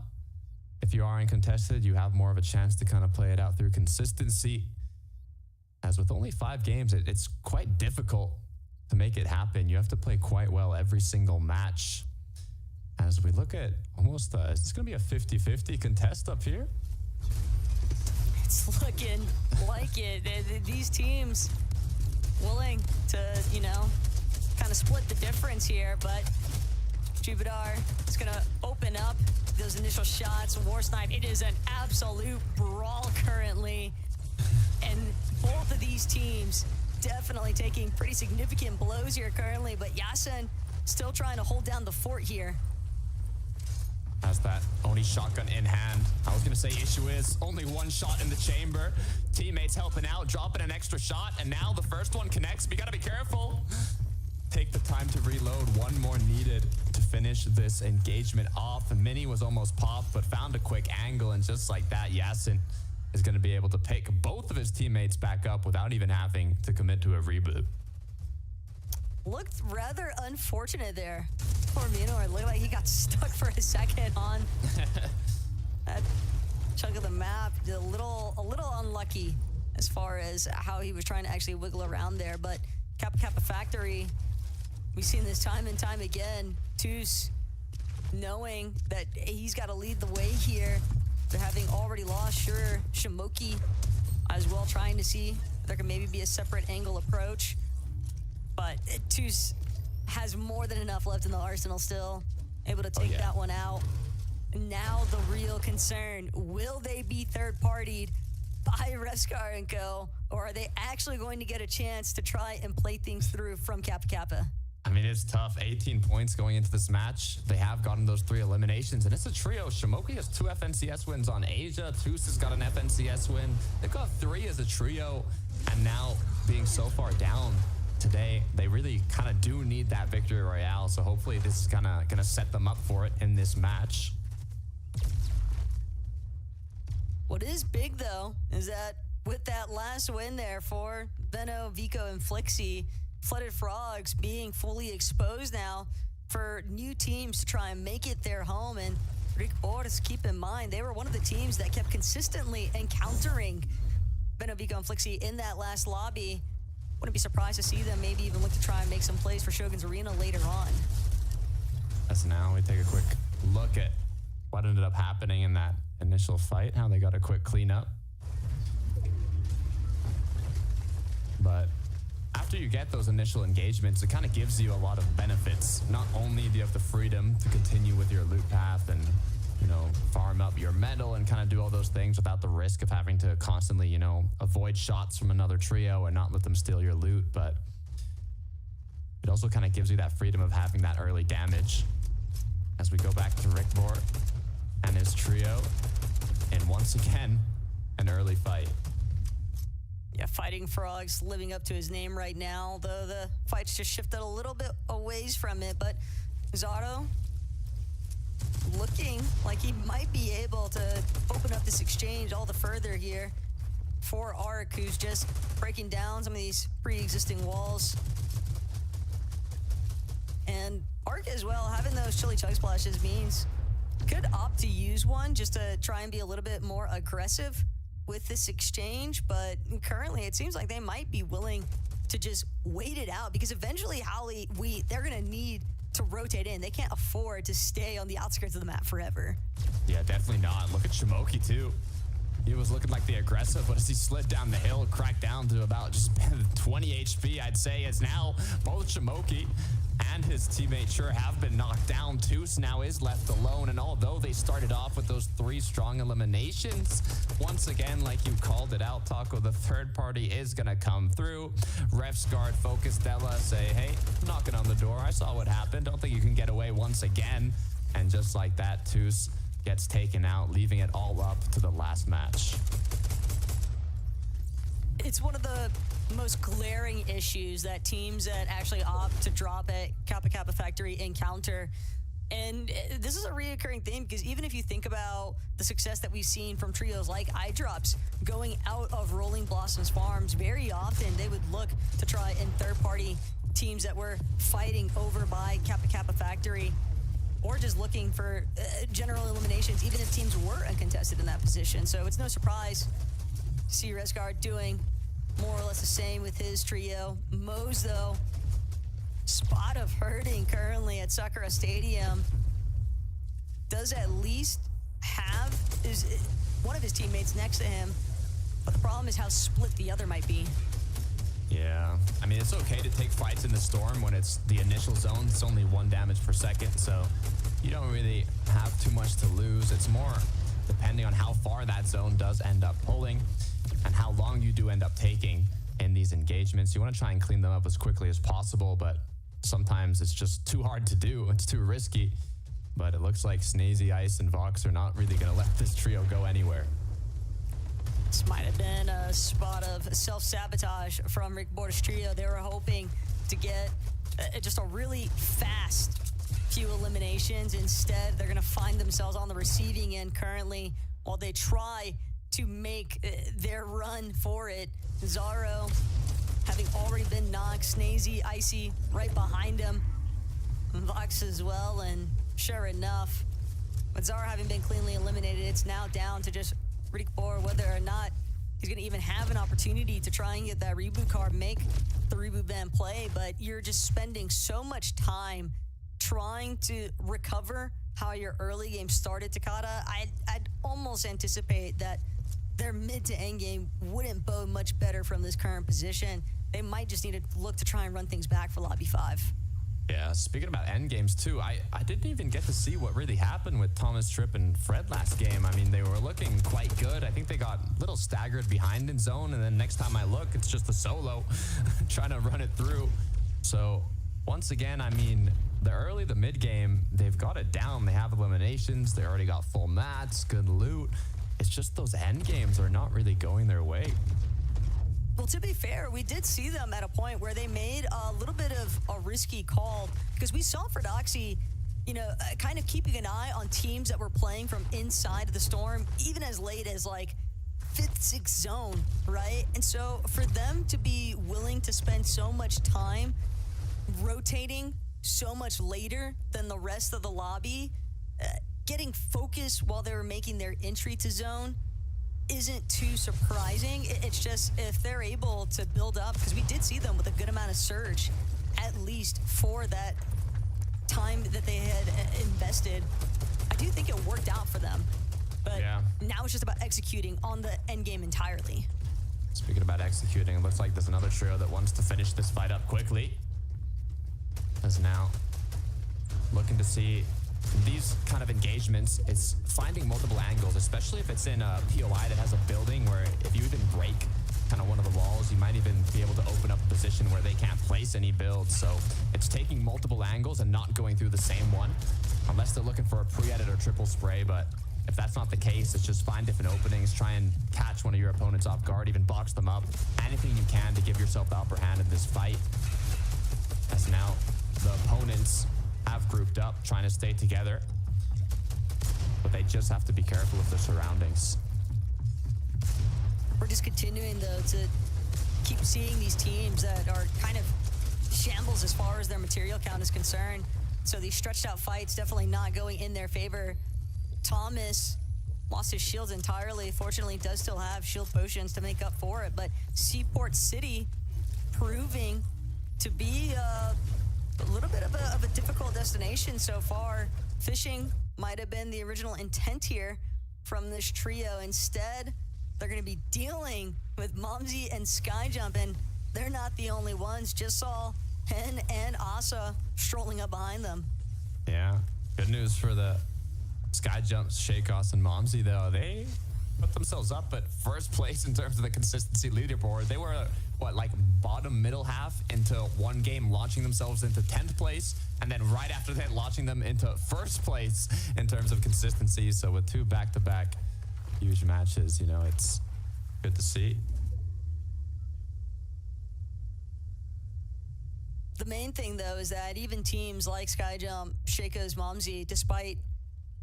If you are uncontested, you have more of a chance to kind of play it out through consistency. As with only 5 games, it's quite difficult to make it happen. You have to play quite well every single match. As we look at almost, is this going to be a 50-50 contest up here? It's looking like it. These teams willing to, you know, kind of split the difference here, but Jubidar is going to open up those initial shots. War Snipe, it is an absolute brawl currently. And both of these teams definitely taking pretty significant blows here currently, but Yasin still trying to hold down the fort here. Has that Oni shotgun in hand. I was gonna say issue is only 1 shot in the chamber. Teammates helping out, dropping an extra shot, and now the first one connects. We gotta be careful. Take the time to reload. 1 more needed to finish this engagement off. And Mini was almost popped, but found a quick angle, and just like that, Yasin is gonna be able to pick both of his teammates back up without even having to commit to a reboot. Looked rather unfortunate there for Minor. It looked like he got stuck for a second on that chunk of the map. A little unlucky as far as how he was trying to actually wiggle around there. But Kappa Factory, we've seen this time and time again. Toos knowing that he's got to lead the way here. They're having already lost, sure, Shimoki as well, trying to see if there can maybe be a separate angle approach. But Toos has more than enough left in the arsenal still, able to take that one out. Now the real concern, will they be third-partied by Revscar and Co., or are they actually going to get a chance to try and play things through from Kappa? I mean, it's tough. 18 points going into this match. They have gotten those 3 eliminations, and it's a trio. Shimoki has 2 FNCS wins on Asia. Toos has got an FNCS win. They've got 3 as a trio, and now being so far down today, they really kind of do need that victory royale. So hopefully this is kind of going to set them up for it in this match. What is big, though, is that with that last win there for Benno, Vico, and Flixie, Flooded Frogs being fully exposed now for new teams to try and make it their home. And Rick Boris, keep in mind, they were one of the teams that kept consistently encountering Benno, Vico, and Flixie in that last lobby. Wouldn't be surprised to see them maybe even look to try and make some plays for Shogun's Arena later on. As now we take a quick look at what ended up happening in that initial fight, how they got a quick cleanup. But after you get those initial engagements, it kind of gives you a lot of benefits. Not only do you have the freedom to continue with your loot path and, you know, farm up your metal and kind of do all those things without the risk of having to constantly, you know, avoid shots from another trio and not let them steal your loot, but it also kind of gives you that freedom of having that early damage. As we go back to Rickbor and his trio, and once again, an early fight. Yeah, Fighting Frogs living up to his name right now, though the fight's just shifted a little bit away from it, but Zato looking like he might be able to open up this exchange all the further here for Ark, who's just breaking down some of these pre-existing walls. And Ark as well, having those chili chug splashes means could opt to use one just to try and be a little bit more aggressive with this exchange, but currently it seems like they might be willing to just wait it out, because eventually, Holly, they're gonna need to rotate in. They can't afford to stay on the outskirts of the map forever. Yeah, definitely not. Look at Shimoki too. He was looking like the aggressive, but as he slid down the hill, cracked down to about just 20 HP, I'd say, as now both Shimoki and his teammate sure have been knocked down. Toos now is left alone, and although they started off with those 3 strong eliminations, once again, like you called it out, Taco, the third party is gonna come through. Refs guard, Focus, Della say, hey, knocking on the door. I saw what happened. Don't think you can get away once again. And just like that, Toos gets taken out, leaving it all up to the last match. It's one of the most glaring issues that teams that actually opt to drop at Kappa Factory encounter And this is a reoccurring theme because even if you think about the success that we've seen from trios like iDrops going out of Rolling Blossoms Farms, very often they would look to try and third-party teams that were fighting over by Kappa Kappa Factory or just looking for general eliminations, even if teams were uncontested in that position. So it's no surprise to see Resguard doing more or less the same with his trio. Moze, though, spot of hurting currently at Sakura Stadium. Does at least have one of his teammates next to him, but the problem is how split the other might be. Yeah, I mean, it's okay to take fights in the storm when it's the initial zone. It's only 1 damage per second, so you don't really have too much to lose. It's more depending on how far that zone does end up pulling and how long you do end up taking in these engagements. You want to try and clean them up as quickly as possible, but sometimes it's just too hard to do. It's too risky. But it looks like Snazy, Ice, and Vox are not really going to let this trio go anywhere. This might have been a spot of self-sabotage from Rick Border's trio. They were hoping to get just a really fast few eliminations. Instead, they're going to find themselves on the receiving end currently while they try to make their run for it. Zaro having already been knocked, Snazy, Icy right behind him, Vox as well, and sure enough, with Zaro having been cleanly eliminated, it's now down to just Rick Bor whether or not he's going to even have an opportunity to try and get that reboot card, make the reboot ban play, but you're just spending so much time trying to recover how your early game started, Takada. I'd almost anticipate that their mid to end game wouldn't bode much better from this current position. They might just need to look to try and run things back for Lobby 5. Yeah, speaking about end games too, I didn't even get to see what really happened with Thomas, Tripp, and Fred last game. I mean, they were looking quite good. I think they got a little staggered behind in zone, and then next time I look, it's just a solo trying to run it through. So once again, I mean, the mid game, they've got it down. They have eliminations. They already got full mats, good loot. It's just those end games are not really going their way. Well, to be fair, we did see them at a point where they made a little bit of a risky call because we saw Fredoxy, kind of keeping an eye on teams that were playing from inside of the storm, even as late as like 5th, 6th zone, right? And so for them to be willing to spend so much time rotating so much later than the rest of the lobby, getting focused while they were making their entry to zone isn't too surprising. It's just if they're able to build up, because we did see them with a good amount of surge, at least for that time that they had invested. I do think it worked out for them, but now it's just about executing on the end game entirely. Speaking about executing, it looks like there's another trio that wants to finish this fight up quickly. As now looking to see these kind of engagements, it's finding multiple angles, especially if it's in a POI that has a building where if you even break kind of one of the walls, you might even be able to open up a position where they can't place any builds. So it's taking multiple angles and not going through the same one, unless they're looking for a pre-edit or triple spray. But if that's not the case, it's just find different openings, try and catch one of your opponents off guard, even box them up, anything you can to give yourself the upper hand in this fight. As now the opponents have grouped up, trying to stay together, but they just have to be careful with their surroundings. We're just continuing, though, to keep seeing these teams that are kind of shambles as far as their material count is concerned. So these stretched out fights definitely not going in their favor. Thomas lost his shields entirely. Fortunately, does still have shield potions to make up for it, but Seaport City proving to be a little bit of a difficult destination so far. Fishing might have been the original intent here from this trio. Instead, they're going to be dealing with Momsy and Skyjump, and they're not the only ones. Just saw Hen and Asa strolling up behind them. Yeah, good news for the Skyjumps, Shakos, and Momsy, though. They put themselves up at first place in terms of the consistency leaderboard. They were bottom middle half into one game, launching themselves into 10th place, and then right after that launching them into first place in terms of consistency. So with 2 back-to-back huge matches, it's good to see. the main thing, though, is that even teams like Skyjump, Shaco's Momsy, despite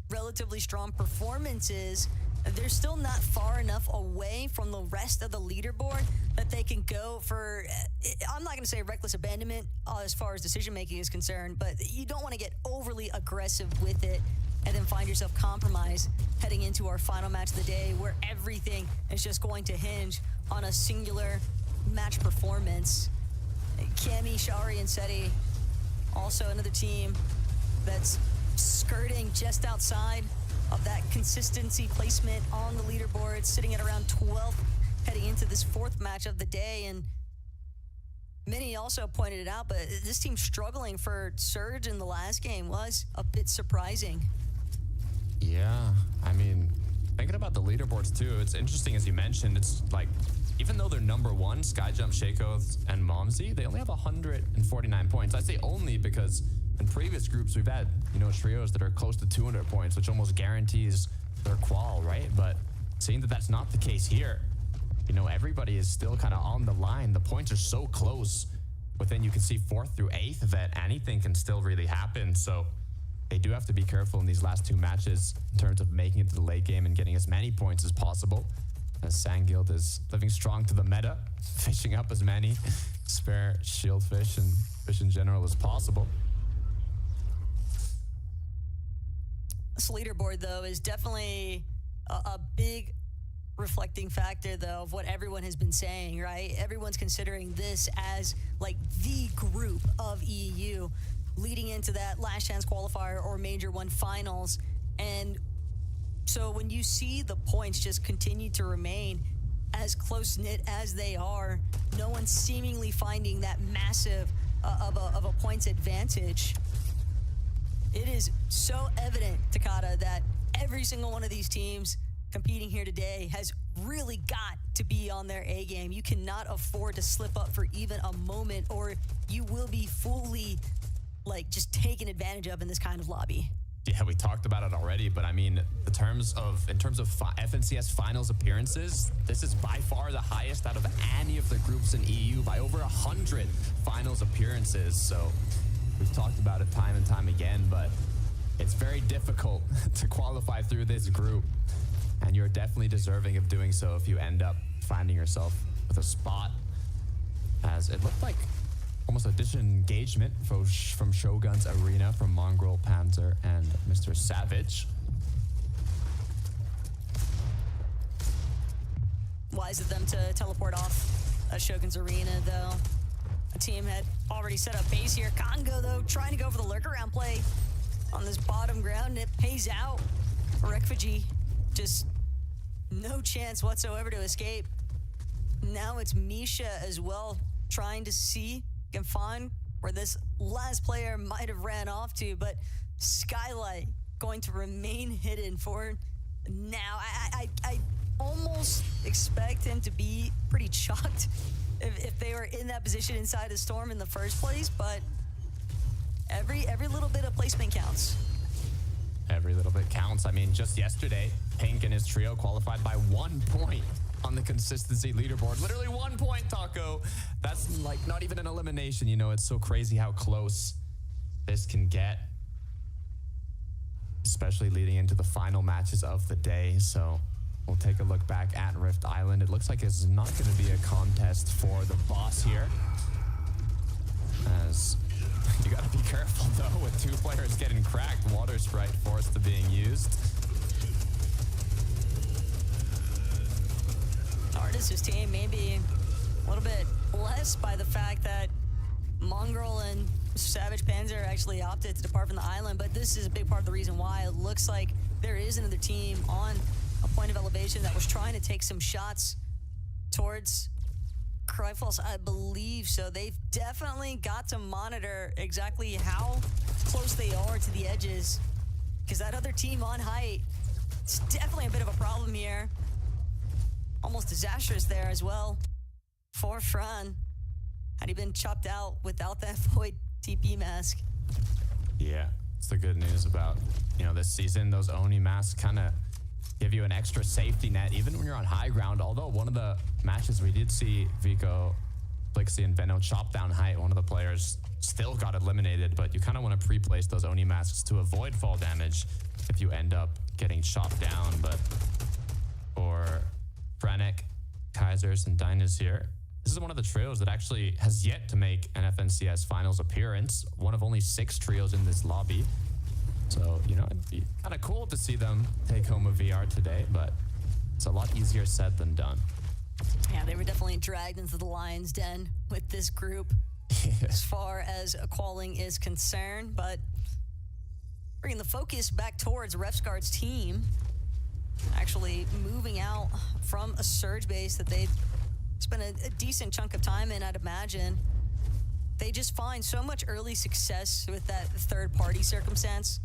relatively strong performances, they're still not far enough away from the rest of the leaderboard that they can go for, I'm not going to say reckless abandonment as far as decision-making is concerned, but you don't want to get overly aggressive with it and then find yourself compromised heading into our final match of the day where everything is just going to hinge on a singular match performance. Cammy, Shari, and Seti, also another team that's skirting just outside of that consistency placement on the leaderboard, sitting at around 12th, heading into this fourth match of the day. And many also pointed it out, but this team struggling for surge in the last game was a bit surprising. Yeah, I mean, thinking about the leaderboards too, it's interesting as you mentioned, it's like, even though they're number one, Skyjump, Shaco, and Momsy, they only have 149 points. I say only because in previous groups, we've had, trios that are close to 200 points, which almost guarantees their qual, right? But seeing that that's not the case here, everybody is still kind of on the line. The points are so close within, you can see 4th through 8th, that anything can still really happen. So they do have to be careful in these last two matches in terms of making it to the late game and getting as many points as possible, as Sandguild is living strong to the meta, fishing up as many spare shieldfish and fish in general as possible. This leaderboard, though, is definitely a big reflecting factor, though, of what everyone has been saying, right? Everyone's considering this as, like, the group of EU leading into that last chance qualifier or Major 1 finals. And so when you see the points just continue to remain as close-knit as they are, no one's seemingly finding that massive of a points advantage. It is so evident, Takata, that every single one of these teams competing here today has really got to be on their A game. You cannot afford to slip up for even a moment, or you will be fully, just taken advantage of in this kind of lobby. Yeah, we talked about it already, but I mean, in terms of FNCS finals appearances, this is by far the highest out of any of the groups in EU, by over 100 finals appearances. So we've talked about it time and time again, but it's very difficult to qualify through this group, and you're definitely deserving of doing so if you end up finding yourself with a spot, as it looked like almost a disengagement from Shogun's Arena from Mongrel, Panzer, and Mr. Savage. Wise of them to teleport off Shogun's Arena, though. The team had already set up base here. Congo, though, trying to go for the lurk-around play on this bottom ground. It pays out. Rekfiji, just no chance whatsoever to escape. Now it's Misha as well, trying to see, can find where this last player might have ran off to, but Skylight going to remain hidden for now. I almost expect him to be pretty shocked if they were in that position inside the storm in the first place, but every little bit of placement counts. Every little bit counts. I mean, just yesterday, Pink and his trio qualified by 1 point on the consistency leaderboard. Literally 1 point, Taco. That's like not even an elimination. It's so crazy how close this can get, especially leading into the final matches of the day. So we'll take a look back at Rift Island. It looks like it's not going to be a contest for the boss here, as you got to be careful, though, with 2 players getting cracked. Water Sprite forced to being used. Artis' team maybe a little bit less by the fact that Mongrel and Savage Panzer actually opted to depart from the island, but this is a big part of the reason why. It looks like there is another team on a point of elevation that was trying to take some shots towards Cryfalls, I believe. So they've definitely got to monitor exactly how close they are to the edges, because that other team on height, it's definitely a bit of a problem here. Almost disastrous there as well for Fran. Had he been chopped out without that Void TP mask. Yeah, it's the good news about, this season. Those Oni masks kind of give you an extra safety net, even when you're on high ground. Although one of the matches we did see Vico Blixie and Veno chopped down height. One of the players still got eliminated, but you kind of want to pre-place those Oni masks to avoid fall damage if you end up getting chopped down. But for Frenic, Kaisers, and Dynas here, this is one of the trios that actually has yet to make an FNCS finals appearance. One of only 6 trios in this lobby. So, you know, it'd be kind of cool to see them take home a VR today, but it's a lot easier said than done. Yeah, they were definitely dragged into the lion's den with this group as far as qualing is concerned, but bringing the focus back towards Refsguard's team, actually moving out from a surge base that they'd spent a decent chunk of time in, I'd imagine. They just find so much early success with that third-party circumstance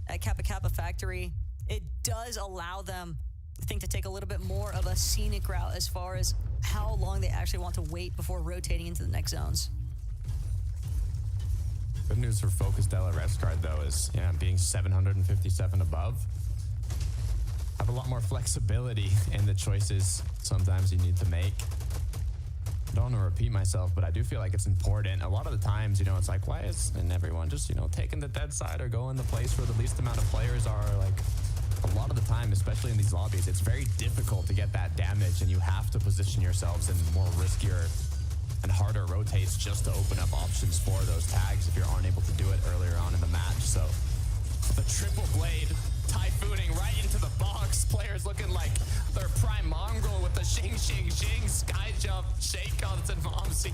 at Kappa Kappa Factory. It does allow them, I think, to take a little bit more of a scenic route as far as how long they actually want to wait before rotating into the next zones. Good news for Focus Della Refsguard, though, is being 757 above. Have a lot more flexibility in the choices sometimes you need to make. I don't want to repeat myself, but I do feel like it's important. A lot of the times, it's like, why isn't everyone just, taking the dead side or going the place where the least amount of players are? Like, a lot of the time, especially in these lobbies, it's very difficult to get that damage, and you have to position yourselves in more riskier and harder rotates just to open up options for those tags if you aren't able to do it earlier on in the match. So the triple blade typhooning right into the box. Players looking like their prime mongrel with the shing, shing, shing, sky jump, shake ons, and momsy.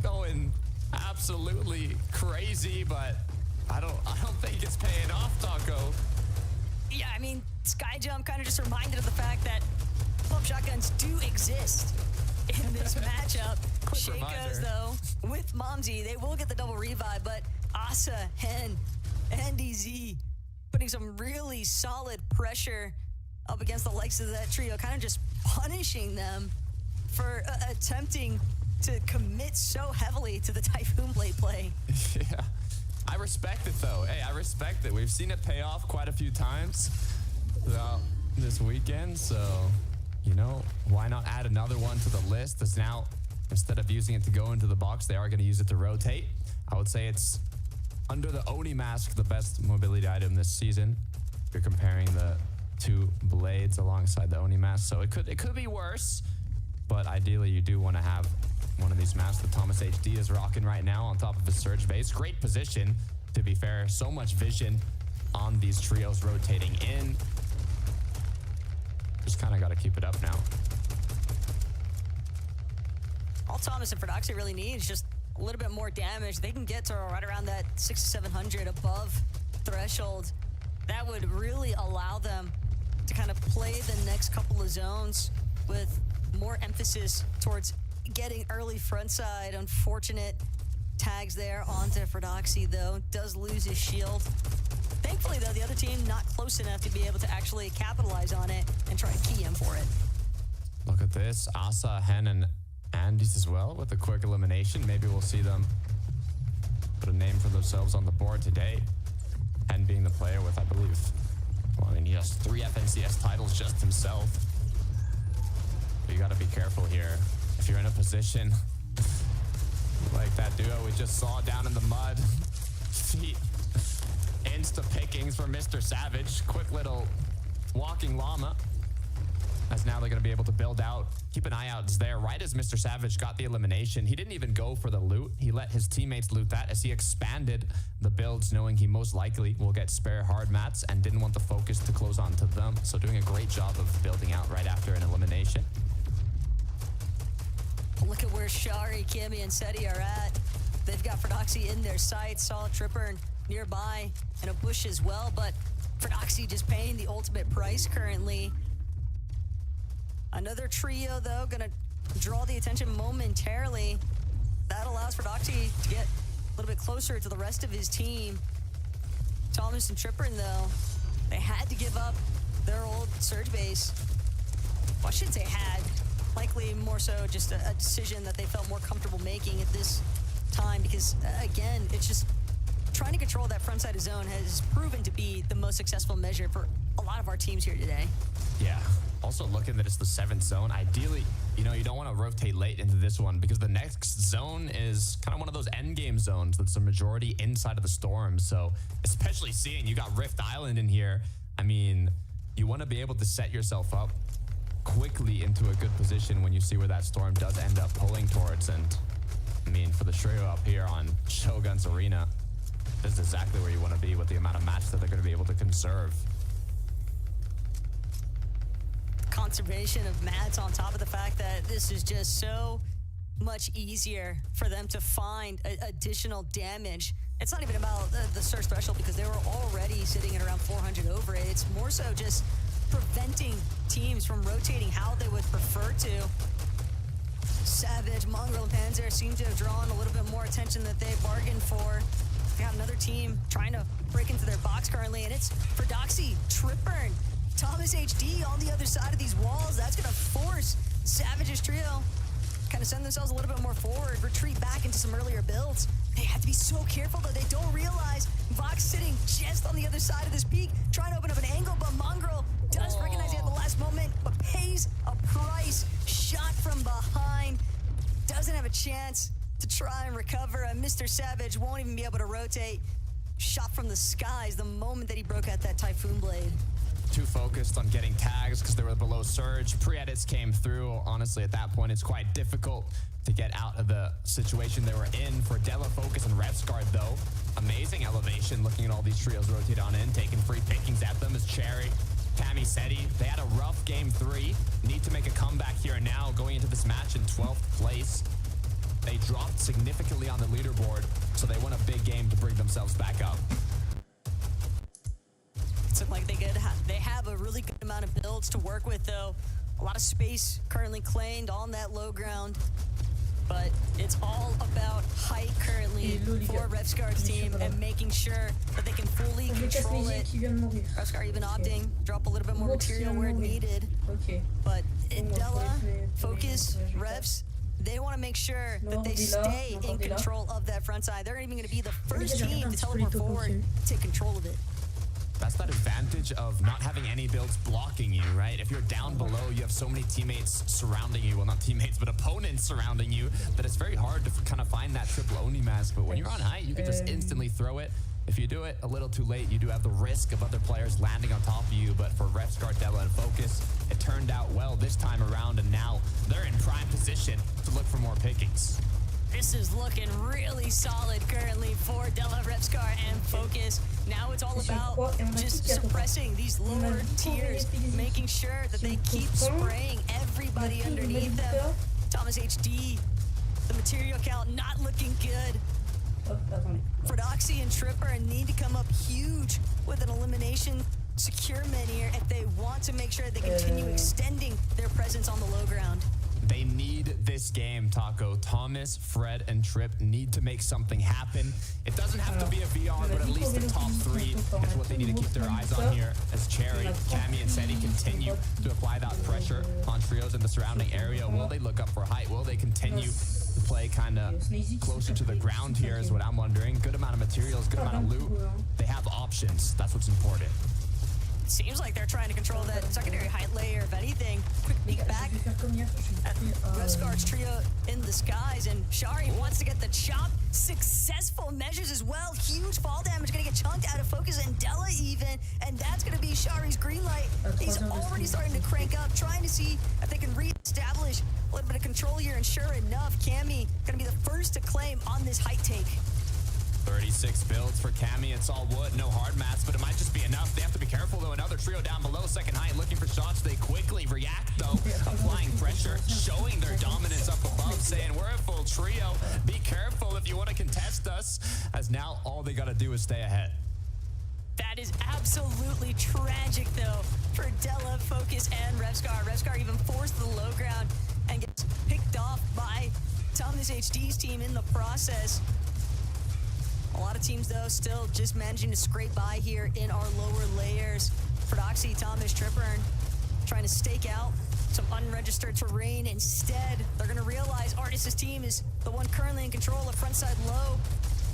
Going absolutely crazy, but I don't think it's paying off, Taco. Yeah, I mean, sky jump kind of just reminded of the fact that pump shotguns do exist in this matchup. Shakos, though, with Momsy, they will get the double revive, but Asa, Hen, and DZ putting some really solid pressure up against the likes of that trio, kind of just punishing them for attempting to commit so heavily to the Typhoon Blade play. Yeah, I respect it, though. Hey, I respect it. We've seen it pay off quite a few times throughout this weekend, so, why not add another one to the list? As now, instead of using it to go into the box, they are going to use it to rotate. I would say it's under the Oni mask, the best mobility item this season. If you're comparing the 2 blades alongside the Oni mask, so it could be worse, but ideally you do want to have one of these masks that Thomas HD is rocking right now on top of his surge base. Great position, to be fair. So much vision on these trios rotating in. Just kind of got to keep it up now. All Thomas and Ferdoxy really need is just a little bit more damage. They can get to right around that 600 to 700 above threshold. That would really allow them to kind of play the next couple of zones with more emphasis towards getting early front side. Unfortunate tags there onto Ferdoxy, though. Does lose his shield. Thankfully, though, the other team not close enough to be able to actually capitalize on it and try to key him for it. Look at this. Asa, Hen, and Andes as well with a quick elimination. Maybe we'll see them put a name for themselves on the board today. Hen being the player with, I believe, he has 3 FNCS titles just himself. But you got to be careful here. If you're in a position like that duo we just saw down in the mud, feet insta pickings for Mr. Savage. Quick little walking llama. As now they're going to be able to build out. Keep an eye out. It's there right as Mr. Savage got the elimination. He didn't even go for the loot. He let his teammates loot that as he expanded the builds, knowing he most likely will get spare hard mats and didn't want the focus to close on to them. So doing a great job of building out right after an elimination. Look at where Shari, Kimmy, and Seti are at. They've got Ferdoxy in their sights. Saw Tripper nearby and a bush as well, but Ferdoxy just paying the ultimate price currently. Another trio, though, gonna draw the attention momentarily. That allows Ferdoxy to get a little bit closer to the rest of his team. Thomas and Tripper, though, they had to give up their old surge base. Well, I shouldn't say had. Likely more so just a decision that they felt more comfortable making at this time because, again, it's just trying to control that front side of zone has proven to be the most successful measure for a lot of our teams here today. Yeah. also looking that it's the 7th zone. Ideally, you know, you don't want to rotate late into this one because the next zone is kind of one of those end game zones that's the majority inside of the storm. So especially seeing you got Rift Island in here, I mean, you want to be able to set yourself up quickly into a good position when you see where that storm does end up pulling towards. And I mean, for the trio up here on Shogun's Arena, this is exactly where you want to be with the amount of match that they're going to be able to conserve. Conservation of mats on top of the fact that this is just so much easier for them to find additional damage. It's not even about the Surge Threshold because they were already sitting at around 400 over it. It's more so just preventing teams from rotating how they would prefer to. Savage, Mongrel, and Panzer seem to have drawn a little bit more attention that they bargained for. They got another team trying to break into their box currently, and it's for Doxy, Tripburn, Thomas HD on the other side of these walls. That's going to force Savage's trio kind of send themselves a little bit more forward, retreat back into some earlier builds. They have to be so careful, though. They don't realize Vox sitting just on the other side of this peak, trying to open up an angle, but Mongrel does recognize it at the last moment, but pays a price. Shot from behind. Doesn't have a chance to try and recover. And Mr. Savage won't even be able to rotate. Shot from the skies the moment that he broke out that Typhoon Blade. Too focused on getting tags because they were below Surge. Pre-edits came through. Honestly, at that point, it's quite difficult to get out of the situation they were in. For Della, Focus, and Revsguard, though, amazing elevation looking at all these trios rotate on in, taking free pickings at them as Cherry, Tammy Seti. They had a rough game 3. Need to make a comeback here and now, going into this match in 12th place. They dropped significantly on the leaderboard, so they won a big game to bring themselves back up. It's looking like they have a really good amount of builds to work with, though. A lot of space currently claimed on that low ground. But it's all about height currently for Revsguard's team and making sure that they can fully control it. Revsguard even opting drop a little bit more material where needed. But Della, Focus, Revs, they want to make sure that they stay in control of that front side. They're even going to be the first team to teleport forward, take control of it. That's that advantage of not having any builds blocking you, right? If you're down below, you have so many teammates surrounding you. Well, not teammates, but opponents surrounding you, that it's very hard to kind of find that triple Oni mask. But when you're on height, you can just instantly throw it. If you do it a little too late, you do have the risk of other players landing on top of you. But for Revsguard, Della, and Focus, it turned out well this time around, and now they're in prime position to look for more pickings. This is looking really solid currently for Della, Revsguard, and Focus. Now it's all about just suppressing these lower tiers, making sure that they keep spraying everybody underneath them. Thomas HD, the material count not looking good. Frodoxy and Tripper need to come up huge with an elimination securement here if they want to make sure they continue extending their presence on the low ground. They need this game, Taco. Thomas, Fred, and Trip need to make something happen. It doesn't have to be a VR, but at least the top 3 is what they need to keep their eyes on here as Cherry, Cammy, and Seti continue to apply that pressure on trios in the surrounding area. Will they look up for height? Will they continue to play kind of closer to the ground here is what I'm wondering. Good amount of materials, good amount of loot. They have options. That's what's important. Seems like they're trying to control that secondary height layer, if anything. Quick peek back at Revsguard's trio in the skies, and Shari wants to get the chop. Successful measures as well. Huge fall damage gonna get chunked out of Focus and Della even, and that's gonna be Shari's green light. He's already starting to crank up, trying to see if they can re-establish a little bit of control here, and sure enough, Cammy gonna be the first to claim on this height take. 36 builds for Cammy. It's all wood, no hard mats, but it might just be enough. They have to be careful, though. Another trio down below, second height, looking for shots. They quickly react, though, applying pressure, showing their dominance up above, saying, we're a full trio. Be careful if you want to contest us, as now all they got to do is stay ahead. That is absolutely tragic, though, for Della, Focus, and Revsguard. Revsguard even forced the low ground and gets picked off by Thomas HD's team in the process. A lot of teams, though, still just managing to scrape by here in our lower layers. Frodoxy, Thomas, Tripburn trying to stake out some unregistered terrain. Instead, they're going to realize Artis' team is the one currently in control of frontside low.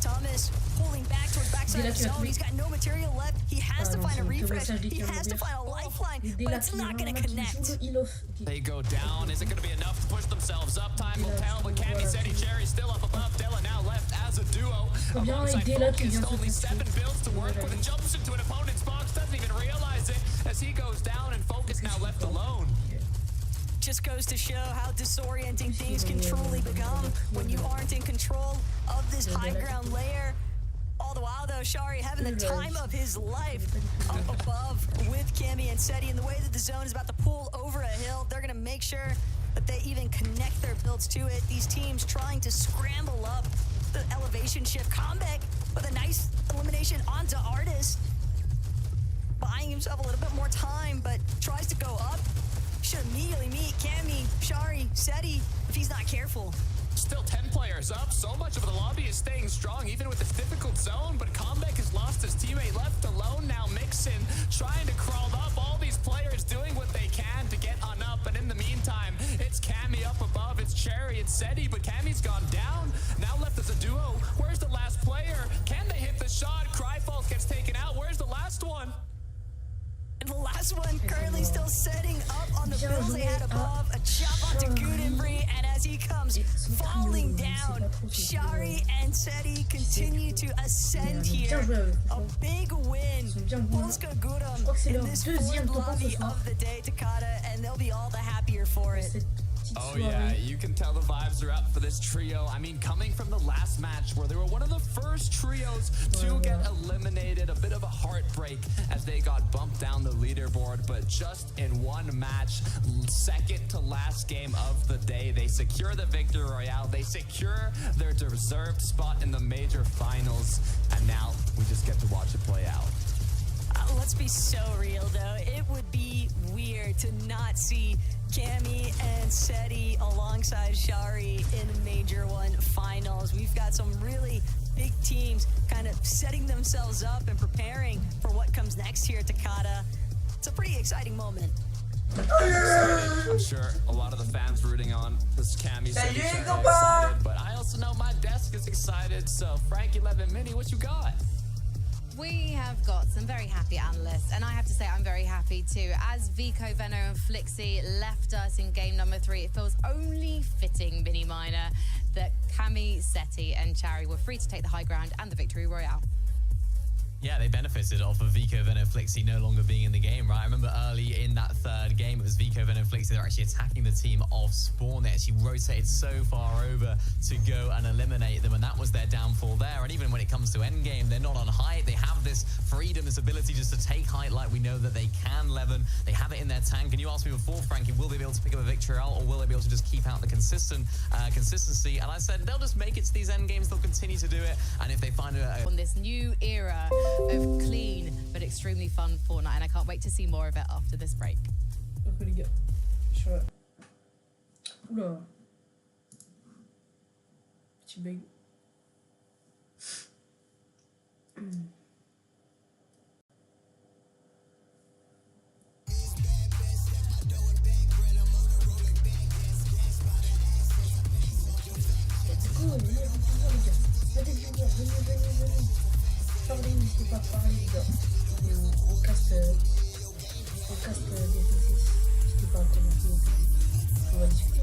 Thomas pulling back towards backside of zone. He's got no material left. He has to find a refresh. He has to find a lifeline, but it's not going to connect. They go down. Is it going to be enough to push themselves up? Time will tell, but Cammy said Cherry still up above. Della now left as a duo. Alongside Focused, only 7 builds to work with. It jumps into an opponent's box, doesn't even realize it as he goes down, and Focus now left alone. Just goes to show how disorienting things can truly become when you aren't in control of this high ground layer. All the while, though, Shari having the time of his life up above with Cammy and Seti. And the way that the zone is about to pull over a hill, they're going to make sure that they even connect their builds to it. These teams trying to scramble up the elevation shift. Comeback with a nice elimination onto Artis. Buying himself a little bit more time, but tries to go up. Should immediately meet Cammy, Shari, Seti if he's not careful. Still 10 players up. So much of the lobby is staying strong, even with this difficult zone. But Comeback has lost his teammate, left alone now. Mixin trying to crawl up. All these players doing what they can to get on up. But in the meantime, it's Cammy up above. It's Cherry, it's Seti, but Cammy's gone down. Now left as a duo. Where's the last player? Can they hit the shot? Cryfalls gets taken out. Where's the last one? And the last one currently still setting up on the builds they had above. A chop onto Gudenbri, and as he comes falling down, Shari and Seti continue to ascend here. A big win. Polska Gudem in this fourth lobby of the day, Takata, and they'll be all the happier for it. Oh yeah, you can tell the vibes are up for this trio. I mean, coming from the last match where they were one of the first trios to get eliminated, a bit of a heartbreak as they got bumped down the leaderboard, but just in one match, second to last game of the day, they secure the Victory Royale, they secure their deserved spot in the major finals, and now we just get to watch it play out. Let's be so real, though. It would be weird to not see Cammy and Seti alongside Shari in the Major 1 finals. We've got some really big teams kind of setting themselves up and preparing for what comes next here at Takata. It's a pretty exciting moment. I'm sure a lot of the fans rooting on this Cammy Seti are excited, but I also know my desk is excited. So Frankie 11 Mini, what you got? We have got some very happy analysts, and I have to say I'm very happy too. As Vico, Venno and Flixie left us in game number 3, it feels only fitting, Mini Minor, that Cammy, Seti and Cherry were free to take the high ground and the Victory Royale. Yeah, they benefited off of Vico, Venno, Flixie no longer being in the game, right? I remember early in that third game, it was Vico, Venno, Flixie. They were actually attacking the team of Spawn. They actually rotated so far over to go and eliminate them, and that was their downfall there. And even when it comes to endgame, they're not on height. They have this freedom, this ability just to take height like we know that they can, Levin. They have it in their tank. And you asked me before, Frankie, will they be able to pick up a victory out, or will they be able to just keep out the consistency? And I said, they'll just make it to these endgames. They'll continue to do it. And if they find on this new era of clean but extremely fun Fortnite, and I can't wait to see more of it after this break. Ok les gars, je suis là. Oula. Petit bug. Parlez, n'hésitez pas à parler, les gars. On casse des récits. N'hésitez pas à commenter. On va discuter.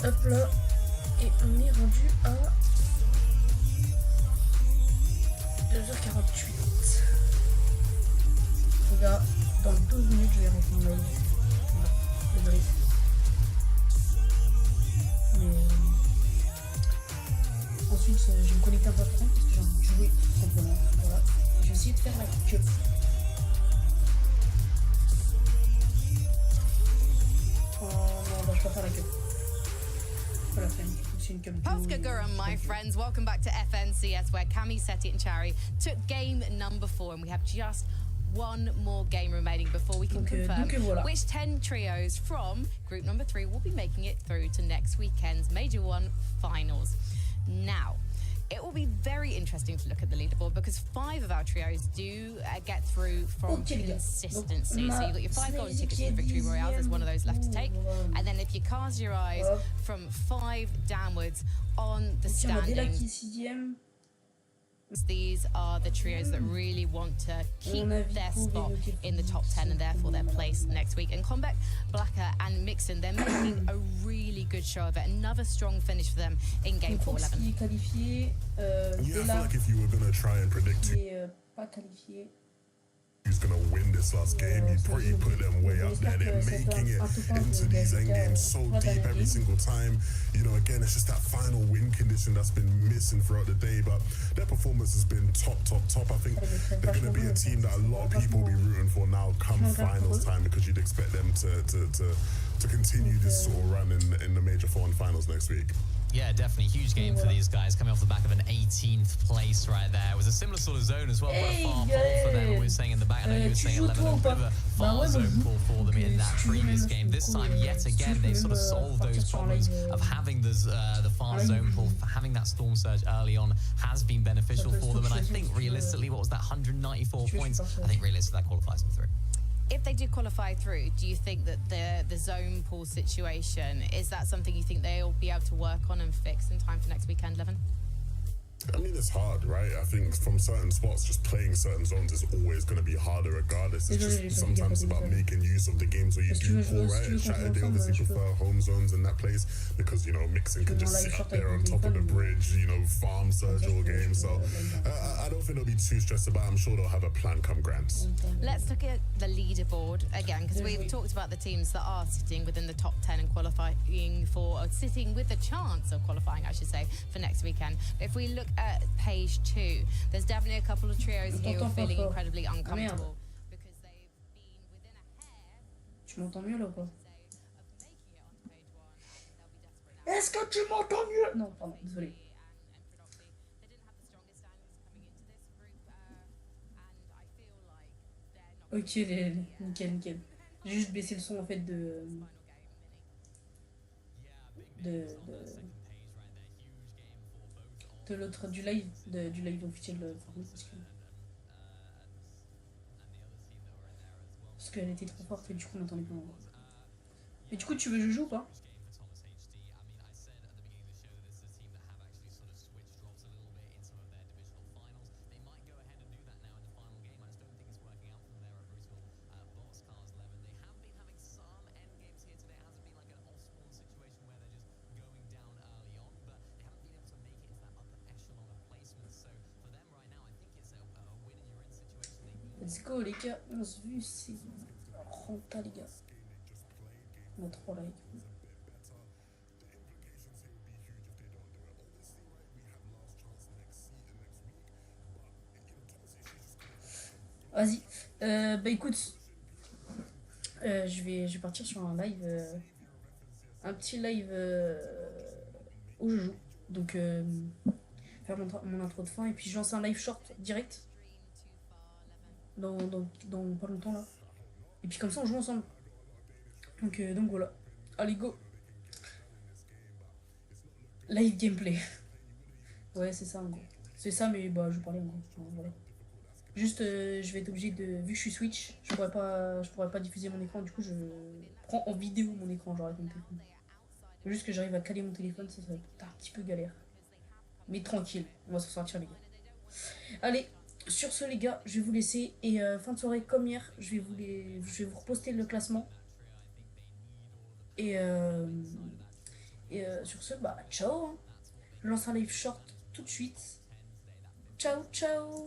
Hop là. Et on est rendu à 2h48. Les gars, dans 12 minutes, je vais rentrer en live. Voilà, le brief. Mais ensuite, je vais me connecter un peu après parce que j'ai envie de jouer tout simplement. Voilà. Je vais essayer de faire la queue. Oh non, bah, je peux pas faire la queue. Pas la peine. C'est une queue. Gurum, my friends, welcome back to FNCS, where Cami, Seti, and Chari took game number 4, and we have just one more game remaining before we can confirm voilà. which 10 trios from group number 3 will be making it through to next weekend's Major 1 finals. Now, it will be very interesting to look at the leaderboard because 5 of our trios do get through from consistency. So you've got your 5 golden tickets to the Victory Royale. There's one of those left to take. And then if you cast your eyes from 5 downwards on the standings, these are the trios that really want to keep their spot in the top 10 and therefore their place next week. And Combeck, Blacker and Mixon, they're making a really good show of it. Another strong finish for them in game 4-11. Yeah, I feel like if you were going to try and predict who's going to win this last game, you'd probably put them way up there. They're making it into these end games so deep every single time. You know, again, it's just that final win condition that's been missing throughout the day, but their performance has been top. I think they're going to be a team that a lot of people will be rooting for now come finals time, because you'd expect them to continue this sort of run in the Major 4 and finals next week. Yeah, definitely. Huge game for these guys, coming off the back of an 18th place right there. It was a similar sort of zone as well, quite a far pull for them. We were saying in the back, I know you were saying 11, a bit of a far zone pull for them in that previous game. This time, yet again, they've sort of solved those problems of having the far zone pull, having that storm surge early on has been beneficial for them. And I think realistically, what was that, 194 points? I think realistically that qualifies them through. If they do qualify through, do you think that the zone pool situation, is that something you think they'll be able to work on and fix in time for next weekend, Levin? I mean, it's hard, right? I think from certain spots, just playing certain zones is always going to be harder regardless. It's just sometimes about making use of the games where you do pull, right? And Shattered, they obviously prefer home zones in that place because, you know, Mixon can just sit up there on top of the bridge, you know, farm surge all game. So I don't think they'll be too stressed about it. I'm sure they'll have a plan come Grants. Let's look at the leaderboard again, because we've talked about the teams that are sitting within the top 10 and qualifying for, or sitting with the chance of qualifying, I should say, for next weekend. But if we look at page 2, there's definitely a couple of trios here who are feeling incredibly uncomfortable because they've been within a hair. Tu m'entends mieux là ou pas? Est-ce que tu m'entends mieux? Non, pardon, désolé. Ok, nickel. J'ai juste baissé le son en fait de l'autre du live officiel parce qu'elle était trop forte et du coup on n'entendait pas. Et du coup tu veux que je joue ou pas? Let's go les gars, 11 vues, c'est renta les gars. On a 3 likes. Vas-y, bah écoute, je vais partir sur un live, un petit live où je joue. Donc faire mon intro de fin et puis je lance un live short direct. Dans pas longtemps là. Et puis comme ça on joue ensemble. Donc voilà. Allez go. Live gameplay. Ouais c'est ça en gros. C'est ça mais bah je vais parler en gros. Voilà. Juste je vais être obligé de. Vu que je suis Switch, je pourrais pas diffuser mon écran, du coup je prends en vidéo mon écran genre avec mon téléphone. Juste que j'arrive à caler mon téléphone, ça va être un petit peu galère. Mais tranquille, on va s'en sortir les gars. Allez. Sur ce les gars, je vais vous laisser et fin de soirée comme hier, je vais vous reposter le classement et sur ce, bah ciao. Hein. Je lance un live short tout de suite. Ciao, ciao.